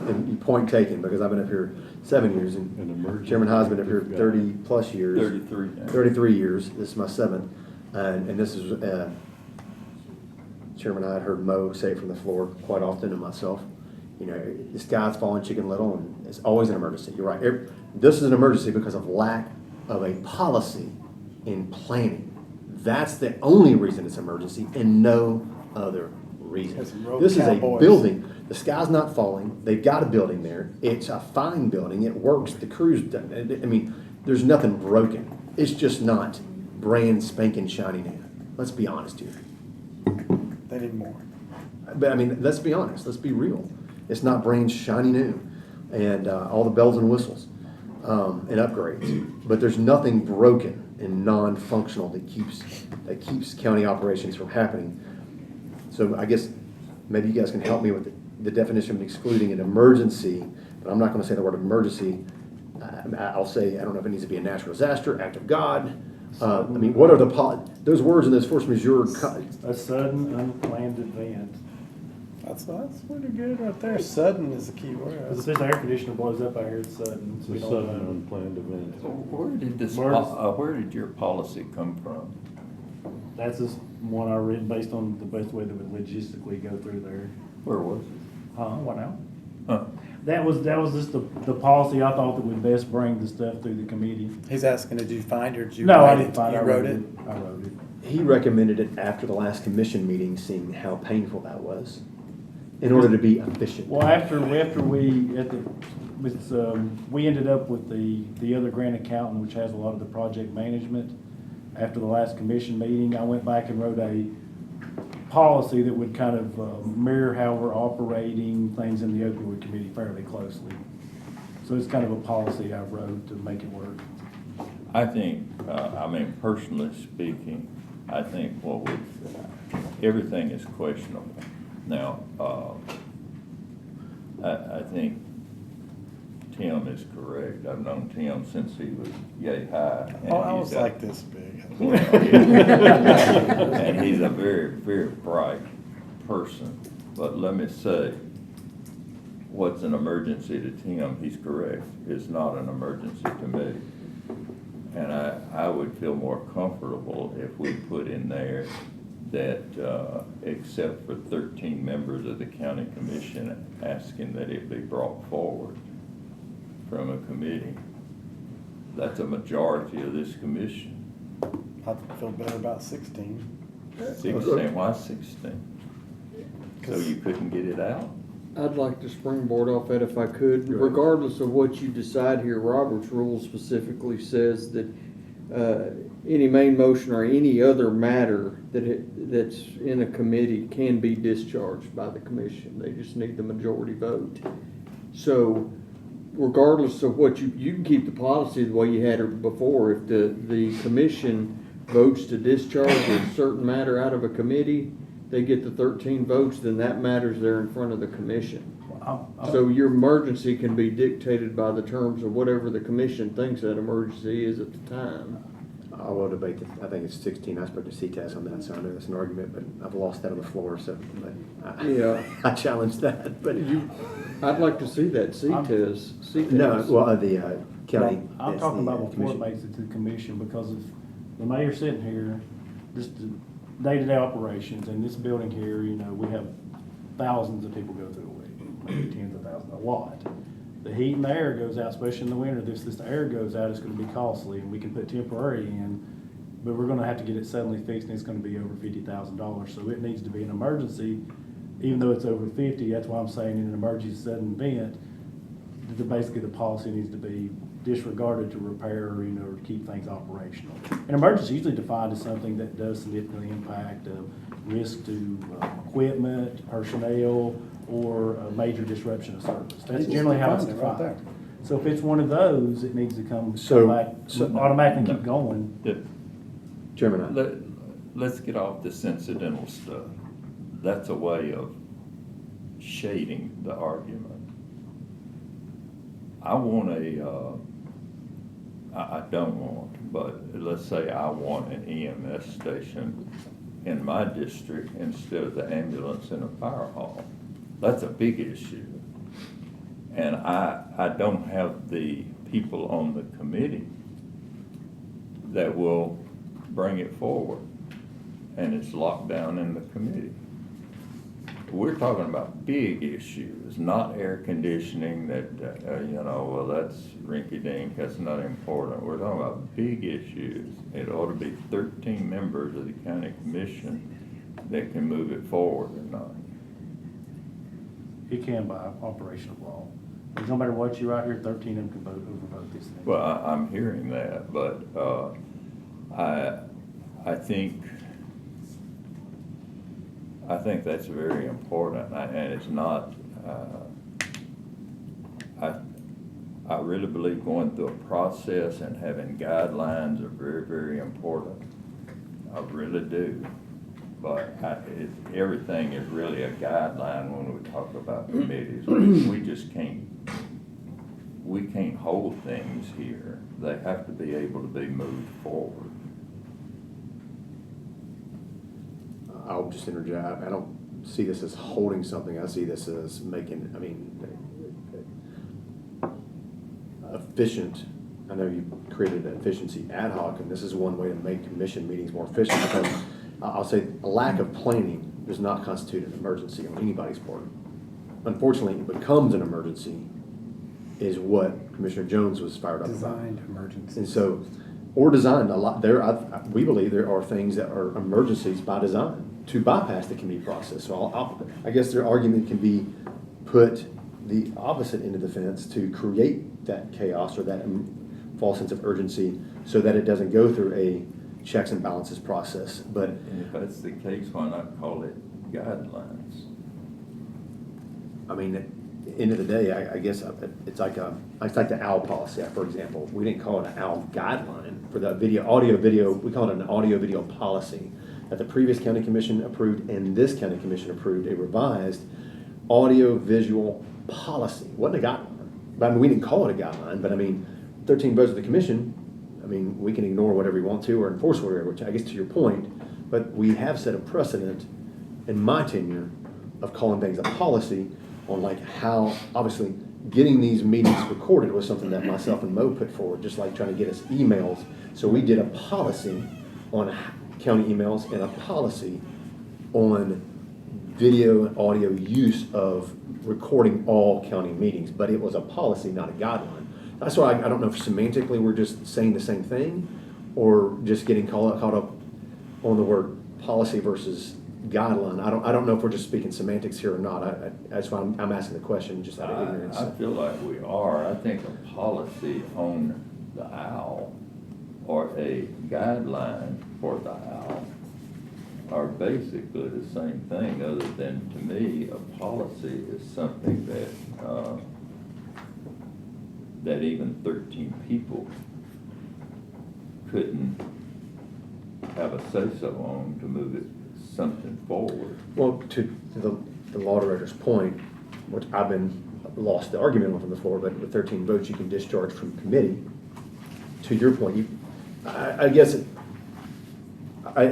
And point taken, because I've been up here 7 years, An and emergency. Chairman Hyde's been up here 30-plus years. 33 now. 33 years, this is my 7th, and this is, Chairman Hyde heard Mo say it from the floor quite often, and myself, the sky's falling chicken little, and it's always an emergency, you're right. This is an emergency because of lack of a policy in planning. That's the only reason it's an emergency, and no other reason. It's road This is a cowboys. building, the sky's not falling, they've got a building there, it's a fine building, it works, the crew's done, I mean, there's nothing broken. It's just not brand spanking shiny new. Let's be honest here. They need more. But I mean, let's be honest, let's be real. It's not brand shiny new and all the bells and whistles and upgrades. But there's nothing broken and non-functional that keeps county operations from happening. So I guess maybe you guys can help me with the definition of excluding an emergency, but I'm not going to say the word emergency. I'll say, I don't know if it needs to be a natural disaster, act of God. I mean, what are those words in this force majeure? A sudden, unplanned event. That's pretty good right there. Sudden is the key word. Because if this air conditioner blows up out here, it's sudden. It's So we a don't sudden know. unplanned event. Where did your policy come from? That's just one I read based on the best way that would logistically go through there. Where was it? What now? Huh. That was just the policy. I thought that would best bring the stuff through the committee. He's asking, did you find it or did you No, I write didn't it? find it. You I wrote wrote it? it. I wrote it. He recommended it after the last commission meeting, seeing how painful that was, in order to be efficient. Well, after we ended up with the other grant accountant, which has a lot of the project management. After the last commission meeting, I went back and wrote a policy that would kind of mirror how we're operating things in the opioid committee fairly closely. So it's kind of a policy I wrote to make it work. I think, personally speaking, I think everything is questionable. Now, I think Tim is correct. I've known Tim since he was yay high. And Oh, I he's was like this big. And he's a very, very bright person. But let me say, what's an emergency to Tim, he's correct, is not an emergency to me. And I would feel more comfortable if we put in there that, except for 13 members of the county commission asking that it be brought forward from a committee. That's a majority of this commission. I feel better about 16. 16, why 16? So you couldn't get it out? I'd like to springboard off that if I could. Regardless of what you decide here, Robert's rule specifically says that any main motion or any other matter that's in a committee can be discharged by the commission. They just need the majority vote. So regardless of what you can keep the policy the way you had it before. If the commission votes to discharge a certain matter out of a committee, they get the 13 votes, then that matter's there in front of the commission. So your emergency can be dictated by the terms of whatever the commission thinks that emergency is at the time. I will debate that. I think it's 16. I spoke to CTAS on that, so I know it's an argument, but I've lost that on the floor, so Yeah. I challenged that. But I'd like to see that CTAS. No, well, the county. I'm talking about before it makes it to the commission, because if the mayor's sitting here, just the day-to-day operations, in this building here, we have thousands of people go through a week, maybe tens of thousands, a lot. The heat and the air goes out, especially in the winter. This air goes out, it's gonna be costly, and we can put temporary in, but we're gonna have to get it suddenly fixed, and it's gonna be over $50,000. So it needs to be an emergency, even though it's over 50. That's why I'm saying in an emergency sudden event, basically the policy needs to be disregarded to repair, or to keep things operational. An emergency is usually defined as something that does significantly impact risk to equipment, personnel, or a major disruption of service. That's generally how it's defined. Right. So if it's one of those, it needs to come back, automatically keep going. Chairman, let's get off this incidental stuff. That's a way of shading the argument. I don't want, but let's say I want an EMS station in my district instead of the ambulance in a fire hall. That's a big issue. And I don't have the people on the committee that will bring it forward. And it's locked down in the committee. We're talking about big issues, not air conditioning that, well, that's rinky-dink, that's not important. We're talking about big issues. It ought to be 13 members of the county commission that can move it forward or not. It can by operational law. No matter what you write here, 13 of them can overvote this thing. Well, I'm hearing that, but I think that's very important, and it's not. I really believe going through a process and having guidelines are very, very important. I really do. But everything is really a guideline when we talk about committees. We just can't hold things here. They have to be able to be moved forward. I'll just interject. I don't see this as holding something. I see this as making, efficient. I know you created an efficiency ad hoc, and this is one way to make commission meetings more efficient, because I'll say a lack of planning does not constitute an emergency on anybody's part. Unfortunately, it becomes an emergency is what Commissioner Jones was fired up about. Designed emergency. And so, or designed, a lot, we believe there are things that are emergencies by design to bypass the committee process. So I guess their argument can be put the opposite end of the fence to create that chaos or that false sense of urgency so that it doesn't go through a checks and balances process. But And if that's the case, why not call it guidelines? I mean, at the end of the day, I guess it's like the OWL policy, for example. We didn't call it an OWL guideline for the audio video. We called it an audio video policy that the previous county commission approved and this county commission approved a revised audio visual policy. It wasn't a guideline. But I mean, we didn't call it a guideline, but I mean, 13 votes of the commission, I mean, we can ignore whatever we want to or enforce whatever, which I guess to your point, but we have set a precedent in my tenure of calling things a policy on like how, obviously, getting these meetings recorded was something that myself and Mo put forward, just like trying to get us emails. So we did a policy on county emails and a policy on video and audio use of recording all county meetings, but it was a policy, not a guideline. That's why I don't know if semantically we're just saying the same thing or just getting caught up on the word policy versus guideline. I don't know if we're just speaking semantics here or not. That's why I'm asking the question just out of ignorance. I feel like we are. I think a policy on the OWL or a guideline for the OWL are basically the same thing, other than, to me, a policy is something that that even 13 people couldn't have a say-so on to move it something forward. Well, to the law director's point, which I've been lost the argument on from the floor, but with 13 votes, you can discharge from committee. To your point, I guess I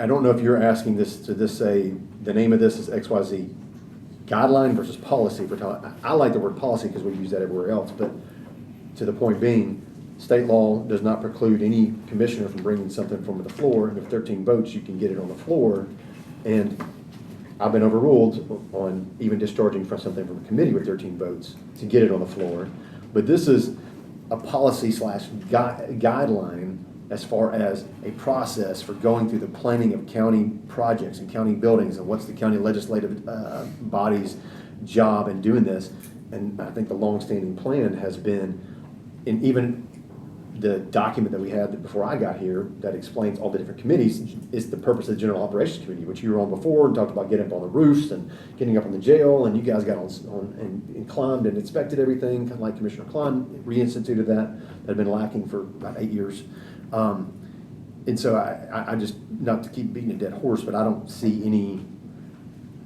don't know if you're asking this to say the name of this is XYZ guideline versus policy. I like the word policy because we use that everywhere else, but to the point being, state law does not preclude any commissioner from bringing something from the floor, and with 13 votes, you can get it on the floor. And I've been overruled on even discharging from something from a committee with 13 votes to get it on the floor. But this is a policy / guideline as far as a process for going through the planning of county projects and county buildings and what's the county legislative body's job in doing this. And I think the longstanding plan has been, and even the document that we had before I got here that explains all the different committees is the purpose of the General Operations Committee, which you were on before and talked about getting up on the roofs and getting up on the jail, and you guys got on and climbed and inspected everything, kind of like Commissioner Klein reinstituted that had been lacking for about 8 years. And so I just, not to keep beating a dead horse, but I don't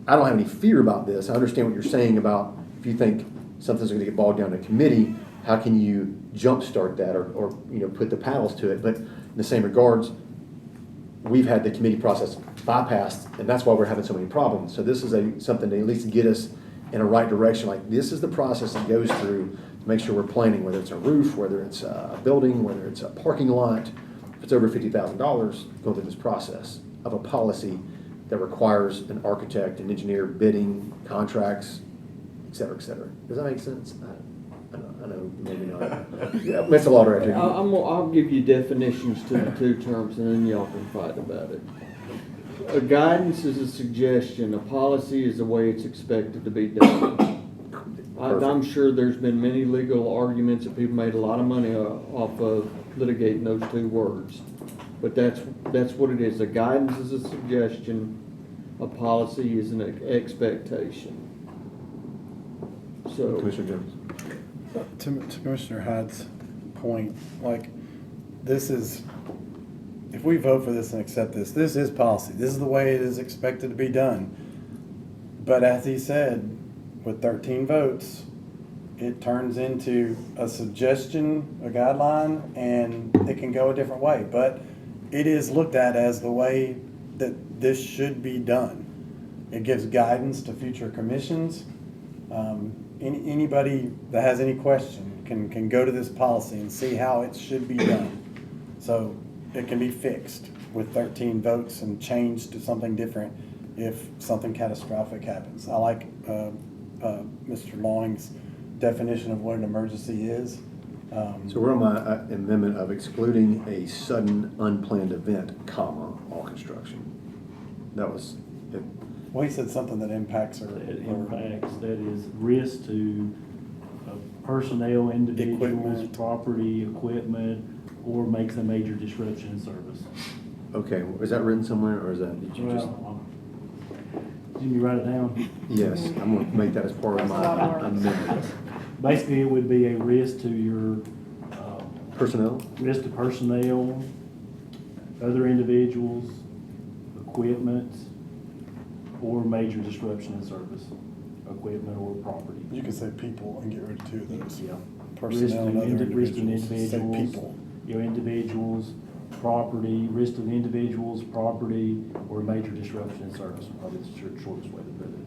have any fear about this. I understand what you're saying about if you think something's going to get bogged down in a committee, how can you jumpstart that or put the paddles to it? But in the same regards, we've had the committee process bypassed, and that's why we're having so many problems. So this is something to at least get us in a right direction. Like, this is the process that goes through to make sure we're planning, whether it's a roof, whether it's a building, whether it's a parking lot. If it's over $50,000, going through this process of a policy that requires an architect, an engineer, bidding, contracts, et cetera, et cetera. Does that make sense? I know, maybe not. Yeah, Mr. Law Director. I'll give you definitions to the two terms, and then y'all can fight about it. A guidance is a suggestion. A policy is the way it's expected to be done. I'm sure there's been many legal arguments that people made a lot of money off of litigating those two words. But that's what it is. A guidance is a suggestion. A policy is an expectation. So, Commissioner Jones. To Commissioner Hyde's point, like, this is, if we vote for this and accept this, this is policy. This is the way it is expected to be done. But as he said, with 13 votes, it turns into a suggestion, a guideline, and it can go a different way. But it is looked at as the way that this should be done. It gives guidance to future commissions. Anybody that has any question can go to this policy and see how it should be done. So it can be fixed with 13 votes and changed to something different if something catastrophic happens. I like Mr. Long's definition of what an emergency is. So we're on my amendment of excluding a sudden unplanned event, comma, all construction. That was, it. Well, he said something that impacts or. That impacts, that is risk to personnel, individuals, Equipment. property, equipment, or makes a major disruption in service. Okay, is that written somewhere, or is that, did you just? Didn't you write it down? Yes, I'm gonna make that as part of That's a lot my of words. amendment. Basically, it would be a risk to your, Personnel? risk to personnel, other individuals, equipment, or major disruption in service, equipment or property. You could say people and get rid of two of those. Yeah. Personnel and other Risk to individuals. Say individuals, people. individuals, property, risk to individuals, property, or major disruption in service, probably the shortest way to put it.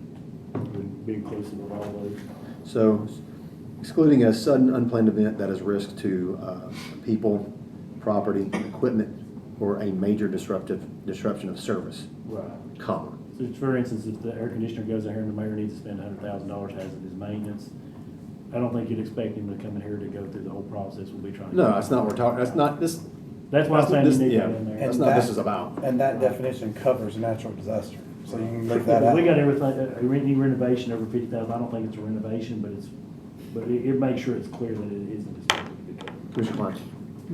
Would be inclusive of all those. So excluding a sudden unplanned event that is risk to people, property, equipment, or a major disruption of service, Right. comma. So for instance, if the air conditioner goes out here and the mayor needs to spend $100,000 as it is maintenance, I don't think you'd expect him to come in here to go through the whole process. We'll be trying to. No, that's not what we're talking, that's not this. That's why I'm saying you this- need yeah, that in there. That's not what this is about. And that definition covers natural disaster, so you can leave that We got out. everything, any renovation over 50,000, I don't think it's a renovation, but it makes sure it's clear that it isn't expected to be covered. Commissioner Klein.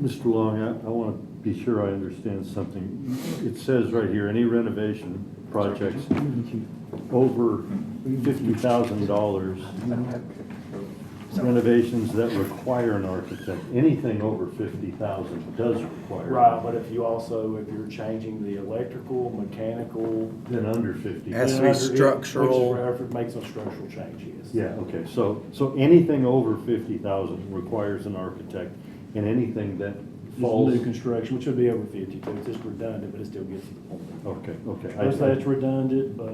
Mr. Long, I want to be sure I understand something. It says right here, any renovation projects over $50,000, renovations that require an architect, anything over 50,000 does require. Right, but if you're changing the electrical, mechanical. Then under 50. Has to be then structural. If it makes a structural change, yes. Yeah, okay, so anything over 50,000 requires an architect, and anything that falls. New construction, which would be over 50, so it's just redundant, but it still gets to the point. Okay. I would say it's redundant, but,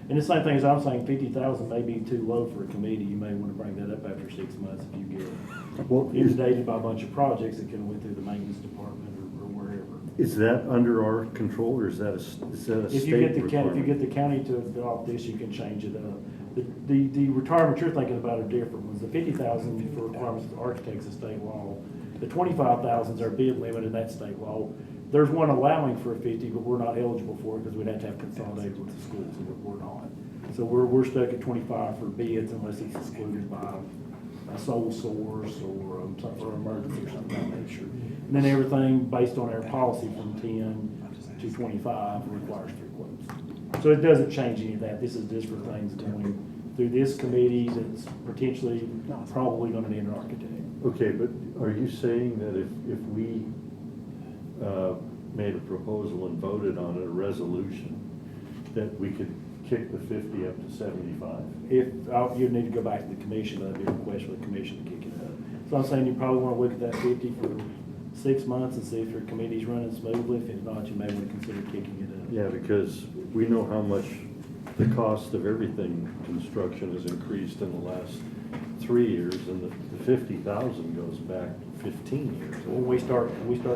and the same thing as I'm saying, 50,000 may be too low for a committee. You may want to bring that up after 6 months if you get inundated by a bunch of projects that could have went through the maintenance department or wherever. Is that under our control, or is that a state If you get requirement? the county to adopt this, you can change it up. The retirement you're thinking about are different ones. The 50,000 for requirements of architects is state law. The 25,000 is our bid limit, and that's state law. There's one allowing for a 50, but we're not eligible for it because we'd have to have consolidated with the schools, and we're not. So we're stuck at 25 for bids unless it's excluded by a sole source or something, or emergency or something of that nature. And then everything based on our policy from 10 to 25 requires 3 quotes. So it doesn't change any of that. This is just for things going through this committee that's potentially probably going to need an architect. Okay, but are you saying that if we made a proposal and voted on a resolution, that we could kick the 50 up to 75? You'd need to go back to the commission, that'd be a request for the commission to kick it up. So I'm saying you probably want to look at that 50 for 6 months and see if your committee's running smoothly. If not, you may want to consider kicking it up. Yeah, because we know how much the cost of everything construction has increased in the last 3 years, and the 50,000 goes back 15 years. When we start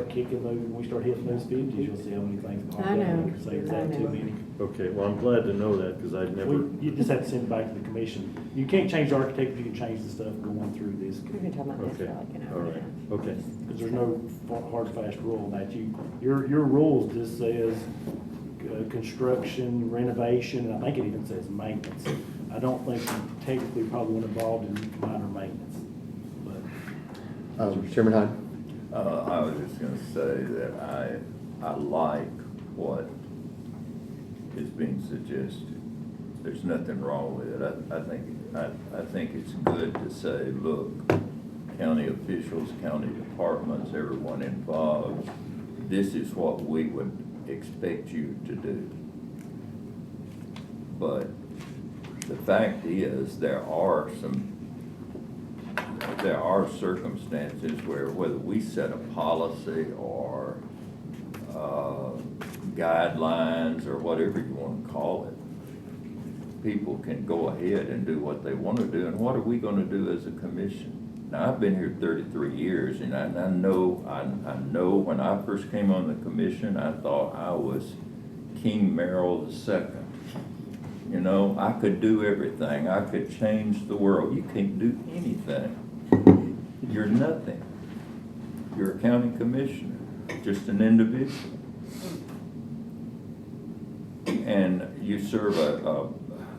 kicking those, when we start hitting those 50s, you'll see how many things pop up. I know. You can say, is that too many? Okay, well, I'm glad to know that, because I'd never. You just have to send it back to the commission. You can't change the architect, but you can change the stuff going through this. We've been talking about this Okay, for like an all hour right, now. okay. Because there's no hard, fast rule on that. Your rules just says construction, renovation, and I think it even says maintenance. I don't think you technically probably want involved in minor maintenance, but. Chairman Hyde? I was just gonna say that I like what is being suggested. There's nothing wrong with it. I think it's good to say, look, county officials, county departments, everyone involved, this is what we would expect you to do. But the fact is, there are circumstances where whether we set a policy or guidelines or whatever you want to call it, people can go ahead and do what they want to do. And what are we going to do as a commission? Now, I've been here 33 years, and I know when I first came on the commission, I thought I was King Merrill II. You know, I could do everything. I could change the world. You can't do anything. You're nothing. You're a county commissioner, just an individual. And you serve a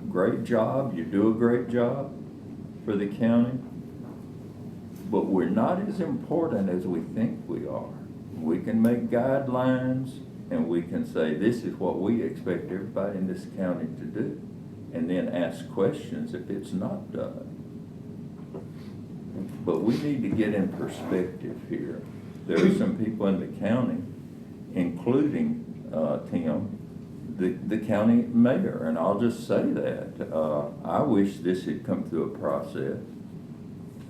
great job, you do a great job for the county, but we're not as important as we think we are. We can make guidelines and we can say, this is what we expect everybody in this county to do, and then ask questions if it's not done. But we need to get in perspective here. There are some people in the county, including Tim, the county mayor, and I'll just say that. I wish this had come through a process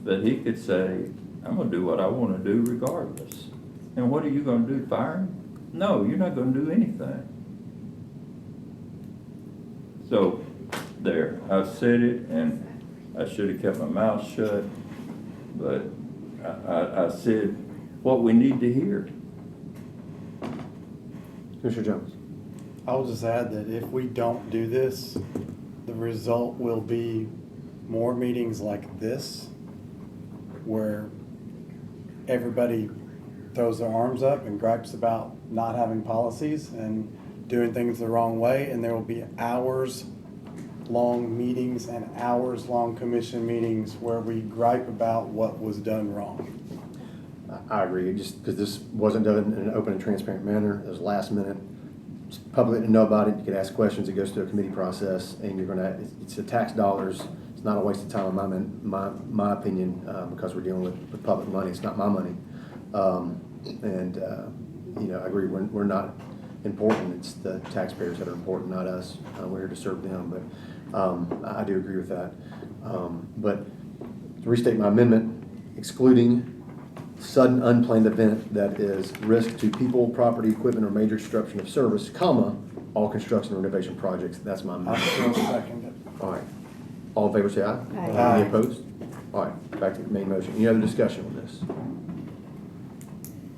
that he could say, I'm gonna do what I wanna do regardless. And what are you gonna do, fire him? No, you're not gonna do anything. So, there, I've said it, and I should have kept my mouth shut, but I said what we need to hear. Mr. Jones. I'll just add that if we don't do this, the result will be more meetings like this, where everybody throws their arms up and gripes about not having policies and doing things the wrong way, and there will be hours-long meetings and hours-long commission meetings where we gripe about what was done wrong. I agree, just because this wasn't done in an open and transparent manner, it was last minute. Public didn't know about it, you could ask questions, it goes through a committee process, and you're gonna, it's the tax dollars, it's not a waste of time in my opinion, because we're dealing with public money, it's not my money. You know, I agree, we're not important, it's the taxpayers that are important, not us. We're here to serve them, but I do agree with that. But to restate my amendment, excluding sudden unplanned event that is risk to people, property, equipment, or major disruption of service, comma, all construction or renovation projects. That's my amendment. I'll second it. All right. All in favor say aye. Aye. Any opposed? All right, back to the main motion. Any other discussion on this?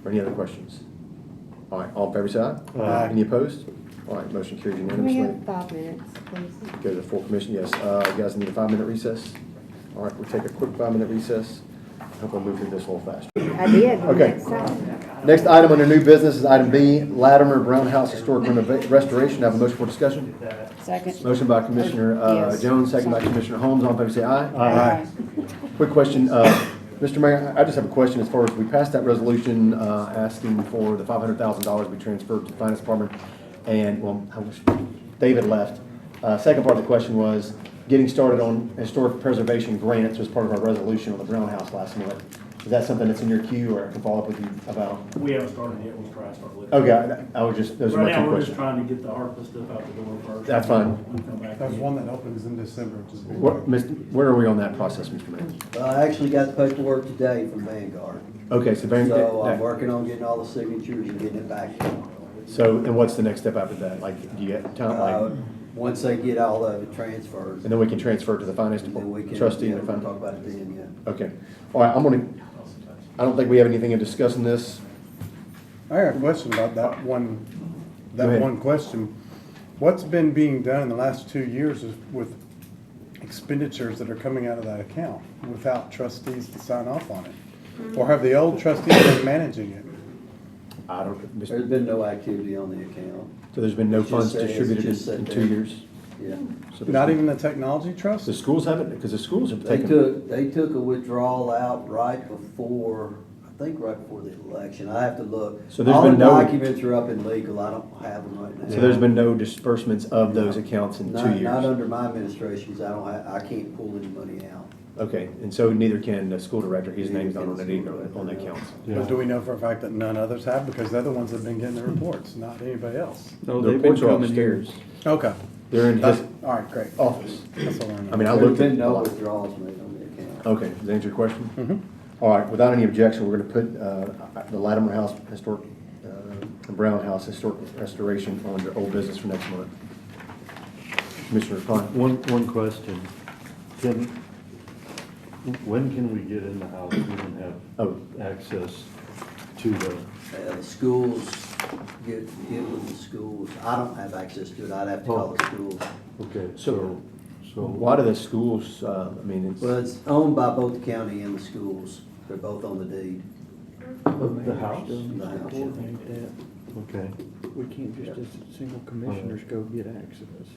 Or any other questions? All right, all in favor say aye. Aye. Any opposed? All right, motion carries Can we unanimously. have 5 minutes, please? Go to the full commission, yes. You guys need a 5-minute recess? All right, we'll take a quick 5-minute recess. I hope I'll move through this a little faster. I did. Okay. Next time. Next item under new business is item B, Latimer Brown House Historic Restoration. Have a motion for discussion? Second. Motion by Commissioner Yes. Jones, second by Commissioner Holmes. All in favor say aye. Aye. Quick question, Mr. Mayor, I just have a question as far as we passed that resolution asking for the $500,000 to be transferred to the Finance Department. And, well, I wish David left. Second part of the question was getting started on historic preservation grants was part of our resolution on the Brown House last month. Is that something that's in your queue, or I can follow up with you about? We haven't started yet, we'll try to start looking. Okay, I was just, those are my Right two now, we're just questions. trying to get the ARPA stuff out the door first. That's fine. We'll come back. There's one that opens in December, which is. Where are we on that process, Mr. Mayor? I actually got the paperwork today from Vanguard. Okay, so So I'm working on getting all the signatures and getting it back to them. So, and what's the next step after that? Like, do you get time, like, Once they get all of it transferred. and then we can transfer it to the finance Then we can, trustee yeah, and the we'll finance? talk about it then, yeah. Okay, all right, I don't think we have anything in discussing this. I got a question about that one, Go ahead. question. What's been being done in the last 2 years with expenditures that are coming out of that account without trustees to sign off on it? Or have the old trustees been managing it? I don't, There's been no activity on the account. so there's been no It's just funds sitting- distributed it's just in sitting 2 there. years? Yeah. So Not even the technology trust? the schools haven't, because the schools have They taken. took a withdrawal out right before, I think right before the election. I have to look. So there's All been the no- documents are up in legal. I don't have them right now. So there's been no disbursements of those accounts in 2 Not years? under my administration, because I can't pull any money out. Okay, and so neither can the school director, his name's not on it either, on the accounts. But do we know for a fact that none others have? Because they're the ones that have been getting the reports, not anybody else. No, The they've been reports are coming here. upstairs. Okay. They're in his All right, great. office. That's all I know. I mean, I There's looked at been a no lot. withdrawals made on the account. Okay, does that answer your question? Mhm. All right, without any objection, we're gonna put the Latimer House Historic, Brown House Historic Restoration on the old business for next month. Commissioner Pine? One question. When can we get in the house? We don't have access to the, The schools, get with the schools. I don't have access to it. I'd have to call the schools. Okay, So- so. Why do the schools, I mean, it's. Well, it's owned by both the county and the schools. They're both on the deed. The house? The house. Coordinate that. Okay. We can't just as single commissioners go get access.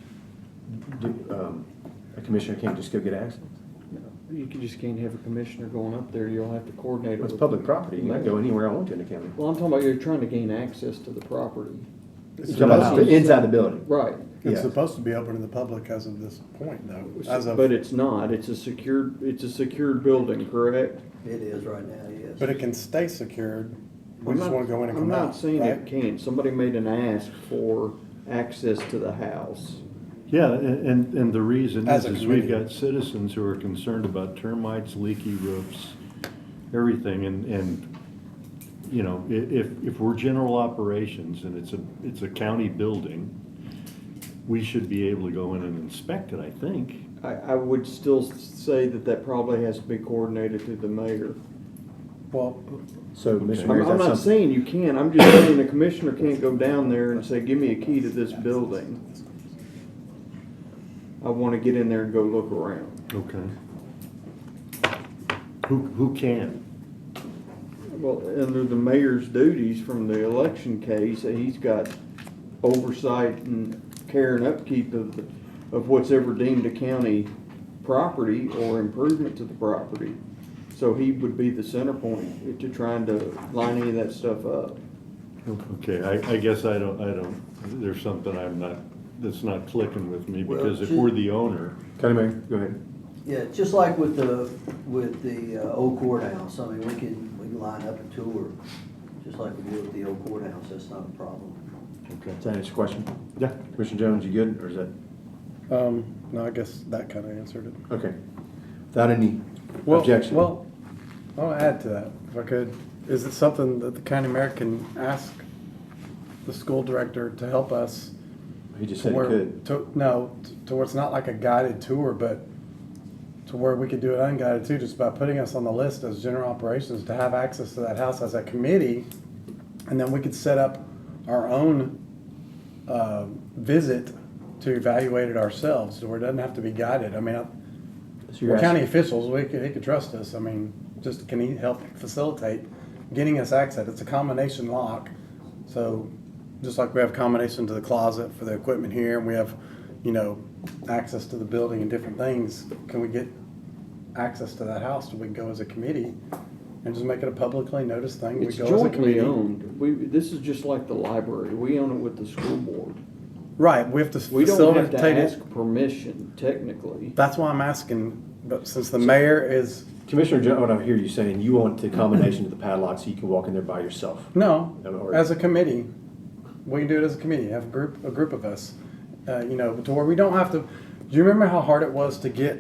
A commissioner can't just go get access? You just can't have a commissioner going up there, you'll have to coordinate it It's with. public property, you can go anywhere I want to in the county. Well, I'm talking about you're trying to gain access to the property. You're talking about inside the building? Right. It's Yeah. supposed to be open to the public as of this point, though. As of, But it's not, it's a secured building, correct? It is right now, yes. but it can stay secured. We I'm just not- want to go in and come I'm out. not saying right? it can't, somebody made an ask for access to the house. Yeah, and the reason As a is we've committee. got citizens who are concerned about termites, leaky roofs, everything, and, you know, if we're general operations and it's a county building, we should be able to go in and inspect it, I think. I would still say that probably has to be coordinated through the mayor. Well, So, Mr. Okay. Mayor, is I'm that not something? saying you can, I'm just saying a commissioner can't go down there and say, give me a key to this building. I wanna get in there and go look around. Okay. Who can? Well, under the mayor's duties from the election case, he's got oversight and care and upkeep of what's ever deemed a county property or improvement to the property. So he would be the center point to trying to line any of that stuff up. Okay, I guess I don't, there's something that's not clicking with me, Well, because if we're the owner. County Mayor, go ahead. Yeah, just like with the old courthouse, I mean, we can line up a tour, just like we do with the old courthouse, that's not a problem. Okay. Does that answer your question? Yeah. Commissioner Jones, you good, or is that, no, I guess that kind of answered it. okay. Without any Well, objection? Well, I'll add to that, if I could. Is it something that the county mayor can ask the school director to help us? He just to said he where- could. to where it's not like a guided tour, but to where we could do it unguided too, just by putting us on the list as general operations to have access to that house as a committee. And then we could set up our own visit to evaluate it ourselves, so where it doesn't have to be guided. I mean, So you're we're county asking- officials, he could trust us. I mean, just can he help facilitate getting us access? It's a combination lock. So just like we have combination to the closet for the equipment here, and we have, you know, access to the building and different things, can we get access to that house so we can go as a committee and just make it a publicly noticed thing? We It's go as a jointly committee. owned. This is just like the library. We own it with the school board. Right, we have to We don't have to facilitate ask it. permission technically. That's why I'm asking, but since the mayor is, Commissioner Jones, what I hear you saying, you want the combination of the padlock so you can walk in there by yourself. no, Or- as a committee, we can do it as a committee, have a group of us, you know, to where we don't have to, do you remember how hard it was to get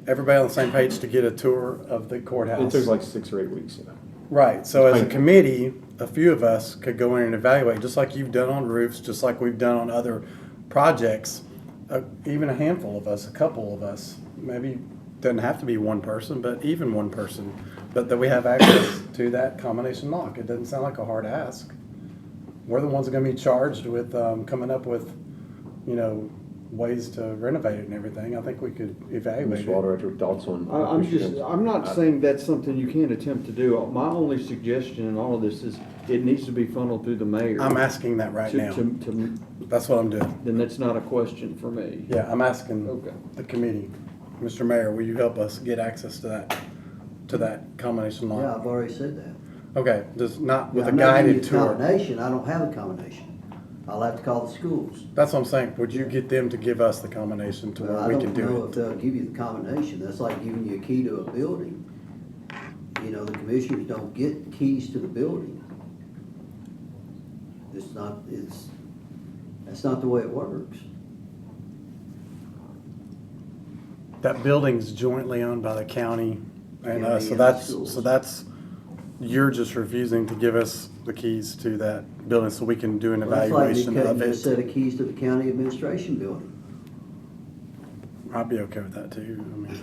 everybody on the same page to get a tour of the courthouse? It took like 6 or 8 weeks, you know. Right, so as a Thank you. committee, a few of us could go in and evaluate, just like you've done on roofs, just like we've done on other projects. Even a handful of us, a couple of us, maybe doesn't have to be one person, but even one person, but that we have access to that combination lock. It doesn't sound like a hard ask. We're the ones that are gonna be charged with coming up with, you know, ways to renovate it and everything. I think we could evaluate Mr. it. Walter, your thoughts on? I'm not saying that's something you can't attempt to do. My only suggestion in all of this is it needs to be funneled through the mayor. I'm asking that right now. That's what I'm doing. Then that's not a question for me. Yeah, I'm asking Okay. the committee. Mr. Mayor, will you help us get access to that combination Yeah, lock? I've already said that. Okay, just not with Yeah, a I'm not giving guided you tour. combination, I don't have a combination. I'll have to call the schools. That's what I'm saying. Would you get them to give us the combination to Well, where I we don't can do know it? if they'll give you the combination, that's like giving you a key to a building. You know, the commissioners don't get keys to the building. That's not the way it works. That building's jointly owned by the county and County us, and the schools. you're just refusing to give us the keys to that building so we can do an Well, that's like me evaluation of cutting a set it. of keys to the county administration building. I'd be okay with that too. I mean,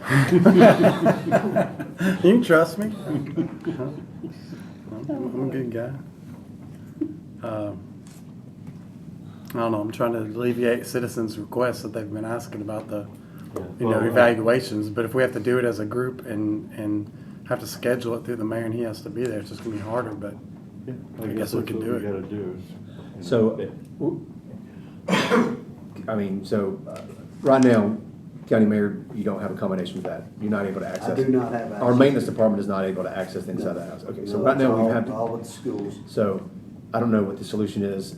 you can trust me. I'm a good guy. I don't know, I'm trying to alleviate citizens' requests that they've been asking about the, Well, evaluations, but if we have to do it as a group and have to schedule it through the mayor and he has to be there, it's just gonna be harder, but Yeah, I guess we that's can what do it. Gotta do. So, I mean, right now, County Mayor, you don't have a combination of that. You're not able to access. I do not have Our access. maintenance department is not able to access the inside the house. Okay, so right now we have All to, with the schools. so I don't know what the solution is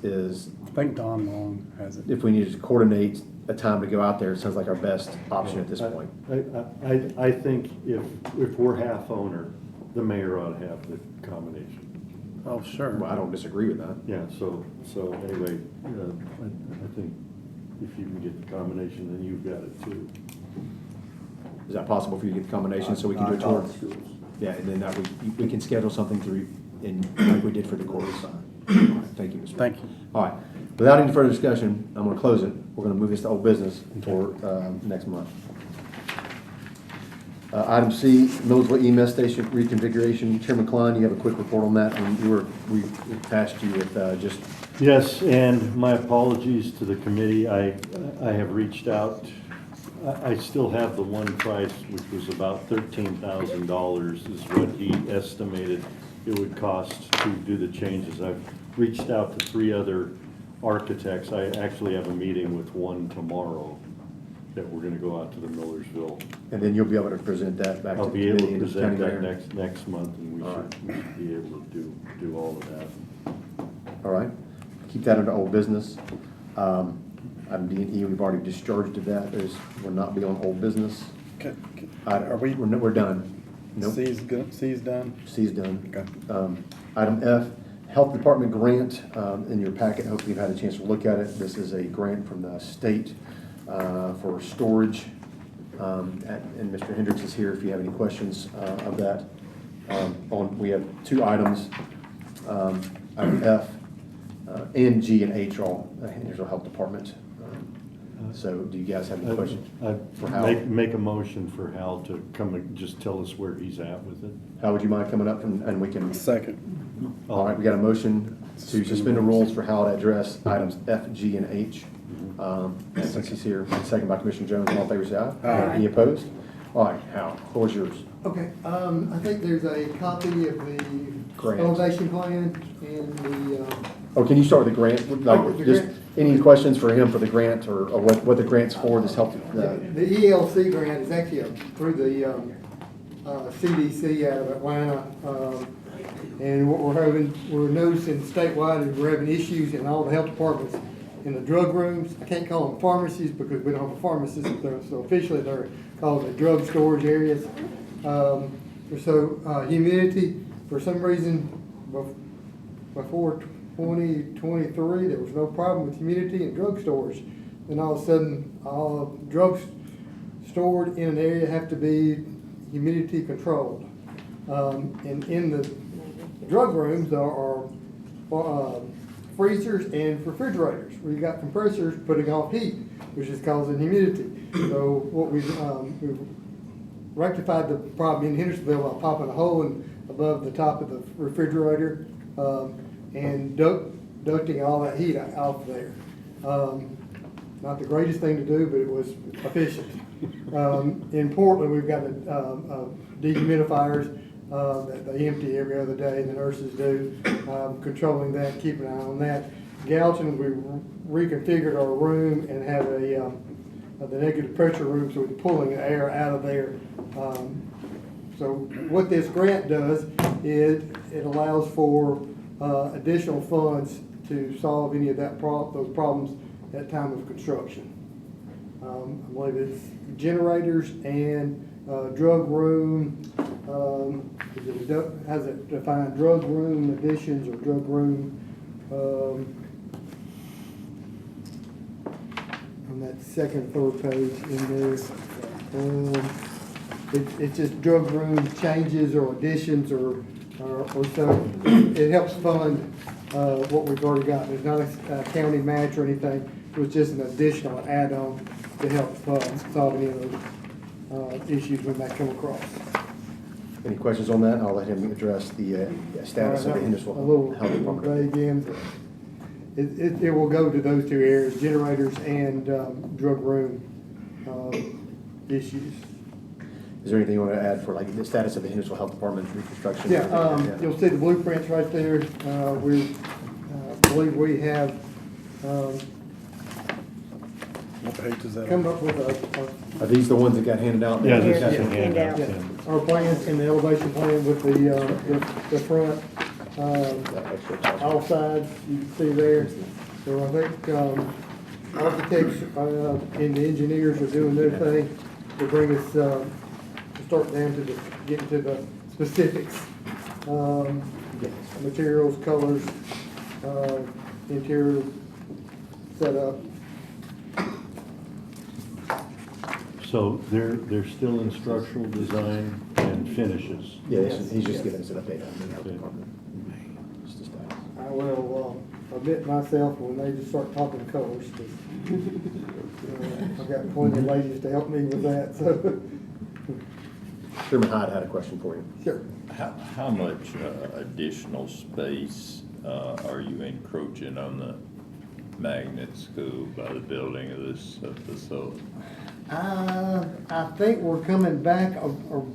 I think Don Long has it. if we need to coordinate a time to go out there, it sounds like our best option at this point. I think if we're half owner, the mayor ought to have the combination. Oh, sure. Well, I don't disagree with that. Yeah, so anyway, I think if you can get the combination, then you've got it too. Is that possible for you to get the combination so we can do a I call tour? the schools. Yeah, and then that we can schedule something through, like we did for the court. Thank you, Mr. Mayor. Thank you. All right, without any further discussion, I'm gonna close it. We're gonna move this to old business for, next month. Item C, Millersville EMS station reconfiguration. Chairman Klein, you have a quick report on that, and we tasked you with, just, Yes, and my apologies to the committee. I have reached out. I still have the one price, which was about $13,000 is what he estimated it would cost to do the changes. I've reached out to 3 other architects. I actually have a meeting with one tomorrow that we're gonna go out to the Millersville. and then you'll be able to present that back to I'll the be able committee to and to the county present mayor. that next month, and we All should be able to do all of that. All right, keep that under old business. Item D and E, we've already discharged of that. We'll not be on old business. Are we? We're done. Nope. C's good, C's done? C's done. Okay. Item F, Health Department grant, in your packet, hopefully you've had a chance to look at it. This is a grant from the state for storage. And Mr. Hendricks is here if you have any questions of that. We have 2 items, item F, and G and H are all Hendersonville Health Department. So do you guys have any questions for Hal? Make a motion for Hal to come and just tell us where he's at with it. How would you mind coming up and we can? Second. All right, we got a motion to suspend the rules for Hal to address items F, G, and H. Since he's here, second by Commissioner Jones, all in favor say aye. Aye. Any opposed? All right, Hal, the floor is yours. Okay, I think there's a copy of the Grant. elevation plan and the, Oh, can you start with the grant? Like, Oh, the just grant. any questions for him for the grant or what the grant's for, this help? the ELC grant is actually through the CDC out of Atlanta. And what we're noticing statewide is we're having issues in all the health departments in the drug rooms. I can't call them pharmacies because we don't have a pharmacist, so officially they're called the drug storage areas. Humidity, for some reason, before 2023, there was no problem with humidity in drug storage. Then all of a sudden, all drugs stored in an area have to be humidity controlled. And in the drug rooms are freezers and refrigerators where you got compressors putting off heat, which is causing humidity. So what we've rectified the problem in Hendersonville by popping a hole above the top of the refrigerator and ducting all that heat off there. Not the greatest thing to do, but it was efficient. In Portland, we've got dehumidifiers that they empty every other day, and the nurses do, controlling that, keeping an eye on that. Gallatin, we reconfigured our room and have the negative pressure room, so we're pulling the air out of there. So what this grant does is it allows for additional funds to solve any of those problems at time of construction. I believe it's generators and drug room. Has it defined drug room additions or drug room? On that second, third page in there. It's just drug room changes or additions or so. It helps fund what we've already got. There's not a county match or anything. It was just an additional add-on to help solve any of those issues we might come across. Any questions on that? I'll let him address the status of the A Hendersonville little Health Department. vague in. it will go to those two areas, generators and, drug room, issues. Is there anything you want to add for like the status of the Hendersonville Health Department reconstruction? Yeah, you'll see the blueprints right there. We believe we have What page is that come on? up with Are these the ones that got handed out? Yeah, this Yeah. is a handout. Yeah. our plans and the elevation plan with the front, all sides, you can see there. So I think, architects, and the engineers are doing their thing to bring us, to start down to getting to the specifics. Materials, colors, interior setup. So they're still in structural design and finishes. Yes, he's just Yes. giving us an update on the health department. Just a status. I will, admit myself when they just start talking colors, 'cause, I've got plenty of ladies to help me with that, so. Chairman Hyde had a question for you. Sure. How much additional space are you encroaching on the magnet school by the building of this facility? I think we're coming back, or,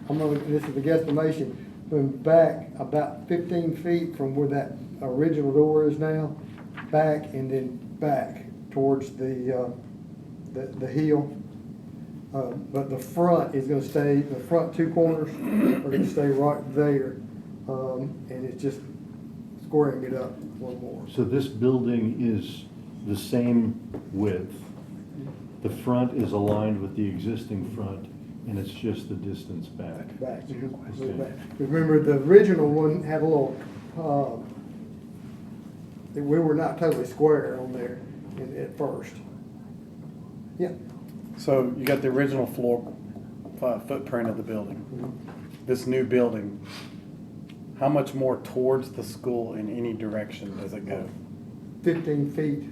this is a guesstimation, coming back about 15 feet from where that original door is now, back and then back towards the hill. But the front is gonna stay, the front two corners are gonna stay right there. And it's just squaring it up one more. So this building is the same width. The front is aligned with the existing front, and it's just the distance back. Back. Okay. Remember, the original one had a little, we were not totally square on there at first. Yeah. So you got the original floor footprint of the building. This new building, how much more towards the school in any direction does it go? 15 feet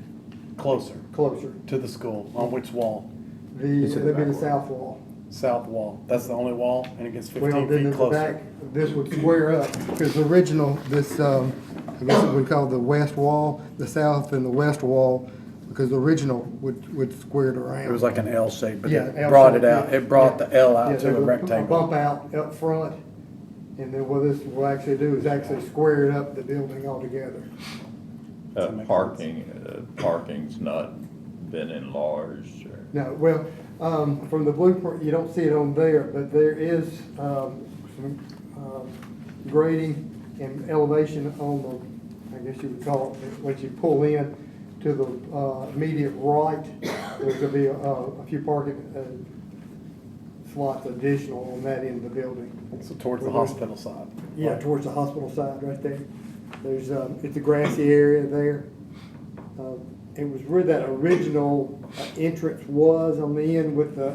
Closer closer. to the school, on which wall? That'd be the south wall. South wall, that's the only wall, and it gets Well, 15 then feet at the closer. back, this would square up, because the original, this, I guess it would call the west wall, the south and the west wall, because the original would square it around. It was like an L shape, but Yeah, it L brought it shape, out, yeah. it brought the L Yeah, out to there's a rectangle. Bump out up front, and then what this will actually do is actually square it up the building altogether. Parking's not been enlarged or? No, well, from the blueprint, you don't see it on there, but there is, some, grading and elevation on the, I guess you would call it, when you pull in to the, immediate right, there's gonna be a few parking, slots additional on that end of the building. So towards the hospital side. Yeah, towards the hospital side, right there. There's, it's a grassy area there. It was where that original entrance was on the end with the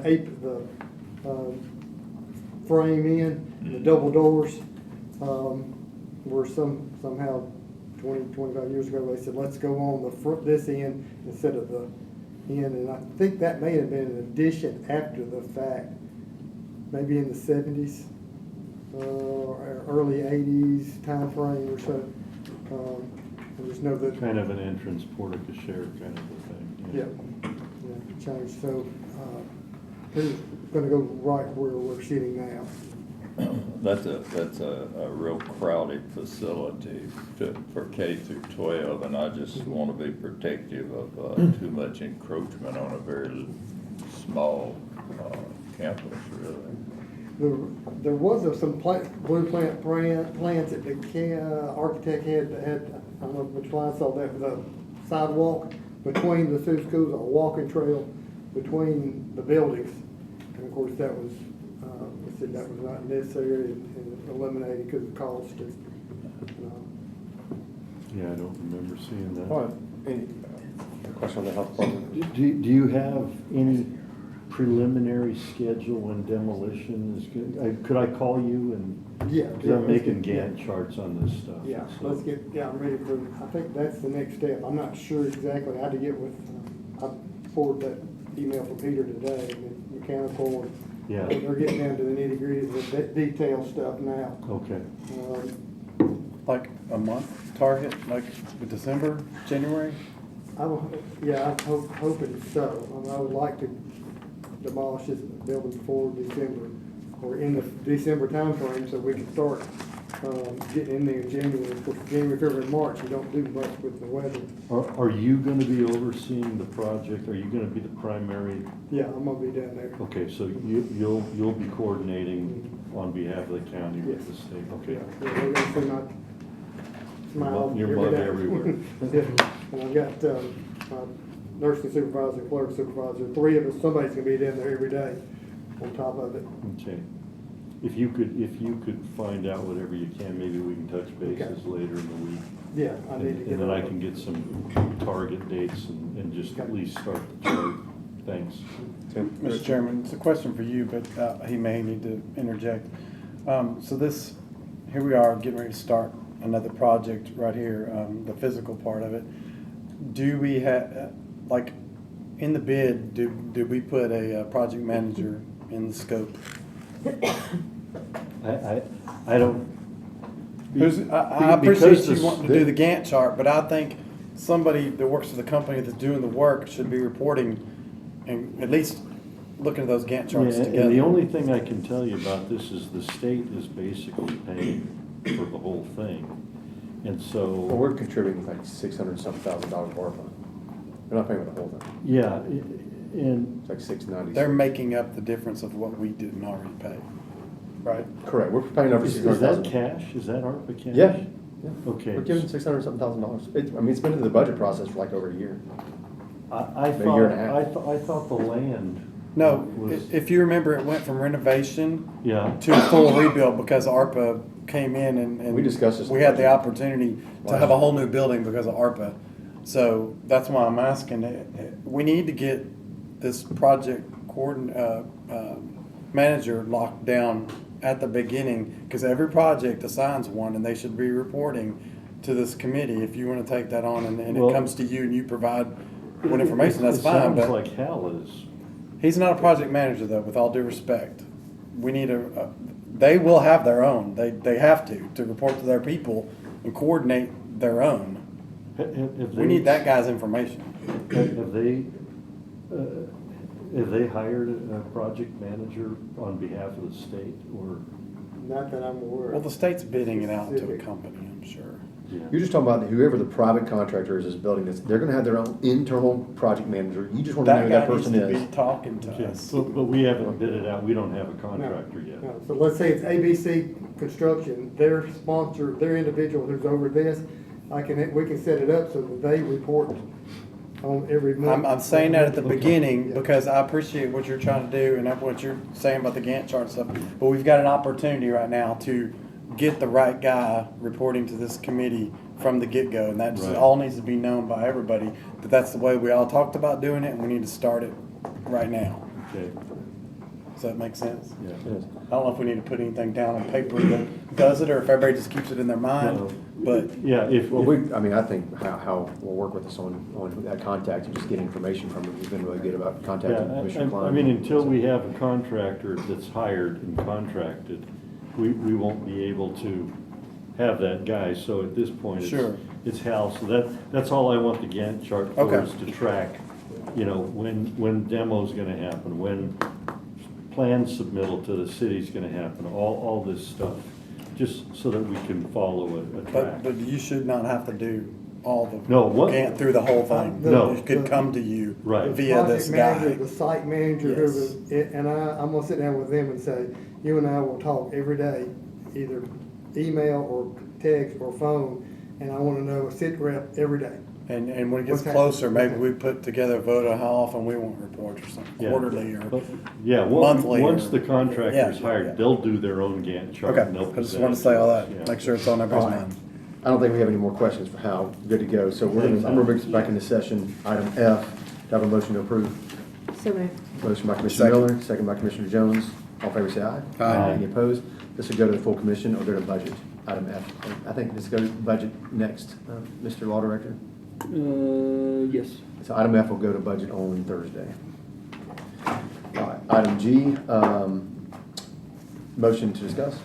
frame in, the double doors. Where somehow 20, 25 years ago, they said, let's go on the front, this end instead of the end. And I think that may have been an addition after the fact, maybe in the 70s, or early 80s timeframe or so. I just know that. Kind of an entrance porte cochere kind of a thing. Yeah, changed, so, it's gonna go right where we're sitting now. That's a real crowded facility for K through 12, and I just want to be protective of too much encroachment on a very small campus, really. There was some blueprint plans that the architect had, I don't know which one I saw that, the sidewalk between the two schools, a walking trail between the buildings. And of course, that was, we said that was not necessary and eliminated because of cost. Yeah, I don't remember seeing that. All right, any question on the health department? Do you have any preliminary schedule when demolition is good? Could I call you and? Yeah. Because I'm making Gantt charts on this stuff. Yeah, so. I'm ready for, I think that's the next step. I'm not sure exactly how to get with, I forwarded that email from Peter today, the mechanical, and Yeah. they're getting down to the nitty gritty of the detail stuff now. Okay. like a month target, like with December, January? Yeah, I'm hoping so. I mean, I would like to demolish this building before December, or in the December timeframe, so we can start, getting in there in January. Of course, January, February, March, you don't do much with the weather. Are you gonna be overseeing the project? Are you gonna be the primary? Yeah, I'm gonna be down there. Okay, so you'll be coordinating on behalf of the county with the state, okay? Yeah, they're gonna see my smile Your every mug day. everywhere. Yeah, and I've got, my nursing supervisor, clerk supervisor, three of us, somebody's gonna be down there every day on top of it. Okay. If you could find out whatever you can, maybe we can touch bases later in the week. Yeah, I need to get. And then I all can of get some target dates and just at least start the chart. Thanks. Mr. Chairman, it's a question for you, but he may need to interject. So this, here we are getting ready to start another project right here, the physical part of it. Do we have, like, in the bid, do we put a project manager in the scope? I don't. I appreciate you wanting to do the Gantt chart, but I think somebody that works for the company that's doing the work should be reporting and at least looking at those Gantt charts Yeah, together. and the only thing I can tell you about this is the state is basically paying for the whole thing. And so. Well, we're contributing like $600-something thousand for ARPA. We're not paying for the whole thing. Yeah, and. It's like $690. They're making up the difference of what we didn't already pay, right? Correct, we're paying over Is $600,000. that cash? Is that ARPA cash? Yeah. Okay. We're giving $600-something thousand. I mean, it's been in the budget process for like over a year. I Maybe a year and a half. I thought the land. No, was. if you remember, it went from renovation Yeah. to full rebuild because ARPA came in and We discussed this in we the had the budget. opportunity to have a whole new building because of ARPA. So that's why I'm asking, we need to get this project manager locked down at the beginning, because every project assigns one and they should be reporting to this committee. If you want to take that on and Well, it comes to you and you provide what information, that's It fine, sounds but. like Hal is. He's not a project manager, though, with all due respect. We need they will have their own. They have to report to their people and coordinate their own. We need that guy's information. Have they hired a project manager on behalf of the state, or? Not that I'm aware of. Well, the state's bidding it out to a company, I'm sure. Yeah. You're just talking about whoever the private contractor is building this, they're gonna have their own internal project manager. You just want to know who that That guy needs person to is. be talking to Okay, us. but we haven't bid it out, we don't have a contractor yet. No, so let's say it's ABC Construction, their sponsor, their individual who's over this, we can set it up so that they report on every month. I'm saying that at the Okay. beginning Yeah. because I appreciate what you're trying to do and what you're saying about the Gantt chart and stuff. But we've got an opportunity right now to get the right guy reporting to this committee from the get-go. And that just Right. all needs to be known by everybody, that that's the way we all talked about doing it, and we need to start it right now. Okay, Does that make sense? yeah. Yes. I don't know if we need to put anything down on paper that does it, or if everybody just keeps it in their mind, No. but. Yeah, Well, I mean, I think how we'll work with us on that contact and just get information from him. He's been really good about contacting Yeah, Commissioner Klein. I mean, until we have a contractor that's hired and contracted, we won't be able to have that guy, so at this point, Sure. it's Hal, so that's all I want the Gantt chart for, Okay. is to track, when demo's gonna happen, when plan submittal to the city's gonna happen, all this stuff, just so that we can follow a track. But you should not have to do all the. No, what- Can't through the whole thing. No. It could come to you Right. via this Project manager, guy. the site manager, Yes. and I'm gonna sit down with them and say, you and I will talk every day, either email or text or phone, and I wanna know a sit rep every day. And when it gets What's that? closer, maybe we put together a vote on how often we want reports or something, Yeah. quarterly or. But, yeah, monthly once or- the contractor's Yeah, yeah. hired, they'll do their own Gantt chart. Okay, and they'll I just present wanted it to say all us, that, yeah. make sure it's on everybody's All right. mind. I don't think we have any more questions for Hal. Good to go. So I'm gonna bring us back into session. Item F, to have a motion to approve. So moved. Motion by Commissioner Second. Miller, second by Commissioner Jones. All in favor, say aye. Aye. Any opposed? This will go to the full commission or go to budget. Item F. I think this goes to budget next, Mr. Law Director. Yes. So item F will go to budget on Thursday. All right, item G, motion to discuss.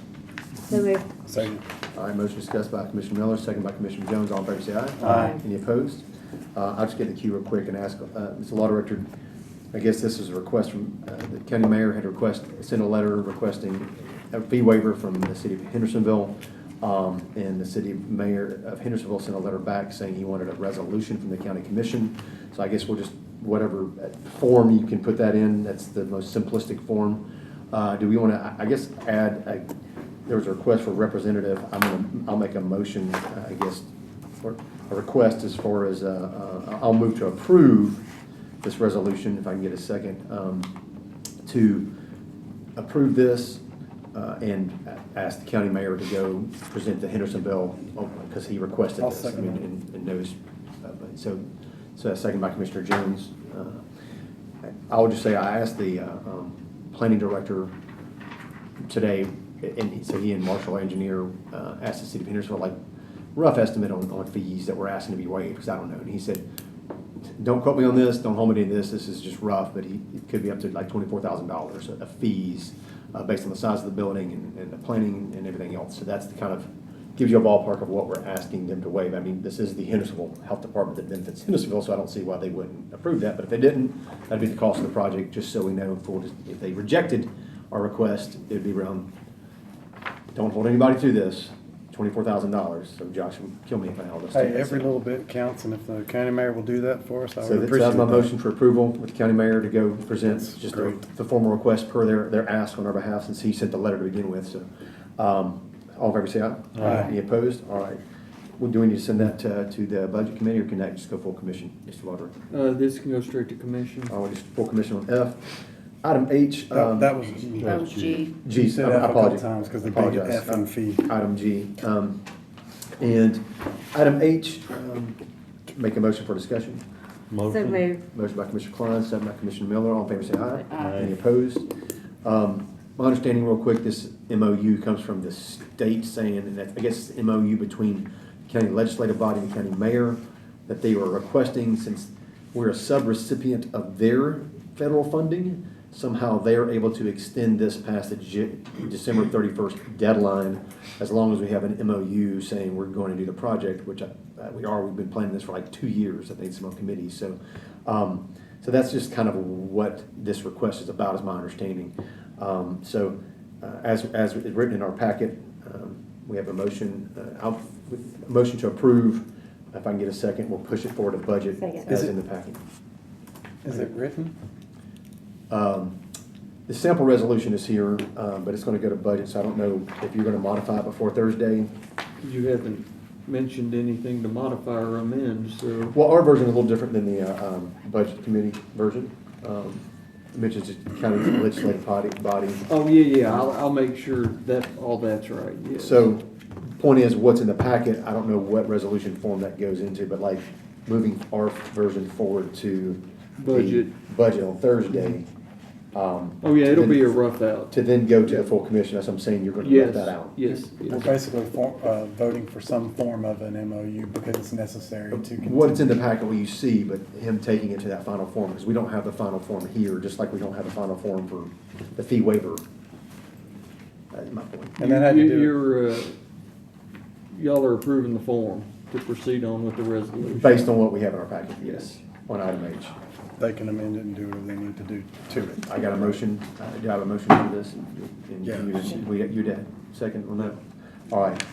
So moved. Second. All right, motion discussed by Commissioner Miller, second by Commissioner Jones. All in favor, say aye. Aye. Any opposed? I'll just get the queue real quick and ask, Mr. Law Director, I guess this is a request from, the county mayor had sent a letter requesting a fee waiver from the city of Hendersonville. And the city mayor of Hendersonville sent a letter back saying he wanted a resolution from the county commission. So I guess we'll just, whatever form you can put that in, that's the most simplistic form. Do we want to, I guess, add, there was a request for representative. I'll make a motion, I guess, for a request as far as, I'll move to approve this resolution, if I can get a second, to approve this and ask the county mayor to go present the Hendersonville, because he requested I'll this. second that. And notice, so that's second by Commissioner Jones. I will just say, I asked the planning director today, and so he and Marshall Engineer asked the city of Hendersonville, like, rough estimate on fees that we're asking to be waived, because I don't know. And he said, don't quote me on this, don't hold me to this is just rough, but it could be up to like $24,000 of fees based on the size of the building and the planning and everything else. So that's the kind of, gives you a ballpark of what we're asking them to waive. I mean, this is the Hendersonville Health Department that benefits Hendersonville, so I don't see why they wouldn't approve that. But if they didn't, that'd be the cost of the project, just so we know if they rejected our request, it'd be around, don't hold anybody to this, $24,000. So Josh will kill me if I held us to Hey, that. every little bit counts, and if the county mayor will do that for us, I So would appreciate that's my that. motion for approval with the county mayor to go present That's just great. the formal request per their ask on our behalf, since he sent the letter to begin with. So, all in favor, say aye. Aye. Any opposed? All right. Well, do we need to send that to the budget committee, or can that just go full commission, Mr. Lauder? This can go straight to commission. Just full commission on F. Item H. That was G. That was G. G. You said I F a couple apologize. times because the big Apologize. F and fee. Item G. And item H, make a motion for discussion. So Motion. moved. Motion by Commissioner Klein, second by Commissioner Miller. All in favor, say aye. Aye. Any opposed? My understanding, real quick, this MOU comes from the state saying, and I guess it's MOU between the county legislative body and the county mayor, that they were requesting, since we're a sub-recipient of their federal funding, somehow they're able to extend this past the December 31st deadline, as long as we have an MOU saying we're going to do the project, which we are. We've been planning this for like 2 years, I think, some committees. So, so that's just kind of what this request is about, is my understanding. As written in our packet, we have a motion, a motion to approve. If I can get a second, we'll push it forward to budget Second. as in the packet. Is it written? The sample resolution is here, but it's going to go to budget, so I don't know if you're going to modify it before Thursday. You haven't mentioned anything to modify or amend, so. Well, our version is a little different than the budget committee version. Which is just kind of the legislative body. Oh, yeah, I'll make sure that all that's right, yes. So, point is, what's in the packet, I don't know what resolution form that goes into, but like moving our version forward to the budget on Thursday. Oh, yeah, it'll be a rough out. To then go to the full commission, that's what I'm saying, you're going to Yes, rough that out. yes, We're yes. basically voting for some form of an MOU because it's necessary to continue. What's in the packet will you see, but him taking it to that final form, because we don't have the final form here, just like we don't have the final form for the fee waiver. That's my point. And then how do you do it? You're, y'all are approving the form to proceed on with the resolution. Based on what we have in our packet, yes, on item H. They can amend it and do whatever they need to do to it. I got a motion, do I have a motion for this? And Yeah. You did, second on that? All right.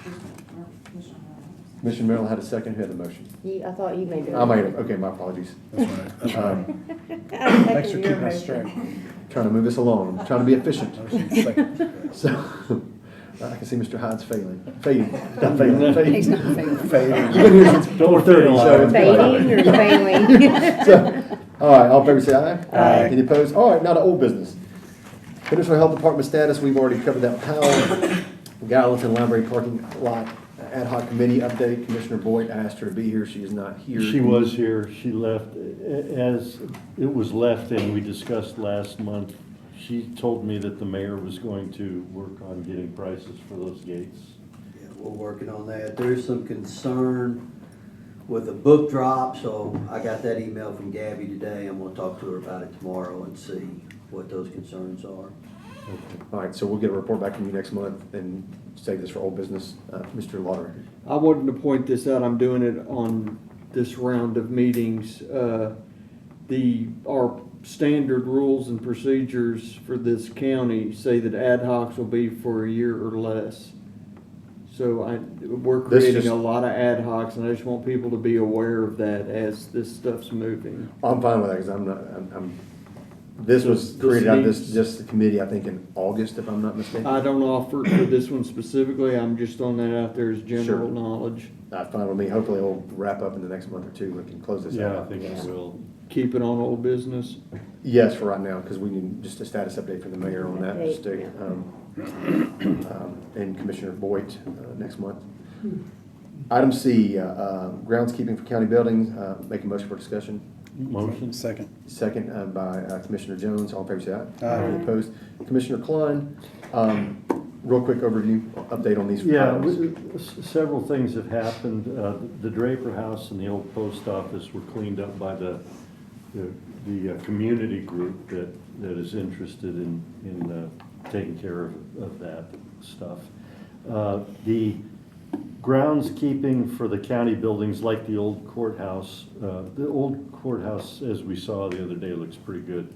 Commissioner Merrill had a second, who had the motion? I thought you made it. I made it, okay, my apologies. That's right, that's right. Thanks Thanks for keeping us straight. Trying to move this along, I'm trying to be efficient. Motion second. So, I can see Mr. Hyde's fading, not failing. He's not failing. Fading. You've been here since 4:30, so. it's Fading or failing? So, all right, all in favor say aye. Aye. Any opposed? All right, now to old business. Hendersonville Health Department status, we've already covered that with Powell. Gallatin Library Parking Lot Ad Hoc Committee update. Commissioner Boyd asked her to be here, she is not here. She was here, she left, as it was left and we discussed last month, she told me that the mayor was going to work on getting prices for those gates. Yeah, we're working on that. There's some concern with the book drop, so I got that email from Gabby today. I'm gonna talk to her about it tomorrow and see what those concerns are. All right, so we'll get a report back from you next month and save this for old business. Mr. Lauder. I wanted to point this out, I'm doing it on this round of meetings. Our standard rules and procedures for this county say that ad hocs will be for a year or less. So we're creating a lot of ad hocs, and I just want people to be aware of that as this stuff's moving. I'm fine with that, because this was created out of just the committee, I think, in August, if I'm not mistaken. I don't offer for this one specifically, I'm just throwing that out there as general Sure. knowledge. That's fine with me. Hopefully it'll wrap up in the next month or two. We can close this out. Yeah, I think it will. Keep it on old business. Yes, for right now, because we need just a status update from the mayor on that, just to, and Commissioner Boyd next month. Item C, groundskeeping for county buildings. Make a motion for discussion. Motion. Second. Second by Commissioner Jones. All in favor, say aye. Aye. Any opposed? Commissioner Klein, real quick overview, update on these Yeah, items. several things have happened. The Draper House and the old post office were cleaned up by the community group that is interested in taking care of that stuff. The groundskeeping for the county buildings, like the old courthouse, as we saw the other day, looks pretty good.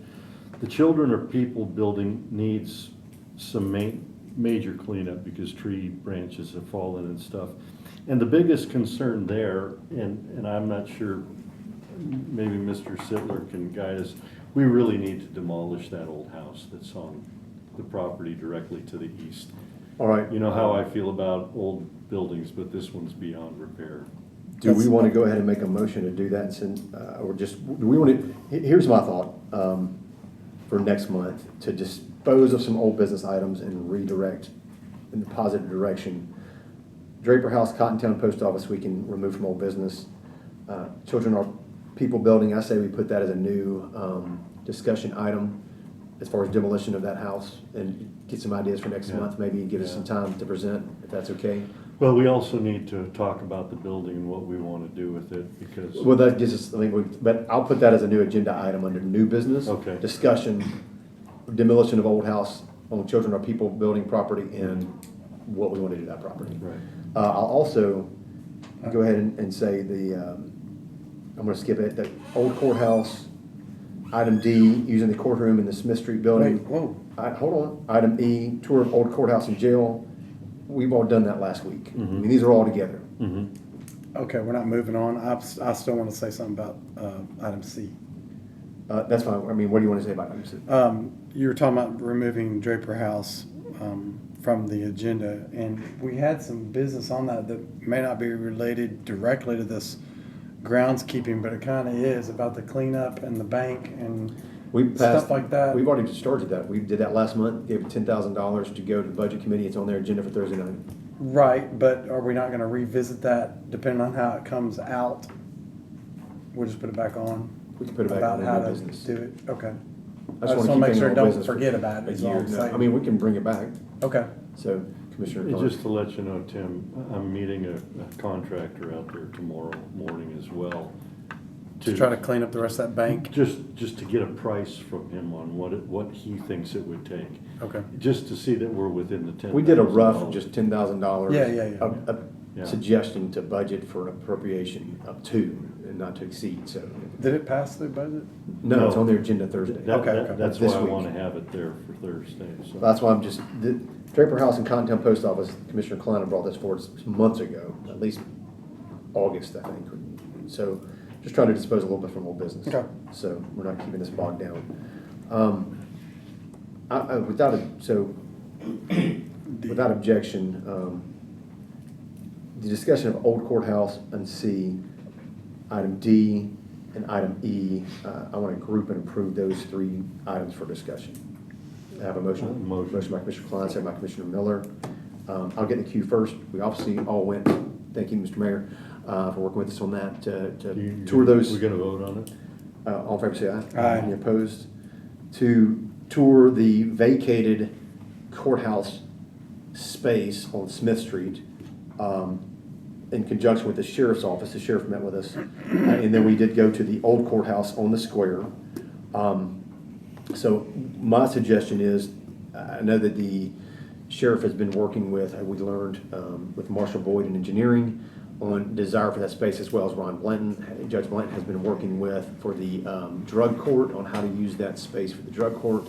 The Children or People building needs some major cleanup because tree branches have fallen and stuff. And the biggest concern there, and I'm not sure, maybe Mr. Sittler can guide us, we really need to demolish that old house that's on the property directly to the east. All right. You know how I feel about old buildings, but this one's beyond repair. Do we want to go ahead and make a motion to do that and send, or just, do we want to, here's my thought, for next month, to dispose of some old business items and redirect in the positive direction. Draper House, Cottontown Post Office, we can remove from old business. Children or People building, I say we put that as a new discussion item as far as demolition of that house, and get some ideas for next month, maybe, and give us some time to present, if that's okay. Well, we also need to talk about the building and what we want to do with it, because. Well, that gives us, but I'll put that as a new agenda item under new business. Okay. Discussion, demolition of old house on Children or People building property and what we want to do to that property. Right. I'll also go ahead and say I'm gonna skip it, the old courthouse, item D, using the courtroom in the Smith Street building. Wait, whoa. Hold on, item E, tour of old courthouse and jail. We've all done that last week. I mean, these are all together. Okay, we're not moving on. I still want to say something about item C. That's fine. I mean, what do you want to say about item C? You were talking about removing Draper House from the agenda, and we had some business on that may not be related directly to this groundskeeping, but it kind of is, about the cleanup and the bank and stuff like that. We've already started that. We did that last month, gave it $10,000 to go to the budget committee. It's on their agenda for Thursday night. Right, but are we not going to revisit that depending on how it comes out? We'll just put it back on? We can put it back about on how new to business. do it? Okay. I just want to make sure don't forget about it. Is all I'm saying. I mean, we can bring it back. Okay. So, Commissioner And Clark. just to let you know, Tim, I'm meeting a contractor out there tomorrow morning as well. To try to clean up the rest of that bank? Just to get a price from him on what he thinks it would take. Okay. Just to see that we're within the $10,000. We did a rough, just $10,000. Yeah. Suggestion to budget for an appropriation up to, and not to exceed, so. Did it pass through budget? No, it's on their agenda Thursday. That's This why I week. want to have it there for Thursday, so. That's why the Draper House and Cottontown Post Office, Commissioner Klein brought this forward months ago, at least August, I think. So, just trying to dispose a little bit from old business. Okay. So, we're not keeping this bogged down. Without objection, the discussion of old courthouse and C, item D, and item E, I want to group and approve those three items for discussion. I have a motion. Motion by Commissioner Klein, second by Commissioner Miller. I'll get in the queue first. We obviously all went, thank you, Mr. Mayor, for working with us on that, to tour those. We're gonna vote on it? All in favor, say aye. Aye. Any opposed? To tour the vacated courthouse space on Smith Street, in conjunction with the sheriff's office. The sheriff met with us. And then we did go to the old courthouse on the square. So my suggestion is I know that the sheriff has been working with, we learned, with Marshall Boyd in engineering on desire for that space, as well as Ron Blanton. Judge Blanton has been working with for the drug court on how to use that space for the drug court.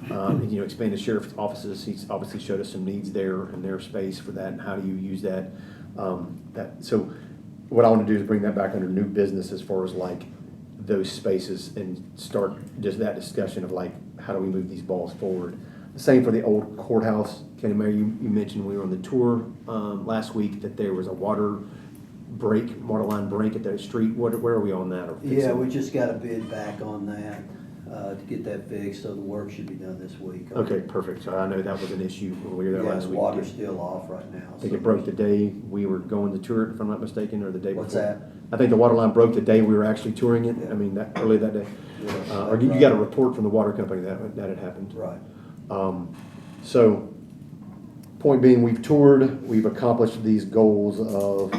And, expand the sheriff's offices. He's obviously showed us some needs there in their space for that, and how do you use that. So what I want to do is bring that back under new business as far as like those spaces, and start just that discussion of like, how do we move these balls forward? The same for the old courthouse. County Mayor, you mentioned we were on the tour last week that there was a water line break at that street. Where are we on that? Yeah, we just got a bid back on that to get that fixed, so the work should be done this week. Okay, perfect. So I know that was an issue when we were there last The week. water's still off right now. I think it broke the day we were going to tour it, if I'm not mistaken, or the day before. What's that? I think the water line broke the day we were actually touring it. Yeah. I mean, early that day. Yeah, Or you got a report from the water company that had happened. Right. So, point being, we've toured, we've accomplished these goals of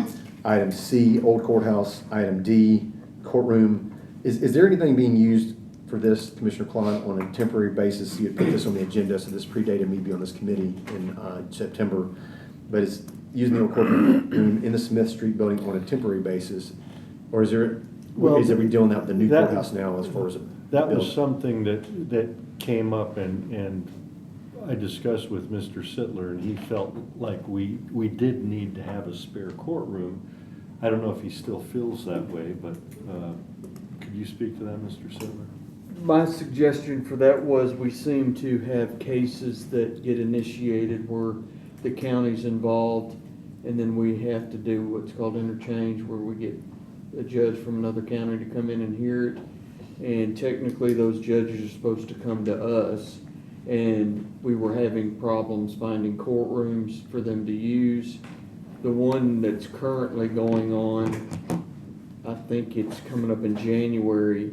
item C, old courthouse, item D, courtroom. Is there anything being used for this, Commissioner Klein, on a temporary basis? You had put this on the agenda, so this predated me being on this committee in September. But is using the old courtroom in the Smith Street building on a temporary basis? Or is there, is it we doing that with the new courthouse now as far as that was something that came up, and I discussed with Mr. Sittler, and he felt like we did need to have a spare courtroom. I don't know if he still feels that way, but could you speak to that, Mr. Sittler? My suggestion for that was, we seem to have cases that get initiated where the county's involved, and then we have to do what's called interchange, where we get a judge from another county to come in and hear it. And technically, those judges are supposed to come to us, and we were having problems finding courtrooms for them to use. The one that's currently going on, I think it's coming up in January.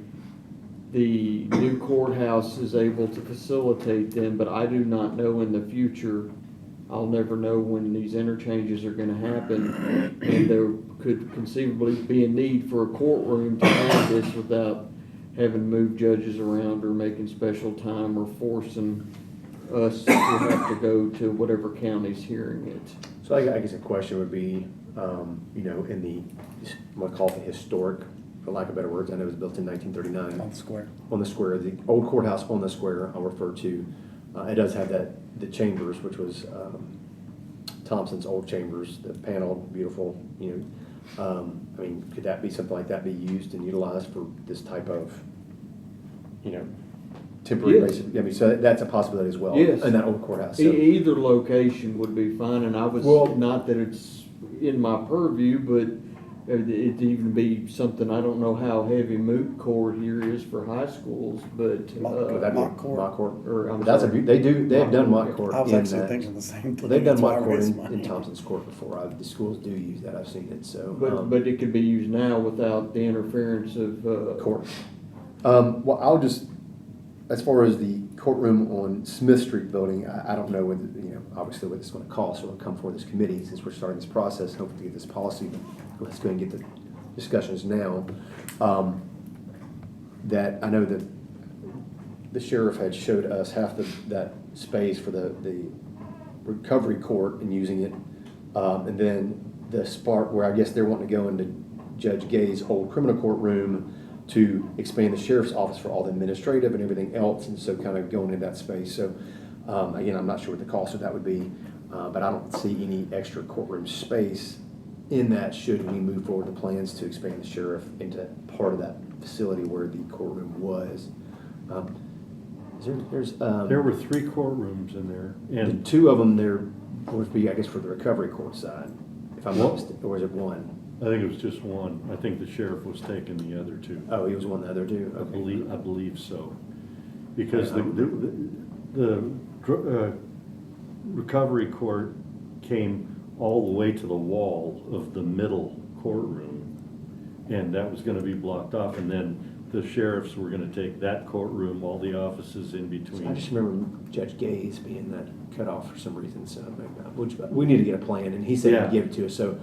The new courthouse is able to facilitate them, but I do not know in the future. I'll never know when these interchanges are gonna happen, and there could conceivably be a need for a courtroom to have this without having to move judges around or making special time or forcing us to have to go to whatever county's hearing it. So I guess a question would be, in the, what I call the historic, for lack of better words, I know it was built in 1939. On the square. On the square, the old courthouse on the square, I'll refer to. It does have the chambers, which was Thompson's old chambers, the paneled, beautiful, could that be something like that be used and utilized for this type of, temporary Yes. basis? I mean, so that's a possibility as well. Yes. In that old courthouse. So. Either location would be fine, and I was, not that it's in my purview, but it'd even be something, I don't know how heavy moot court here is for high schools, but. Mock court. Mock court. Or, I'm That's sorry. they have done mock court. I was in actually that. thinking the same thing. Well, they've done That's why mock I court raised in mine. Thompson's Court before. The schools do use that. I've seen it, so. But it could be used now without the interference of, Court. Well, I'll just, as far as the courtroom on Smith Street building, I don't know whether, obviously what it's gonna cost, so it'll come for this committee since we're starting this process, hopefully to get this policy, but let's go and get the discussions now. That I know that the sheriff had showed us half that space for the recovery court and using it. And then the spot where I guess they're wanting to go into Judge Gay's old criminal courtroom to expand the sheriff's office for all the administrative and everything else, and so kind of going in that space. So again, I'm not sure what the cost of that would be, but I don't see any extra courtroom space in that should we move forward the plans to expand the sheriff into part of that facility where the courtroom was. There were 3 courtrooms in there, and the 2 of them there would be, I guess, for the recovery court side, if I'm not mistaken, or was it 1? I think it was just 1. I think the sheriff was taking the other 2. Oh, he was one the other 2? Okay. I believe so. Because the recovery court came all the way to the wall of the middle courtroom, and that was gonna be blocked off, and then the sheriffs were gonna take that courtroom, all the offices in between. I just remember Judge Gaze being that cut off for some reason, so we need to get a plan, and he said he'd give it to us, so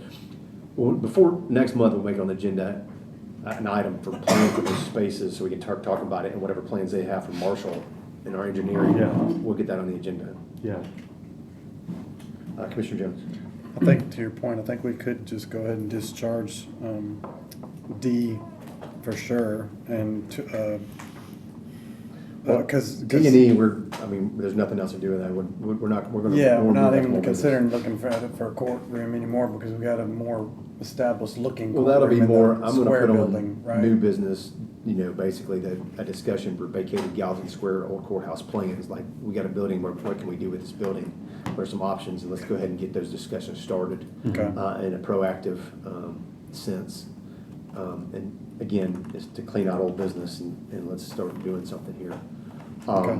before next month, we'll make it on the agenda, an item for plan for those spaces, so we can talk about it, and whatever plans they have for Marshall, and our engineering, Yeah. we'll get that on the agenda. Yeah. Commissioner Jones? I think, to your point, I think we could just go ahead and discharge D for sure, and because D and E, there's nothing else to do with that. We're not, we're gonna. yeah, we'll we're not move even that to considering looking for a courtroom anymore because we got a more established looking Well, that'll be courtroom more, in the I'm gonna square put building, on right? new business, basically a discussion for vacated Gallatin Square old courthouse plans. Like, we got a building, what can we do with this building? What are some options? And let's go ahead and get those discussions started. Okay. In a proactive, sense. And again, it's to clean out old business and let's start doing something here. Okay.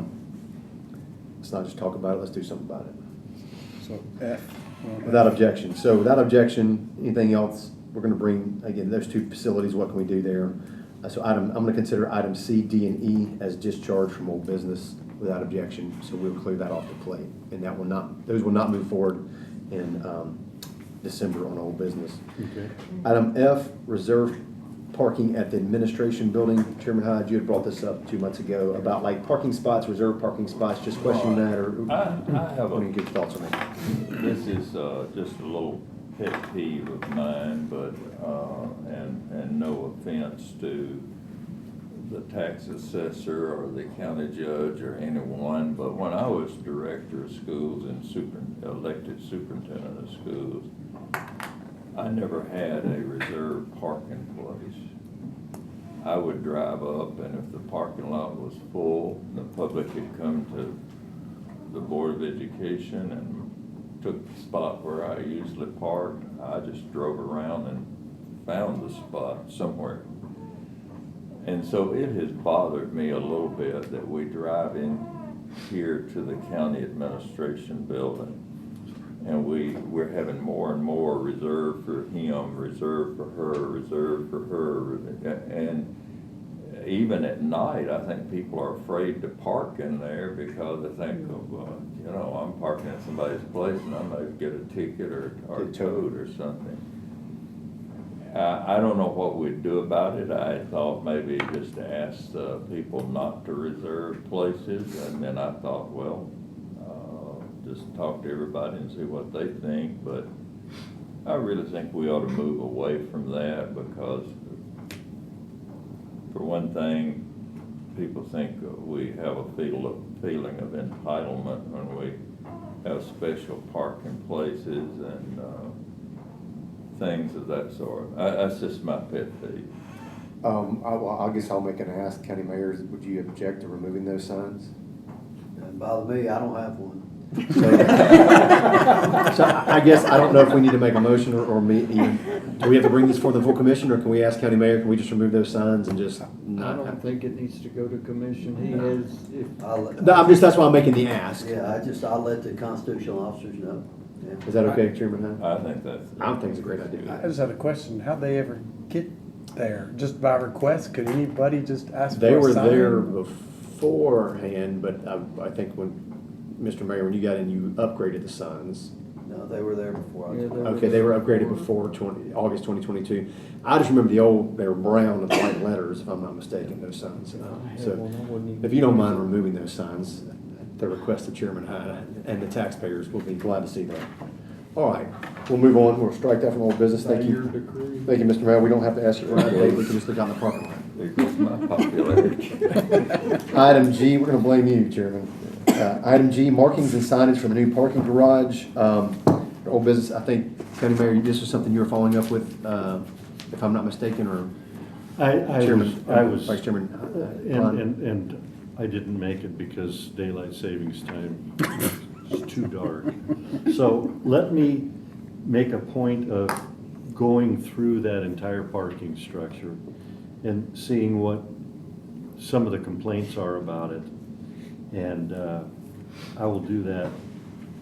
Let's not just talk about it, let's do something about it. So F. Without objection. So without objection, anything else? We're gonna bring, again, those two facilities, what can we do there? So I'm gonna consider item C, D, and E as discharged from old business without objection. So we'll clear that off the plate. And those will not move forward in December on old business. Okay. Item F, reserve parking at the administration building. Chairman Hyde, you had brought this up 2 months ago about like parking spots, reserved parking spots, just questioning that, or I have what are your good thoughts on that? This is just a little pet peeve of mine, but, and no offense to the tax assessor or the county judge or anyone, but when I was director of schools and elected superintendent of schools, I never had a reserved parking place. I would drive up, and if the parking lot was full, the public had come to the Board of Education and took the spot where I usually parked. I just drove around and found the spot somewhere. And so it has bothered me a little bit that we drive in here to the county administration building, and we're having more and more reserved for him, reserved for her, reserved for her. And even at night, I think people are afraid to park in there because they think, I'm parking in somebody's place and I might get a ticket or towed or something. I don't know what we'd do about it. I thought maybe just ask people not to reserve places, and then I thought, just talk to everybody and see what they think. But I really think we ought to move away from that because, for one thing, people think we have a feeling of entitlement when we have special parking places and things of that sort. That's just my pet peeve. I guess I'll make an ask, County Mayor, would you object to removing those signs? Doesn't bother me, I don't have one. So I guess, I don't know if we need to make a motion or do we have to bring this for the full commission, or can we ask County Mayor, can we just remove those signs and just I not? don't think it needs to go to commission. He has, That's why I'm making the ask. Yeah, I'll let the constitutional officers know. Yeah. Is that okay, Chairman Hyde? I think that's. I don't think it's a great idea. I just had a question. How'd they ever get there? Just by request? Could anybody just ask for They a were sign? there beforehand, but I think when, Mr. Mayor, when you got in, you upgraded the signs. No, they were there before I was. Okay, they were upgraded before August 2022. I just remember they were brown with white letters, if I'm not mistaken, those signs. So if you don't mind removing those signs, at the request of Chairman Hyde and the taxpayers, we'll be glad to see that. All right, we'll move on. We'll strike that from old business. Thank you. Thank you, Mr. Mayor. We don't have to ask you for an update. We can just look out in the parking lot. It's my popularity. Item G, we're gonna blame you, Chairman. Item G, markings and signage for the new parking garage. Old business, I think, County Mayor, this was something you were following up with, if I'm not mistaken, or Chairman, Vice Chairman. And I didn't make it because daylight savings time is too dark. So let me make a point of going through that entire parking structure and seeing what some of the complaints are about it. And I will do that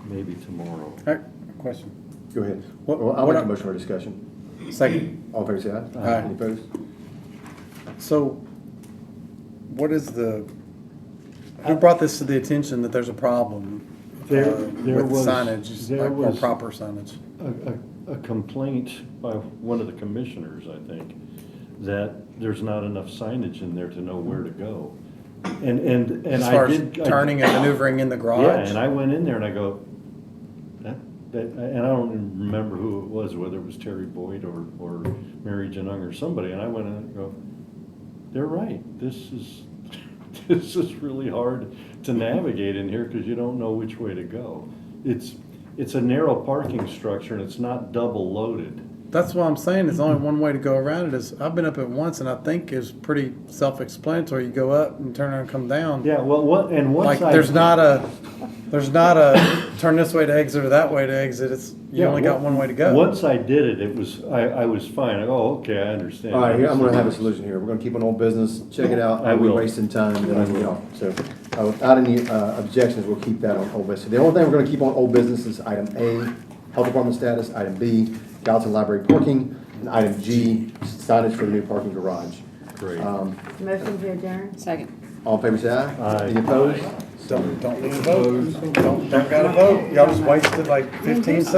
maybe tomorrow. All right, question. Go ahead. What- I'll what make a I- motion for discussion. Second. All in favor, say aye. Aye. Any opposed? So, what is who brought this to the attention that there's a problem There with was- signage, there or was- proper signage? A complaint by one of the commissioners, I think, that there's not enough signage in there to know where to go. And As I far as did. turning and maneuvering in the garage? Yeah, and I went in there and I go, and I don't even remember who it was, whether it was Terry Boyd or Mary Janung or somebody, and I went in and go, they're right, this is really hard to navigate in here because you don't know which way to go. It's a narrow parking structure and it's not double loaded. That's what I'm saying, there's only one way to go around it. I've been up it once and I think it's pretty self-explanatory. You go up and turn around and come down. Yeah, well, once Like, there's not a turn this way to exit or that way to exit. You only got one way to go. Once I did it, I was fine. I go, oh, okay, I understand. All right, here, I'm gonna have a solution here. We're gonna keep on old business, check it out. I Are we will. wasting time? Then I can get off. So, without any objections, we'll keep that on old business. The only thing we're gonna keep on old business is item A, health department status, item B, Gallatin Library parking, and item G, signage for the new parking garage. Great. Motion to adjourn? Second. All in favor, say aye. Aye. Any opposed? Don't need a vote. Don't gotta vote. Y'all just wasted like 15 seconds.